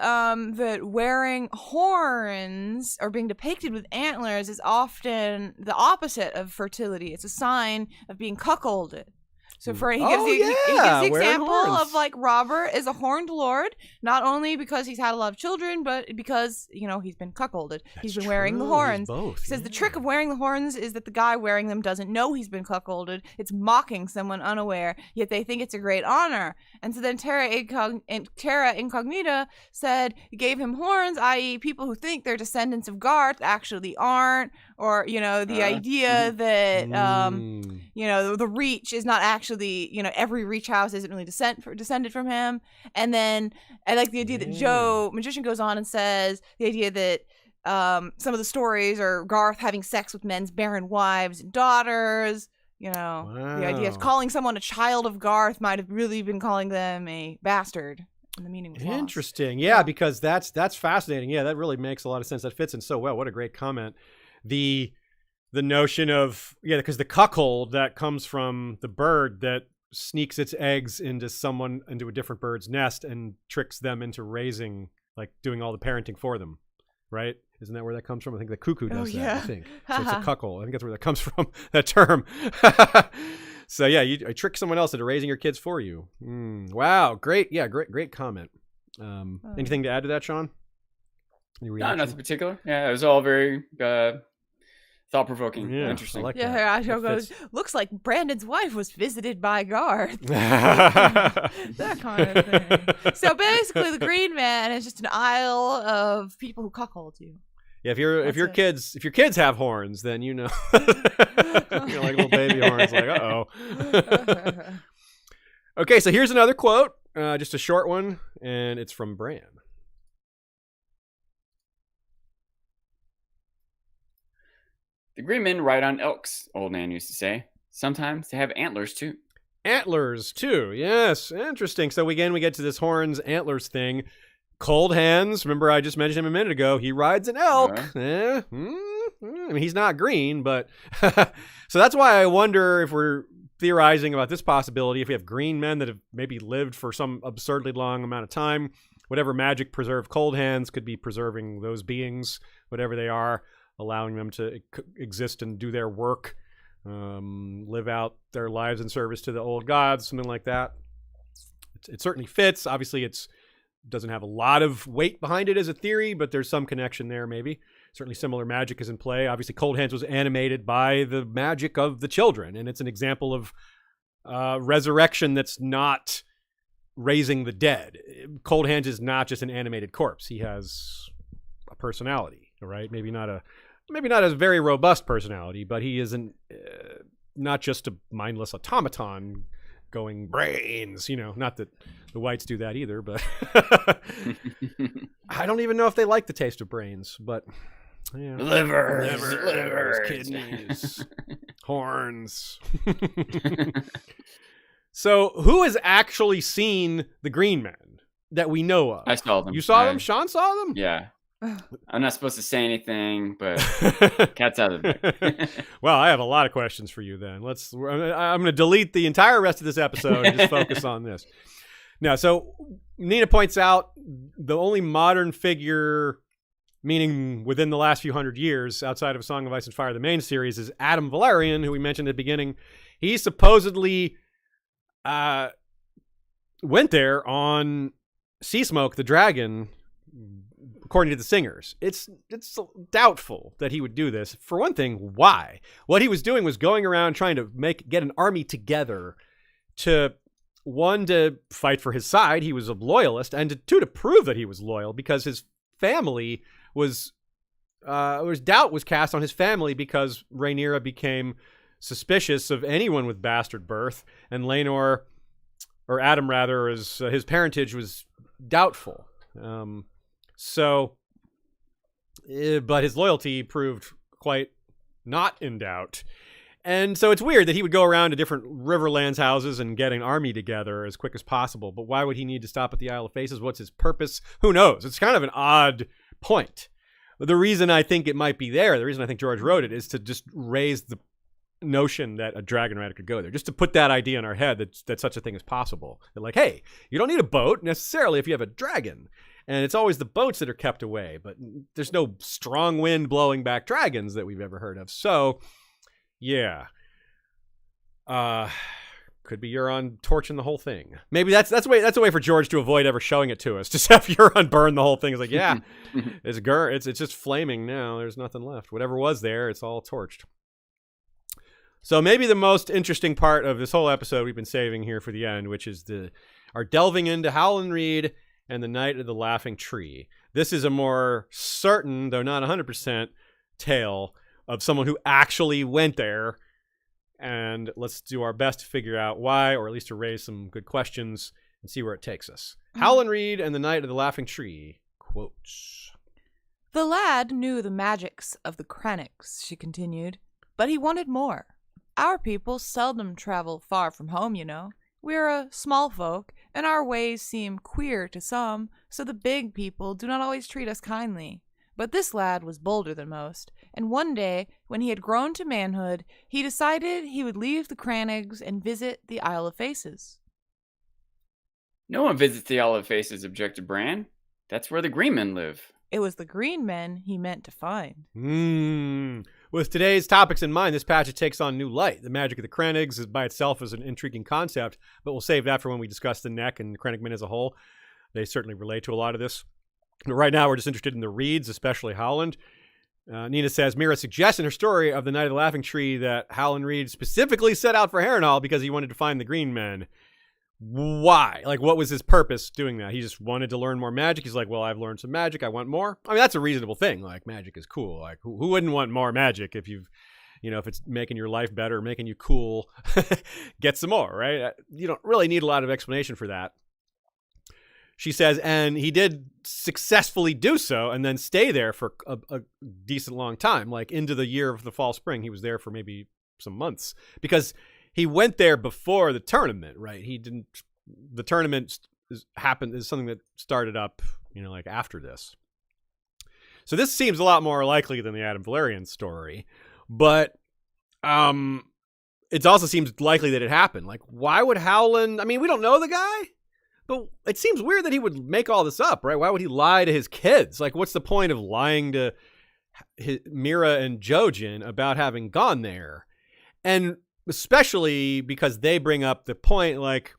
that wearing horns or being depicted with antlers is often the opposite of fertility. It's a sign of being cuckolded. So he gives the example of like Robert is a horned lord, not only because he's had a lot of children, but because, he's been cuckolded. He's been wearing the horns. He says the trick of wearing the horns is that the guy wearing them doesn't know he's been cuckolded. It's mocking someone unaware, yet they think it's a great honor. And so then Terra Incognita said he gave him horns, i.e. people who think they're descendants of Garth actually aren't, or, the idea that, the Reach is not actually, every Reach house isn't really descended from him. And then I like the idea that Joe Magician goes on and says the idea that some of the stories are Garth having sex with men's barren wives and daughters. The idea of calling someone a child of Garth might have really been calling them a bastard. And the meaning was lost. Interesting. Yeah, because that's fascinating. Yeah, that really makes a lot of sense. That fits in so well. What a great comment. The notion of, because the cuckold that comes from the bird that sneaks its eggs into a different bird's nest and tricks them into raising, like doing all the parenting for them, right? Isn't that where that comes from? I think the cuckoo does that, I think. So it's a cuckold. I think that's where that comes from, that term. So yeah, I trick someone else into raising your kids for you. Wow, great. Yeah, great comment. Anything to add to that, Sean? No, nothing particular. Yeah, it was all very thought-provoking. Yeah, interesting. I like yeah, that. Joe goes, looks like Brandon's wife was visited by Garth. That kind of thing. So basically, the Green Man is just an isle of people who cuckold you. Yeah, if your kids have horns, then like little baby horns, like uh-oh. Okay, so here's another quote, just a short one, and it's from Bran. The Green Men ride on elks, old Nan used to say. Sometimes they have antlers, too. Antlers, too. Yes, interesting. So again, we get to this horns, antlers thing. Cold Hands, remember I just mentioned him a minute ago. He rides an elk. I mean, he's not green, but... So that's why I wonder if we're theorizing about this possibility, if we have green men that have maybe lived for some absurdly long amount of time, whatever magic preserved Cold Hands could be preserving those beings, whatever they are, allowing them to exist and do their work, live out their lives in service to the old gods, something like that. It certainly fits. Obviously, it doesn't have a lot of weight behind it as a theory, but there's some connection there, maybe. Certainly similar magic is in play. Obviously, Cold Hands was animated by the magic of the children, and it's an example of resurrection that's not raising the dead. Cold Hands is not just an animated corpse. He has a personality, right? Maybe not a very robust personality, but he isn't not just a mindless automaton going brains, not that the whites do that either, but I don't even know if they like the taste of brains, but livers, kidneys, horns. So who has actually seen the Green Men that we know of? I saw them. You saw them? Sean saw them? Yeah. I'm not supposed to say anything, but cat's out of the bag. Well, I have a lot of questions for you then. I'm going to delete the entire rest of this episode and just focus on this. Now, so Nina points out the only modern figure, meaning within the last few hundred years, outside of Song of Ice and Fire, the main series, is Adam Valerian, who we mentioned at the beginning. He supposedly went there on Sea Smoke, the dragon, according to the singers. It's doubtful that he would do this. For one thing, why? What he was doing was going around trying to get an army together to one, to fight for his side. He was a loyalist, and two, to prove that he was loyal, because his family was doubt was cast on his family because Rhaenyra became suspicious of anyone with bastard birth, and Laenor, or Adam rather, his parentage was doubtful. But his loyalty proved quite not in doubt. And so it's weird that he would go around to different Riverlands houses and get an army together as quick as possible. But why would he need to stop at the Isle of Faces? What's his purpose? Who knows? It's kind of an odd point. But the reason I think it might be there, the reason I think George wrote it, is to just raise the notion that a dragon rider could go there. Just to put that idea in our head that such a thing is possible. That like, hey, you don't need a boat necessarily if you have a dragon. And it's always the boats that are kept away. But there's no strong wind blowing back dragons that we've ever heard of. So... yeah. Could be Euron torching the whole thing. Maybe that's a way for George to avoid ever showing it to us. Just have Euron burn the whole thing. It's like, yeah, it's just flaming now. There's nothing left. Whatever was there, it's all torched. So maybe the most interesting part of this whole episode we've been saving here for the end, which is our delving into Howland Reed and the Night of the Laughing Tree. This is a more certain, though not 100%, tale of someone who actually went there, and let's do our best to figure out why, or at least to raise some good questions and see where it takes us. Howland Reed and the Night of the Laughing Tree, quotes. The lad knew the magics of the Crannocs, she continued, but he wanted more. Our people seldom travel far from home, you know. We're a small folk, and our ways seem queer to some, so the big people do not always treat us kindly. But this lad was bolder than most, and one day, when he had grown to manhood, he decided he would leave the Crannogs and visit the Isle of Faces. No one visits the Isle of Faces, objected Bran. That's where the green men live. It was the green men he meant to find. With today's topics in mind, this passage takes on new light. The magic of the Crannogs is by itself is an intriguing concept, but we'll save that for when we discuss the Neck and the Crannog men as a whole. They certainly relate to a lot of this. Right now, we're just interested in the Reeds, especially Howland. Nina says, Mira suggests in her story of the Night of the Laughing Tree that Howland Reed specifically set out for Harrenhal because he wanted to find the Green Men. Why? Like, what was his purpose doing that? He just wanted to learn more magic. He's like, well, I've learned some magic. I want more. I mean, that's a reasonable thing. Like, magic is cool. Like, who wouldn't want more magic if if it's making your life better, making you cool, get some more, right? You don't really need a lot of explanation for that. She says, and he did successfully do so and then stay there for a decent long time, like into the year of the fall spring. He was there for maybe some months because he went there before the tournament, right? The tournament is something that started up, like after this. So this seems a lot more likely than the Adam Valerian story, but it also seems likely that it happened. Like, why would Howland, we don't know the guy. But it seems weird that he would make all this up, right? Why would he lie to his kids? Like, what's the point of lying to Mira and Jojen about having gone there? And especially because they bring up the point, like,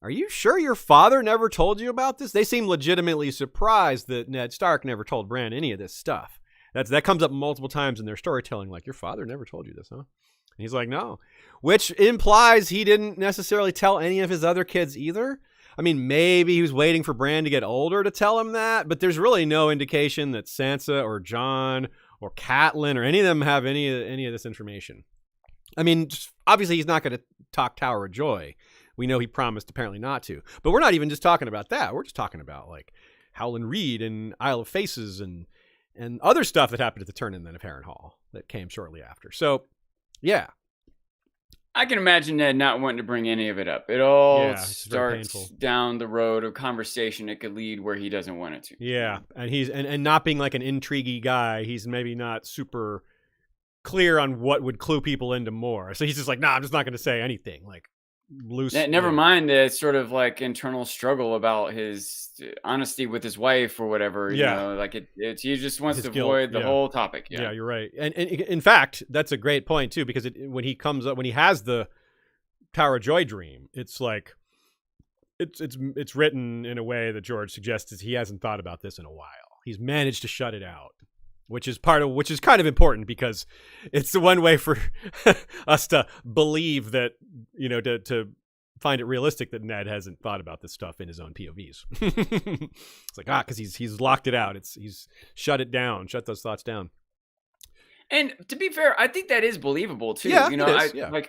are you sure your father never told you about this? They seem legitimately surprised that Ned Stark never told Bran any of this stuff. That comes up multiple times in their storytelling, like, your father never told you this, huh? And he's like, no. Which implies he didn't necessarily tell any of his other kids either. Maybe he was waiting for Bran to get older to tell him that, but there's really no indication that Sansa or Jon or Catelyn or any of them have any of this information. Obviously he's not going to talk Tower of Joy. We know he promised apparently not to. But we're not even just talking about that. We're just talking about like Howland Reed and Isle of Faces and other stuff that happened at the tournament of Harrenhal that came shortly after. So, yeah. I can imagine Ned not wanting to bring any of it up. It all starts down the road of conversation that could lead where he doesn't want it to. Yeah, and he's and not being like an intriguey guy, he's maybe not super clear on what would clue people into more. So he's just like, nah, I'm just not going to say anything. Like, loose. Never mind the sort of like internal struggle about his honesty with his wife or whatever. You know, like he just wants to avoid the whole topic. Yeah, you're right. And in fact, that's a great point too, because when he has the Tower of Joy dream, it's like it's written in a way that George suggests he hasn't thought about this in a while. He's managed to shut it out. Which is kind of important because it's the one way for us to believe that, to find it realistic that Ned hasn't thought about this stuff in his own POVs. It's like, because he's locked it out. He's shut it down, shut those thoughts down. And to be fair, I think that is believable too. Yeah, you know, it is,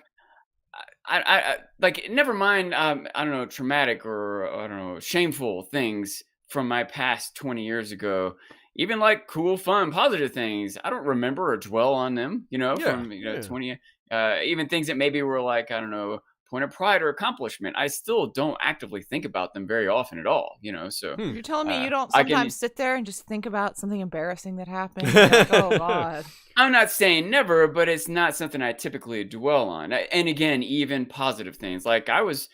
I like, never mind, I don't know, traumatic or, I don't know, shameful things from my past 20 years ago, even like cool, fun, positive things. I don't remember or dwell on them, from, 20, even things that maybe were like, I don't know, point of pride or accomplishment. I still don't actively think about them very often at all, so. You're telling me you don't sometimes sit there and just think about something embarrassing that happened? You're like, oh, God. I'm not saying never, but it's not something I typically dwell on. And again, even positive things. Like, I was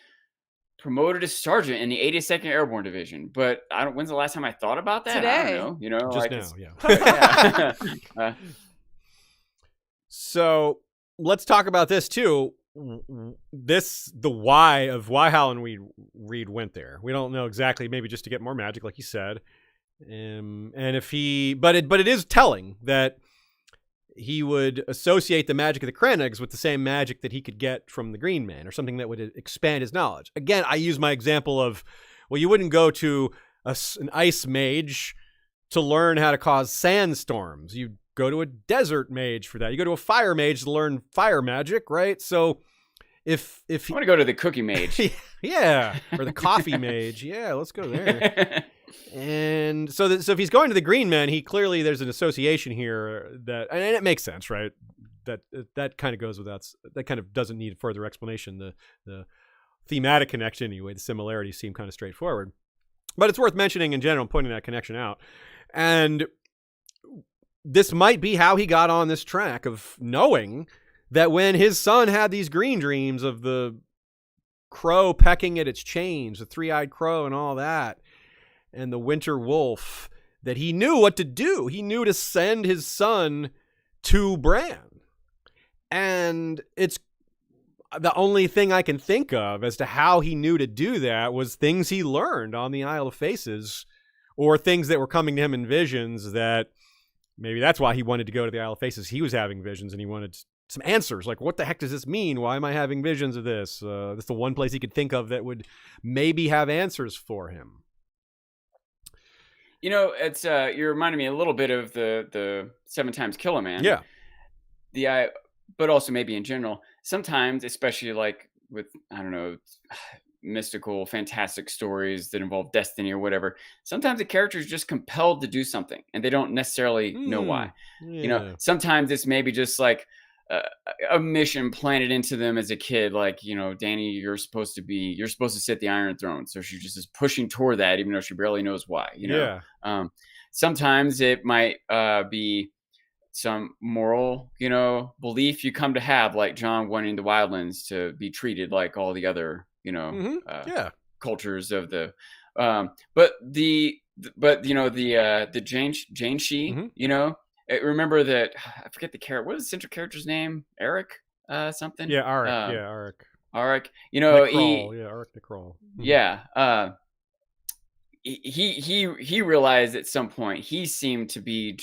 promoted as sergeant in the 82nd Airborne Division, but when's the last time I thought about that? Today. I don't know. Just now, So let's talk about this too. The why of why Howland Reed went there. We don't know exactly. Maybe just to get more magic, like you said. And if but it is telling that he would associate the magic of the Cranags with the same magic that he could get from the Green Man, or something that would expand his knowledge. Again, I use my example of, well, you wouldn't go to an ice mage to learn how to cause sandstorms. You go to a desert mage for that. You go to a fire mage to learn fire magic, right? So if I want to go to the cookie mage. Yeah, or the coffee mage. Yeah, let's go there. And so if he's going to the Green Man, there's an association here and it makes sense, right? That kind of goes without, that kind of doesn't need further explanation. The thematic connection, anyway, the similarities seem kind of straightforward. But it's worth mentioning in general, pointing that connection out. And this might be how he got on this track of knowing that when his son had these green dreams of the crow pecking at its chains, the three-eyed crow and all that, and the winter wolf, that he knew what to do. He knew to send his son to Bran. And it's the only thing I can think of as to how he knew to do that was things he learned on the Isle of Faces, or things that were coming to him in visions, that maybe that's why he wanted to go to the Isle of Faces. He was having visions and he wanted some answers. Like, what the heck does this mean? Why am I having visions of this? That's the one place he could think of that would maybe have answers for him. It's you're reminding me a little bit of the 7 times kill a man. Yeah. But also maybe in general, sometimes, especially like with, I don't know, mystical, fantastic stories that involve destiny or whatever, sometimes the character is just compelled to do something and they don't necessarily know why. Yeah. Sometimes it's maybe just like a mission planted into them as a kid, like, Dany, you're supposed to sit the Iron Throne, so she just is pushing toward that even though she barely knows why. Sometimes it might be some moral belief you come to have, like Jon wanting the Wildlands to be treated like all the other cultures of the but the Jane Shi, remember that, I forget the character. What is the central character's name? Eric something? Yeah, Arik. Arik. Arik Necrol. Yeah. He realized at some point he seemed to be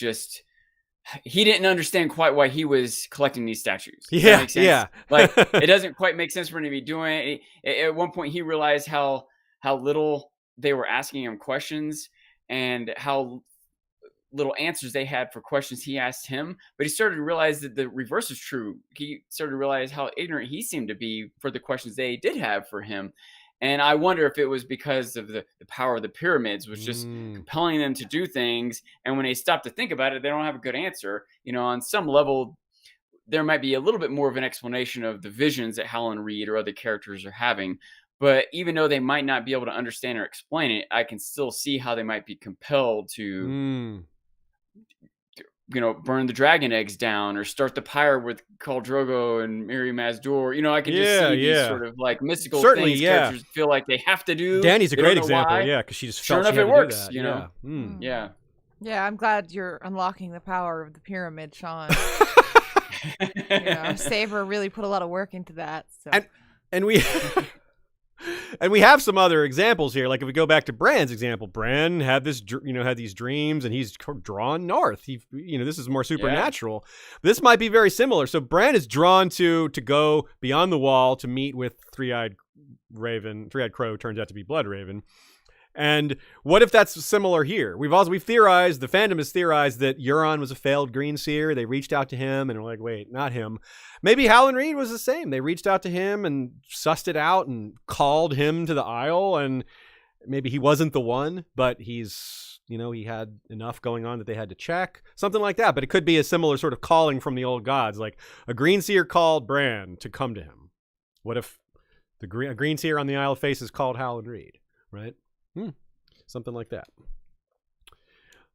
he didn't understand quite why he was collecting these statues. Does that make sense? Yeah. Like, it doesn't quite make sense for him to be doing it. At one point he realized how little they were asking him questions and how little answers they had for questions he asked him. But he started to realize that the reverse is true. He started to realize how ignorant he seemed to be for the questions they did have for him. And I wonder if it was because of the power of the pyramids was just compelling them to do things. And when they stop to think about it, they don't have a good answer. On some level, there might be a little bit more of an explanation of the visions that Howland Reed or other characters are having. But even though they might not be able to understand or explain it, I can still see how they might be compelled to burn the dragon eggs down or start the pyre with Khal Drogo and Miri Mazdor. I can just see these sort of like mystical things characters feel like they have to do. Danny's a great example, because she just felt sure enough it works, Yeah, I'm glad you're unlocking the power of the pyramid, Sean. Saber really put a lot of work into that. So. And we And we have some other examples here. Like if we go back to Bran's example, Bran had this, had these dreams, and he's drawn north. This is more supernatural. Yeah. This might be very similar. So Bran is drawn to go beyond the wall to meet with Three-Eyed Crow turns out to be Blood Raven. And what if that's similar here? We've theorized, the fandom has theorized that Euron was a failed green seer. They reached out to him and were like, wait, not him. Maybe Howland Reed was the same. They reached out to him and sussed it out and called him to the Isle. And maybe he wasn't the one, but he's, he had enough going on that they had to check. Something like that. But it could be a similar sort of calling from the old gods. Like a green seer called Bran to come to him. What if a green seer on the Isle of Faces called Howland Reed, right? Something like that.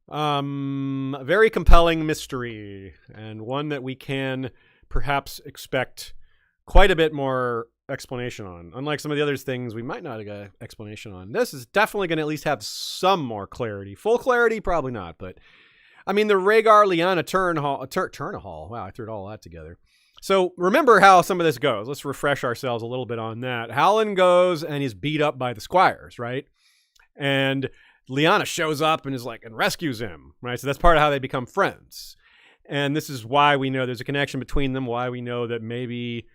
A very compelling mystery, and one that we can perhaps expect quite a bit more explanation on. Unlike some of the other things we might not get an explanation on. This is definitely going to at least have some more clarity. Full clarity, probably not, but I mean the Rhaegar Lyanna Turnahall. Wow, I threw all that together. So remember how some of this goes. Let's refresh ourselves a little bit on that. Howland goes and he's beat up by the squires, right? And Lyanna shows up and and rescues him, right? So that's part of how they become friends. And this is why we know there's a connection between them, why we know that maybe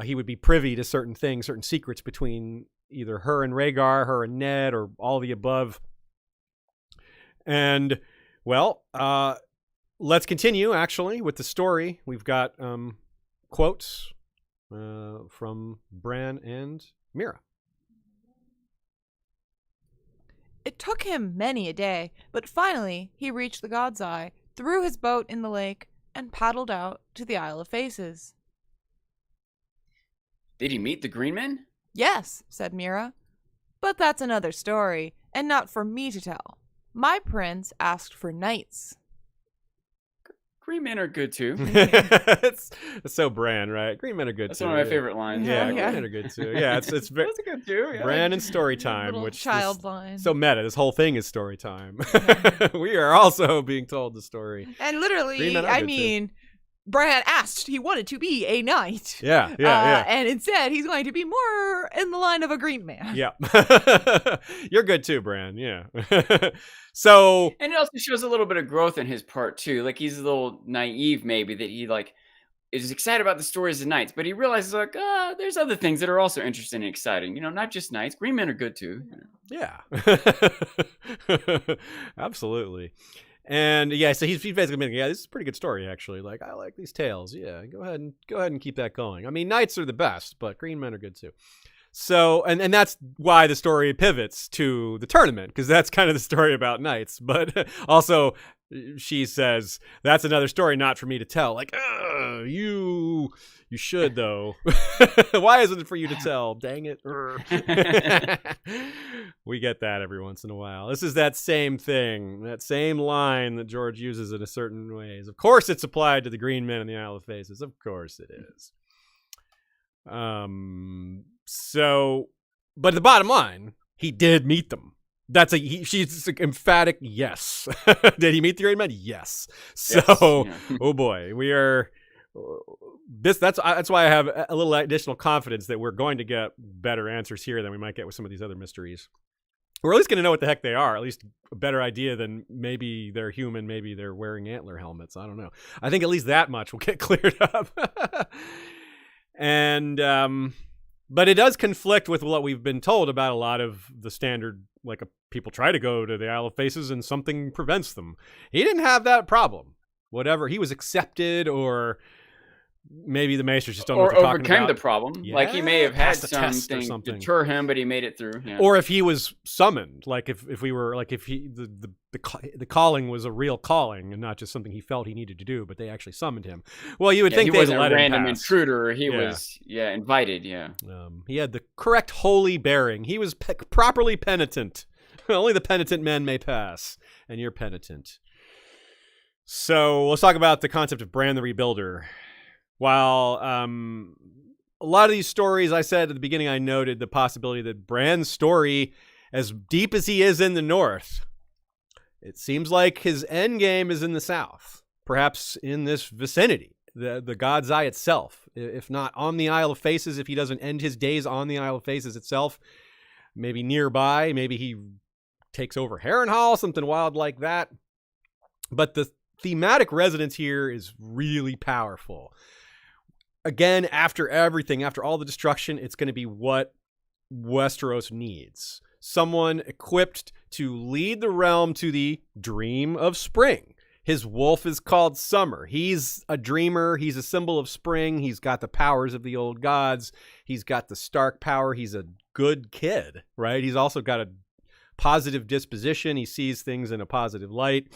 he would be privy to certain things, certain secrets between either her and Rhaegar, her and Ned, or all the above. And, well, let's continue, actually, with the story. We've got quotes from Bran and Mira. It took him many a day, but finally he reached the God's Eye, threw his boat in the lake, and paddled out to the Isle of Faces. Did he meet the Green Men? Yes, said Mira. But that's another story, and not for me to tell. My prince asked for knights. Green Men are good too. it's so Bran, right? Green Men are good That's too. one of my favorite lines. Yeah, Green Men are good too. Yeah, it's very That's a good too. Yeah. Bran and story time, which child line. So meta. This whole thing is story time. We are also being told the story. And literally, I mean, Bran asked, he wanted to be a knight. Yeah. And instead, he's going to be more in the line of a green man. Yeah. You're good too, Bran. Yeah. So. And it also shows a little bit of growth in his part too. Like he's a little naive maybe that he is excited about the stories of knights, but he realizes there's other things that are also interesting and exciting. Not just knights. Green men are good too. Yeah. Absolutely. And yeah, so he's basically being, this is a pretty good story actually. Like I like these tales. Yeah, go ahead and keep that going. I mean, knights are the best, but green men are good too. So, and that's why the story pivots to the tournament, because that's kind of the story about knights. But also, she says, that's another story not for me to tell. Like, you should, though. Why isn't it for you to tell? Dang it. We get that every once in a while. This is that same thing, that same line that George uses in a certain ways. Of course it's applied to the Green Men in the Isle of Faces. Of course it is. So, but the bottom line, he did meet them. She's an emphatic yes. Did he meet the Green Men? Yes. So, yes. Yeah. Oh boy, we are. That's why I have a little additional confidence that we're going to get better answers here than we might get with some of these other mysteries. We're at least going to know what the heck they are. At least a better idea than maybe they're human, maybe they're wearing antler helmets. I don't know. I think at least that much will get cleared up. And but it does conflict with what we've been told about a lot of the standard, people try to go to the Isle of Faces and something prevents them. He didn't have that problem. Whatever, he was accepted, or maybe the Maesters just don't know what they're talking about. Or overcame the problem. Yeah, he may have had something deter him, but he made it through. Yeah. Or if he was summoned, if we were, if he the calling was a real calling and not just something he felt he needed to do, but they actually summoned him. Well, you would think they'd let him pass. He wasn't a random intruder. He was invited. Yeah. He had the correct holy bearing. He was properly penitent. Only the penitent men may pass, and you're penitent. So let's talk about the concept of Bran the Rebuilder. While a lot of these stories, I said at the beginning, I noted the possibility that Bran's story, as deep as he is in the north, it seems like his end game is in the south, perhaps in this vicinity. the God's Eye itself. If not on the Isle of Faces, if he doesn't end his days on the Isle of Faces itself, maybe nearby, maybe he takes over Harrenhal, something wild like that. But the thematic resonance here is really powerful. Again, after everything, after all the destruction, it's going to be what Westeros needs. Someone equipped to lead the realm to the dream of spring. His wolf is called Summer. He's a dreamer. He's a symbol of spring. He's got the powers of the old gods. He's got the Stark power. He's a good kid, right? He's also got a positive disposition. He sees things in a positive light.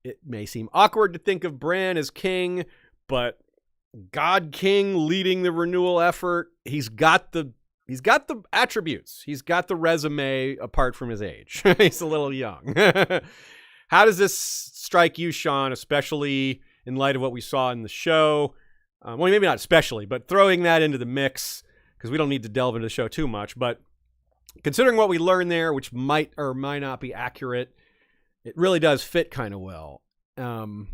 It may seem awkward to think of Bran as king, but God King leading the renewal effort, he's got the attributes. He's got the resume apart from his age. He's a little young. How does this strike you, Sean, especially in light of what we saw in the show? Well, maybe not especially, but throwing that into the mix, because we don't need to delve into the show too much. But considering what we learned there, which might or might not be accurate, it really does fit kind of well. And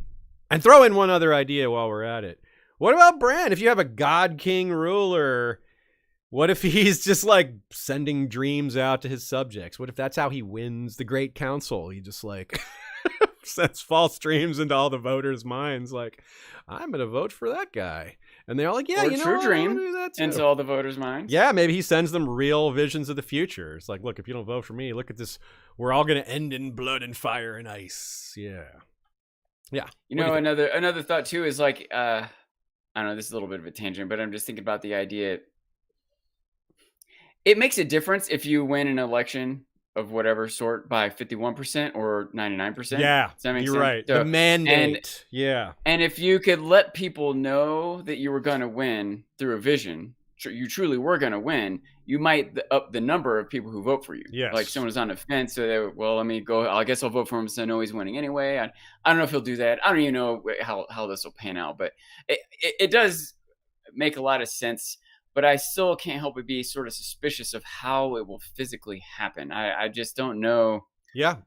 throw in one other idea while we're at it. What about Bran? If you have a God King ruler, what if he's just like sending dreams out to his subjects? What if that's how he wins the Great Council? He just like sends false dreams into all the voters' minds, like, I'm going to vote for that guy. And they're all like, yeah, or you know, true dream do that too. into all the voters' minds. Yeah, maybe he sends them real visions of the future. It's like, look, if you don't vote for me, look at this. We're all going to end in blood and fire and ice. Yeah. Yeah. You know, another thought too is like, I don't know, this is a little bit of a tangent, but I'm just thinking about the idea. It makes a difference if you win an election of whatever sort by 51% or 99%. Yeah, does that make you're sense? right. So, the mandate. And if you could let people know that you were going to win through a vision, you truly were going to win, you might up the number of people who vote for you. Yes. Like someone's on the fence, so they, well, let me go. I guess I'll vote for him since I know he's winning anyway. I don't know if he'll do that. I don't even know how this will pan out, but it does make a lot of sense. But I still can't help but be sort of suspicious of how it will physically happen. I just don't know. Yeah,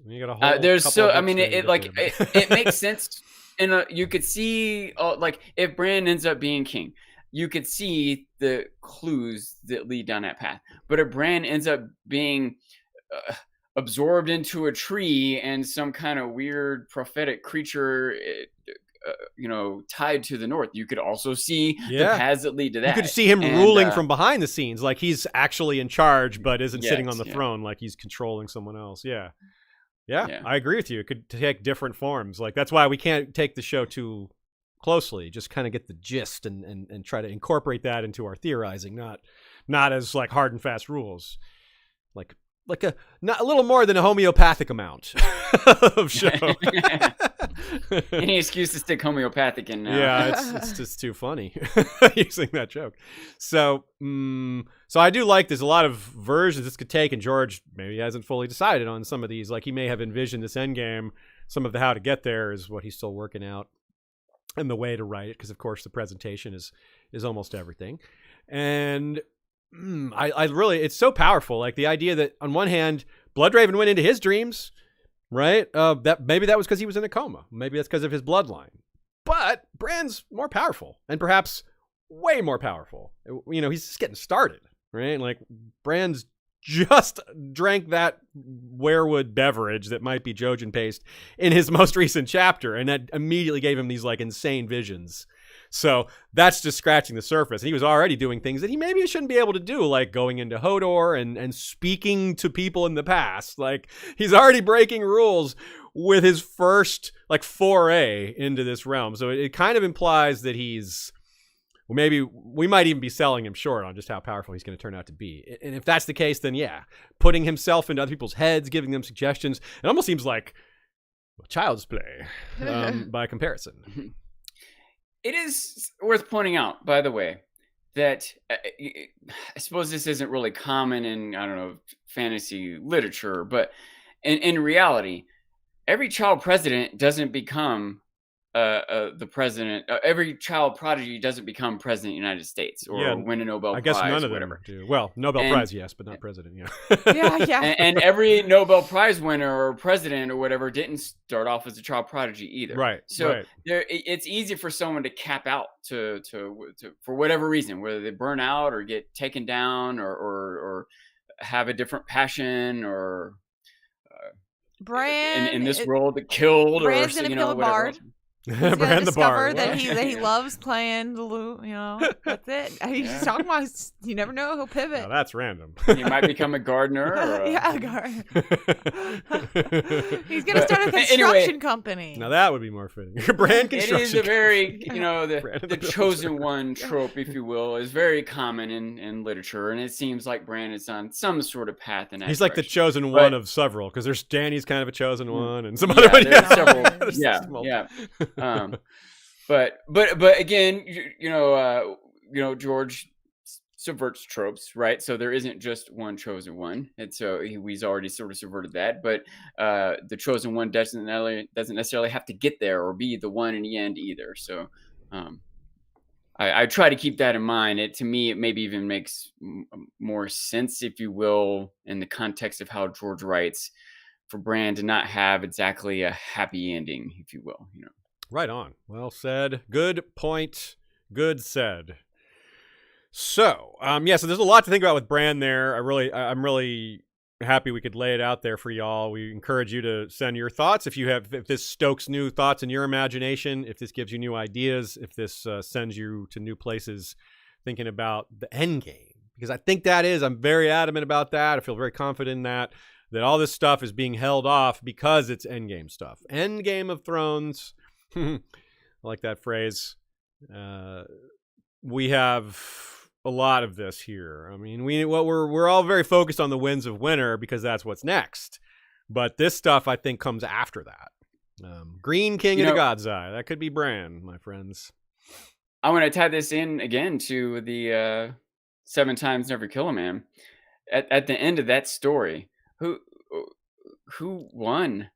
you got a whole. There's couple so of I mean books it makes sense. You could see like if Bran ends up being king, you could see the clues that lead down that path. But if Bran ends up being absorbed into a tree and some kind of weird prophetic creature, tied to the north, you could also see the paths that lead to that. You could see him ruling from behind the scenes, like he's actually in charge, but isn't sitting on the throne, like he's controlling someone else. Yeah, I agree with you. It could take different forms. Like that's why we can't take the show too closely. Just kind of get the gist and try to incorporate that into our theorizing, not as like hard and fast rules. Like a little more than a homeopathic amount of show. Any excuse to stick homeopathic in now. Yeah, it's just too funny using that joke. So I do like there's a lot of versions this could take, and George maybe hasn't fully decided on some of these. Like he may have envisioned this endgame. Some of the how to get there is what he's still working out, and the way to write it, because of course the presentation is almost everything. And I really, it's so powerful. Like the idea that on one hand, Bloodraven went into his dreams, right? That maybe that was because he was in a coma. Maybe that's because of his bloodline. But Bran's more powerful, and perhaps way more powerful. You know, he's just getting started, right? Like Bran's just drank that werewood beverage that might be Jojen paste in his most recent chapter, and that immediately gave him these like insane visions. So that's just scratching the surface. And he was already doing things that he maybe shouldn't be able to do, like going into Hodor and speaking to people in the past. Like he's already breaking rules with his first like foray into this realm. So it kind of implies that maybe we might even be selling him short on just how powerful he's going to turn out to be. And if that's the case, then yeah, putting himself into other people's heads, giving them suggestions, it almost seems like child's play by comparison. It is worth pointing out, by the way, that I suppose this isn't really common in, I don't know, fantasy literature, but in reality, every child president doesn't become the president. Every child prodigy doesn't become president of the United States or win a Nobel I guess Prize. none of or whatever. them do. Well, Nobel Prize, yes, but not president. Yeah. Yeah. And every Nobel Prize winner or president or whatever didn't start off as a child prodigy either. Right. So right. It's easy for someone to cap out to for whatever reason, whether they burn out or get taken down or have a different passion or Bran in this world killed Bran's or gonna you kill know a whatever bard. else. He's gonna Bran the discover Bard. that he loves playing the lute. You know, that's it. He's just talking about. You never know. He'll pivot. Now, that's random. He might become a gardener. Or Yeah, he's gonna start a construction company. Now that would be more fitting. Brand construction. It is a very, Brand the chosen one trope, if you will, is very common in literature, and it seems like Bran is on some sort of path in that He's like the direction. chosen one of several, because there's Dany's kind of a chosen one, and some Yeah, other one. there's several. There's Yeah, multiple. yeah. But again, George subverts tropes, right? So there isn't just one chosen one, and so he's already sort of subverted that. But the chosen one doesn't necessarily have to get there or be the one in the end either. So I try to keep that in mind. To me, it maybe even makes more sense, if you will, in the context of how George writes, for Bran to not have exactly a happy ending, if you will. Right on. Well said. Good point. Good said. So, so there's a lot to think about with Bran there. I'm really happy we could lay it out there for y'all. We encourage you to send your thoughts if this stokes new thoughts in your imagination, if this gives you new ideas, if this sends you to new places thinking about the end game. Because I think I'm very adamant about that. I feel very confident in that all this stuff is being held off because it's endgame stuff. Endgame of Thrones. I like that phrase. We have a lot of this here. I mean, we're all very focused on the Winds of Winter because that's what's next. But this stuff, I think, comes after that. Green King of the God's Eye. That could be Bran, my friends. I want to tie this in again to the 7 times never kill a man. At the end of that story, who won?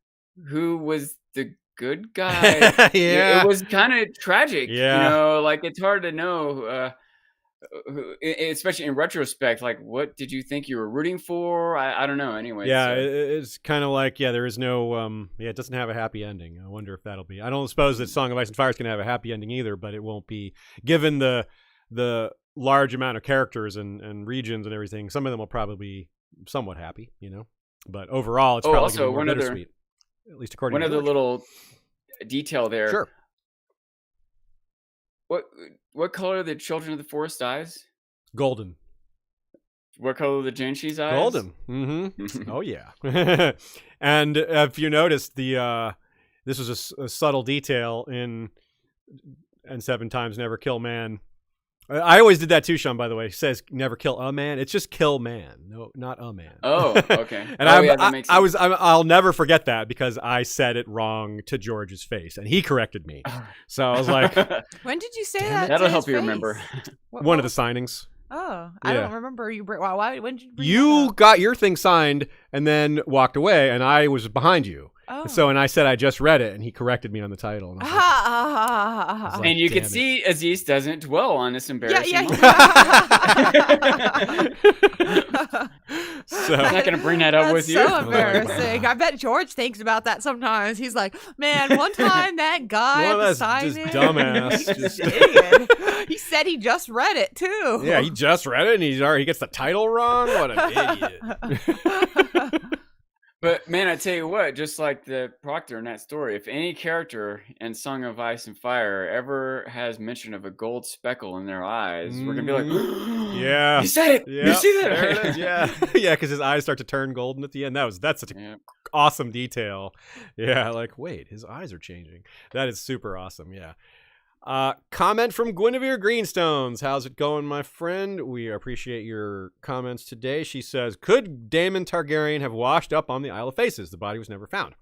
Who was the good guy? Yeah. It was kind of tragic. Yeah. Like it's hard to know. Especially in retrospect, like what did you think you were rooting for? I don't know. Anyway, yeah, it's kind of like there is no it doesn't have a happy ending. I wonder if that'll be. I don't suppose that Song of Ice and Fire is going to have a happy ending either, but it won't be given the large amount of characters and regions and everything. Some of them will probably be somewhat happy, but overall, it's probably also going to be more bittersweet. At least according to one other George. little detail there. Sure. What color are the Children of the Forest eyes? Golden. What color are the Genshi's eyes? Golden. Mm-hmm. Oh yeah. And if you noticed, this was a subtle detail in "And 7 Times Never Kill Man." I always did that too, Sean. By the way, it says never kill a man. It's just kill man. No, not a man. Oh, okay. And that makes sense. I'll never forget that because I said it wrong to George's face, and he corrected me. So I was like, when did you say that? That'll to help his you face? remember. one of the signings. Oh, I Yeah. don't remember you. Why? When did you? Bring You that up? got your thing signed and then walked away, and I was behind you. Oh. So, and I said I just read it, and he corrected me on the title. And I was like, I was like, And you can damn it. see Aziz doesn't dwell on this embarrassing moment. So, I'm not going to bring that up That's with you. so embarrassing. I bet George thinks about that sometimes. He's like, man, one time that guy well, at the that's just signing, dumbass. he's Just, an idiot. He said he just read it too. yeah, he just read it, and he gets the title wrong. What an idiot! But man, I tell you what, just like the Proctor in that story, if any character in Song of Ice and Fire ever has mention of a gold speckle in their eyes, we're gonna be like, Yeah. he said it. Yeah, You see that? there it is. Yeah, yeah, because his eyes start to turn golden at the end. That's such an Yeah. awesome detail. Yeah, like wait, his eyes are changing. That is super awesome. Yeah. Comment from Guinevere Greenstones. How's it going, my friend? We appreciate your comments today. She says, could Daemon Targaryen have washed up on the Isle of Faces? The body was never found.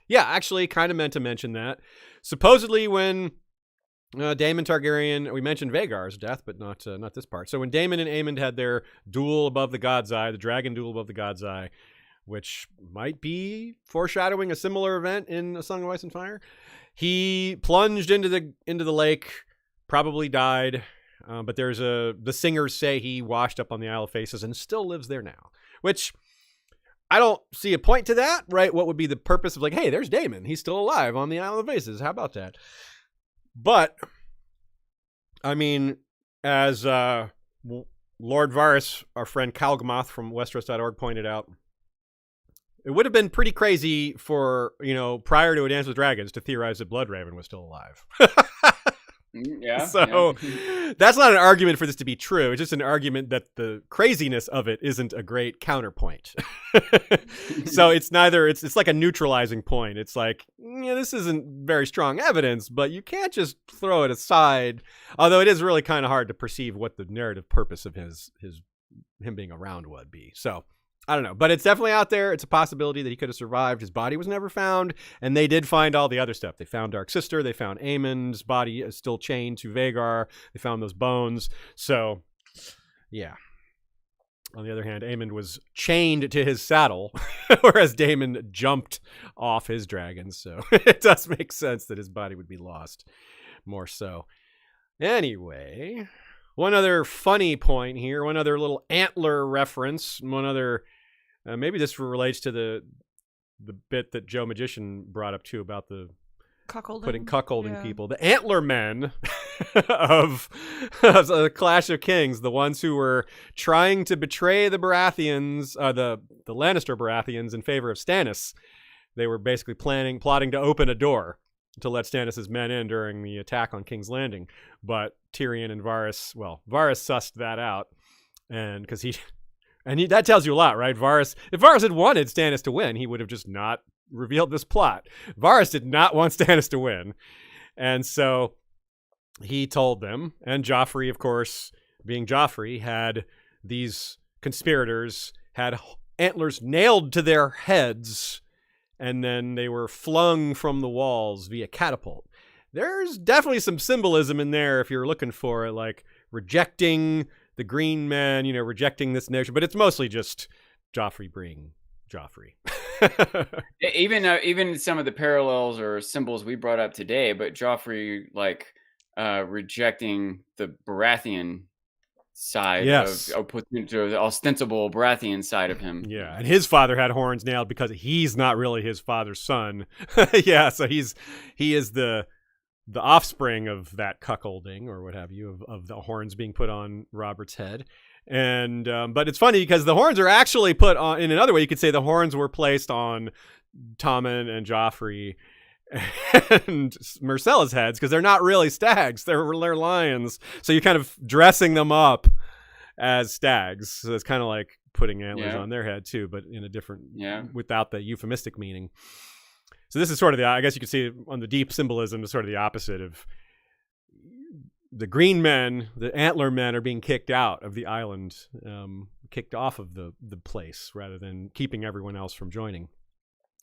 Yeah, actually kind of meant to mention that. Supposedly when Daemon Targaryen, we mentioned Rhaegar's death, but not this part. So when Daemon and Aemond had their duel above the God's Eye, the dragon duel above the God's Eye, which might be foreshadowing a similar event in A Song of Ice and Fire. He plunged into the lake, probably died, but the singers say he washed up on the Isle of Faces and still lives there now, which I don't see a point to that, right? What would be the purpose of like, hey, there's Daemon. He's still alive on the Isle of Faces. How about that? But, I mean, as Lord Varys, our friend Calgamoth from Westeros.org pointed out, it would have been pretty crazy for, prior to A Dance with Dragons to theorize that Bloodraven was still alive. Yeah. So that's not an argument for this to be true. It's just an argument that the craziness of it isn't a great counterpoint. So it's like a neutralizing point. It's like, this isn't very strong evidence, but you can't just throw it aside. Although it is really kind of hard to perceive what the narrative purpose of him being around would be. So I don't know, but it's definitely out there. It's a possibility that he could have survived. His body was never found, and they did find all the other stuff. They found Dark Sister. They found Aemon's body is still chained to Vhagar. They found those bones. So, yeah. On the other hand, Aemon was chained to his saddle, whereas Daemon jumped off his dragon. So it does make sense that his body would be lost more so. Anyway, one other funny point here, one other little antler reference, one other... maybe this relates to the bit that Joe Magician brought up too about the putting cuckolding people. The antler men of the Clash of Kings, the ones who were trying to betray the Baratheons, the Lannister Baratheons in favor of Stannis. They were basically plotting to open a door to let Stannis' men in during the attack on King's Landing. But Tyrion and Varys sussed that out, and because that tells you a lot, right? If Varys had wanted Stannis to win, he would have just not revealed this plot. Varys did not want Stannis to win. And so he told them, and Joffrey, of course, being Joffrey, had these conspirators had antlers nailed to their heads, and then they were flung from the walls via catapult. There's definitely some symbolism in there if you're looking for it, like rejecting the green men, rejecting this notion, but it's mostly just Joffrey being Joffrey. Even some of the parallels or symbols we brought up today, but Joffrey rejecting the Baratheon side of the ostensible Baratheon side of him. Yeah, and his father had horns nailed because he's not really his father's son. Yeah, so he is the offspring of that cuckolding or what have you, of the horns being put on Robert's head. And but it's funny because the horns are actually put on, in another way you could say the horns were placed on Tommen and Joffrey and Myrcella's heads because they're not really stags, they're lions. So you're kind of dressing them up as stags. So it's kind of like putting antlers on their head too, but in a different, without the euphemistic meaning. So this is sort of I guess you could see on the deep symbolism, is sort of the opposite of the green men, the antler men are being kicked out of the island, kicked off of the place rather than keeping everyone else from joining.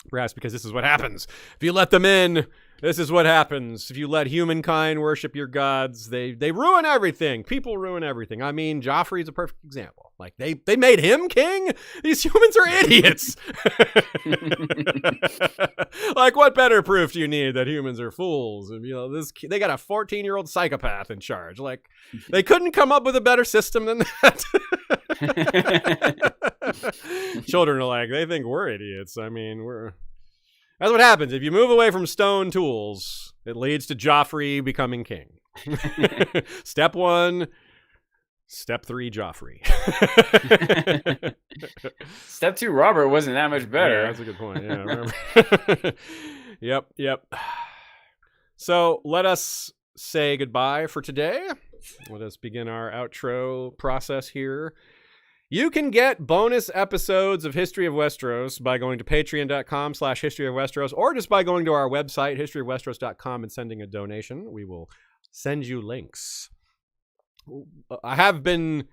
Perhaps because this is what happens. If you let them in, this is what happens. If you let humankind worship your gods, they ruin everything. People ruin everything. I mean, Joffrey's a perfect example. Like, they made him king? These humans are idiots. Like, what better proof do you need that humans are fools? And, they got a 14-year-old psychopath in charge. Like, they couldn't come up with a better system than that. Children are like, they think we're idiots. I mean, that's what happens. If you move away from stone tools, it leads to Joffrey becoming king. Step 1, Step 3, Joffrey. Step 2, Robert wasn't that much better. Yeah, that's a good point. Yeah, Yep. So let us say goodbye for today. Let us begin our outro process here. You can get bonus episodes of History of Westeros by going to patreon.com/History of Westeros, or just by going to our website, historyofwesteros.com, and sending a donation. We will send you links. I have been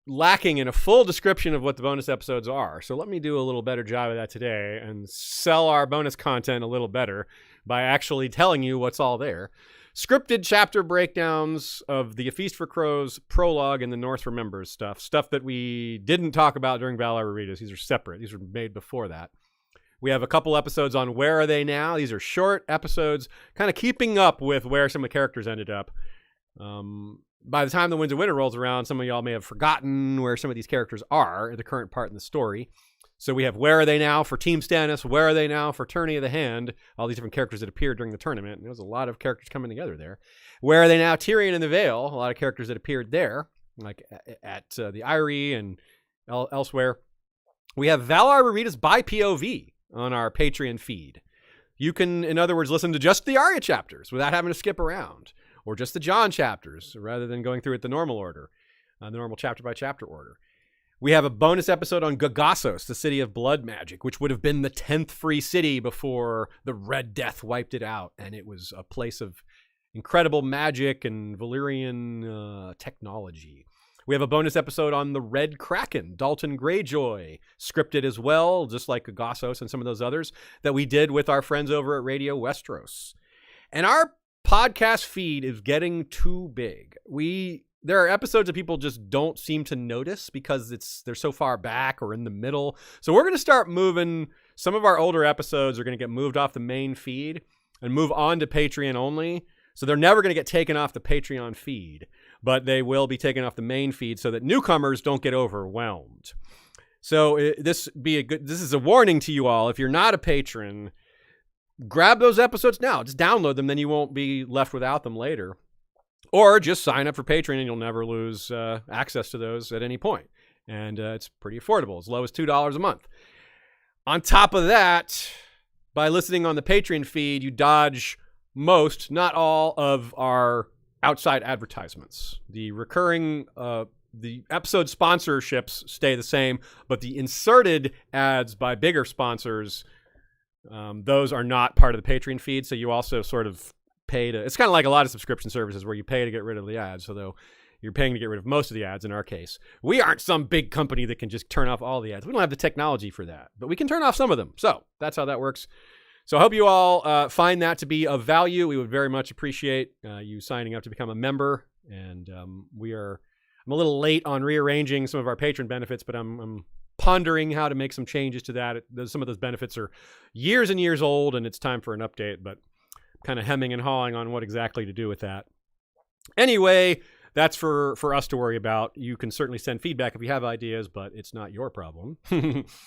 lacking in a full description of what the bonus episodes are, so let me do a little better job of that today and sell our bonus content a little better by actually telling you what's all there. scripted chapter breakdowns of the A Feast for Crows prologue and the North Remembers stuff that we didn't talk about during Valar Rereadis. These are separate. These were made before that. We have a couple episodes on Where Are They Now? These are short episodes, kind of keeping up with where some of the characters ended up. By the time the Winds of Winter rolls around, some of y'all may have forgotten where some of these characters are at the current part in the story. So we have Where Are They Now for Team Stannis, Where Are They Now for Tourney of the Hand, all these different characters that appeared during the tournament. There was a lot of characters coming together there. Where Are They Now? Tyrion and the Vale, a lot of characters that appeared there, like at the Eyrie and elsewhere. We have Valar Rereadis by POV on our Patreon feed. You can, in other words, listen to just the Arya chapters without having to skip around, or just the Jon chapters rather than going through it the normal order, the normal chapter by chapter order. We have a bonus episode on Gagassos, the city of blood magic, which would have been the 10th free city before the Red Death wiped it out. And it was a place of incredible magic and Valyrian technology. We have a bonus episode on the Red Kraken, Dalton Greyjoy, scripted as well, just like Gagassos and some of those others that we did with our friends over at Radio Westeros. And our podcast feed is getting too big. There are episodes that people just don't seem to notice because they're so far back or in the middle. So we're going to start moving. Some of our older episodes are going to get moved off the main feed and move on to Patreon only. So they're never going to get taken off the Patreon feed, but they will be taken off the main feed so that newcomers don't get overwhelmed. So this is a warning to you all. If you're not a patron, grab those episodes now. Just download them, then you won't be left without them later. Or just sign up for Patreon and you'll never lose access to those at any point. And it's pretty affordable, as low as $2 a month. On top of that, by listening on the Patreon feed, you dodge most, not all, of our outside advertisements. The recurring, the episode sponsorships stay the same, but the inserted ads by bigger sponsors, those are not part of the Patreon feed. So you also sort of pay to, it's kind of like a lot of subscription services where you pay to get rid of the ads. Although you're paying to get rid of most of the ads in our case. We aren't some big company that can just turn off all the ads. We don't have the technology for that, but we can turn off some of them. So that's how that works. So I hope you all find that to be of value. We would very much appreciate you signing up to become a member. And I'm a little late on rearranging some of our patron benefits, but I'm pondering how to make some changes to that. Some of those benefits are years and years old, and it's time for an update, but kind of hemming and hawing on what exactly to do with that. Anyway, that's for us to worry about. You can certainly send feedback if you have ideas, but it's not your problem.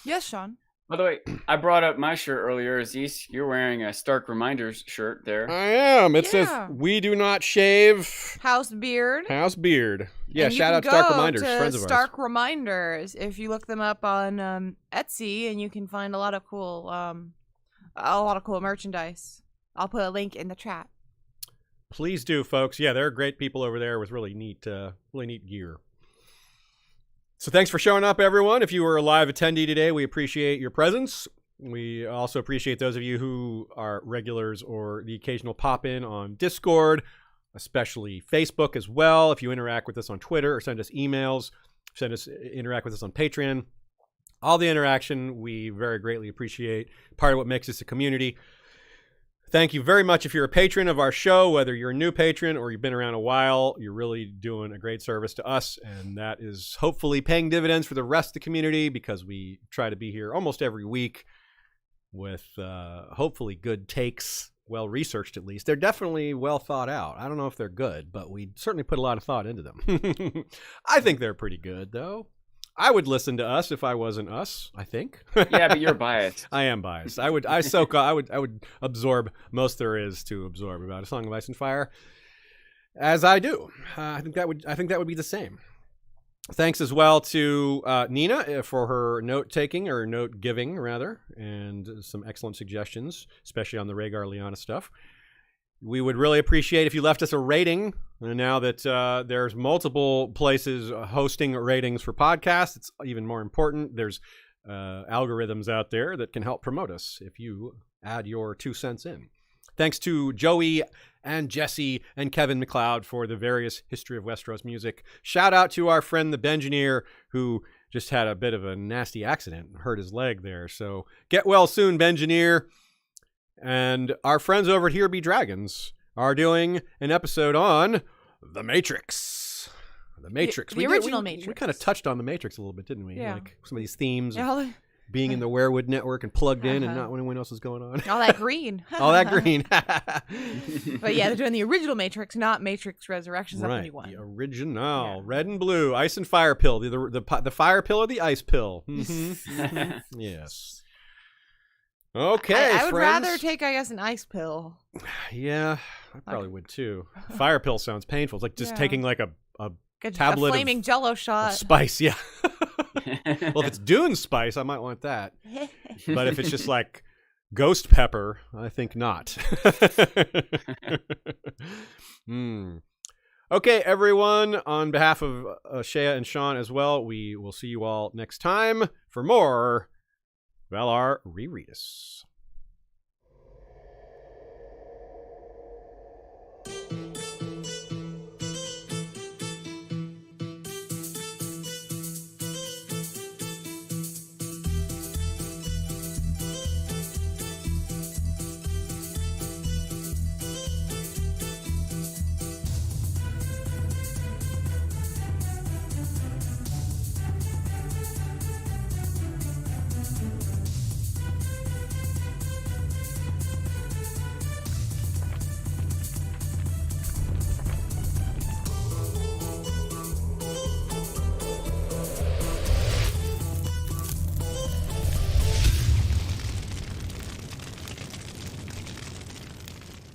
Yes, Sean. By the way, I brought up my shirt earlier. Aziz, you're wearing a Stark Reminders shirt there. I am. It says, "We do not shave." House Beard. House Beard. Yeah, and shout out Stark Reminders, friends of ours. Stark Reminders. If you look them up on Etsy, and you can find a lot of cool merchandise. I'll put a link in the chat. Please do, folks. Yeah, they're great people over there with really neat gear. So thanks for showing up, everyone. If you were a live attendee today, we appreciate your presence. We also appreciate those of you who are regulars or the occasional pop-in on Discord, especially Facebook as well. If you interact with us on Twitter or send us emails, interact with us on Patreon. All the interaction we very greatly appreciate. Part of what makes us a community. Thank you very much if you're a patron of our show, whether you're a new patron or you've been around a while. You're really doing a great service to us, and that is hopefully paying dividends for the rest of the community because we try to be here almost every week with hopefully good takes, well-researched at least. They're definitely well thought out. I don't know if they're good, but we certainly put a lot of thought into them. I think they're pretty good, though. I would listen to us if I wasn't us, I think. Yeah, but you're biased. I am biased. I would absorb most there is to absorb about A Song of Ice and Fire, as I do. I think that would be the same. Thanks as well to Nina for her note-taking, or note-giving, rather, and some excellent suggestions, especially on the Rhaegar Lyanna stuff. We would really appreciate if you left us a rating. Now that there's multiple places hosting ratings for podcasts, it's even more important. There's algorithms out there that can help promote us if you add your 2 cents in. Thanks to Joey and Jesse and Kevin McLeod for the various History of Westeros music. Shout out to our friend the Bengineer, who just had a bit of a nasty accident and hurt his leg there. So get well soon, Bengineer. And our friends over at Here Be Dragons, are doing an episode on The Matrix. The Matrix. The original Matrix. We kind of touched on The Matrix a little bit, didn't we? Yeah. Like some of these themes. Yeah, Of being in the Werewood network and plugged in and not knowing what else is going on. all that green. All that green. But yeah, they're doing the original Matrix, not Matrix Resurrections. That's the new one. The original. Red and blue. Ice and fire pill. The fire pill or the ice pill. Yes. Okay, I would friends. rather take, I guess, an ice pill. Yeah, I probably would too. Fire pill sounds painful. It's like just taking like a tablet a flaming Jello shot. of spice. Yeah. Well, if it's Dune spice, I might want that. But if it's just like ghost pepper, I think not. Okay, everyone. On behalf of Shea and Sean as well, we will see you all next time for more Valar Rereadis.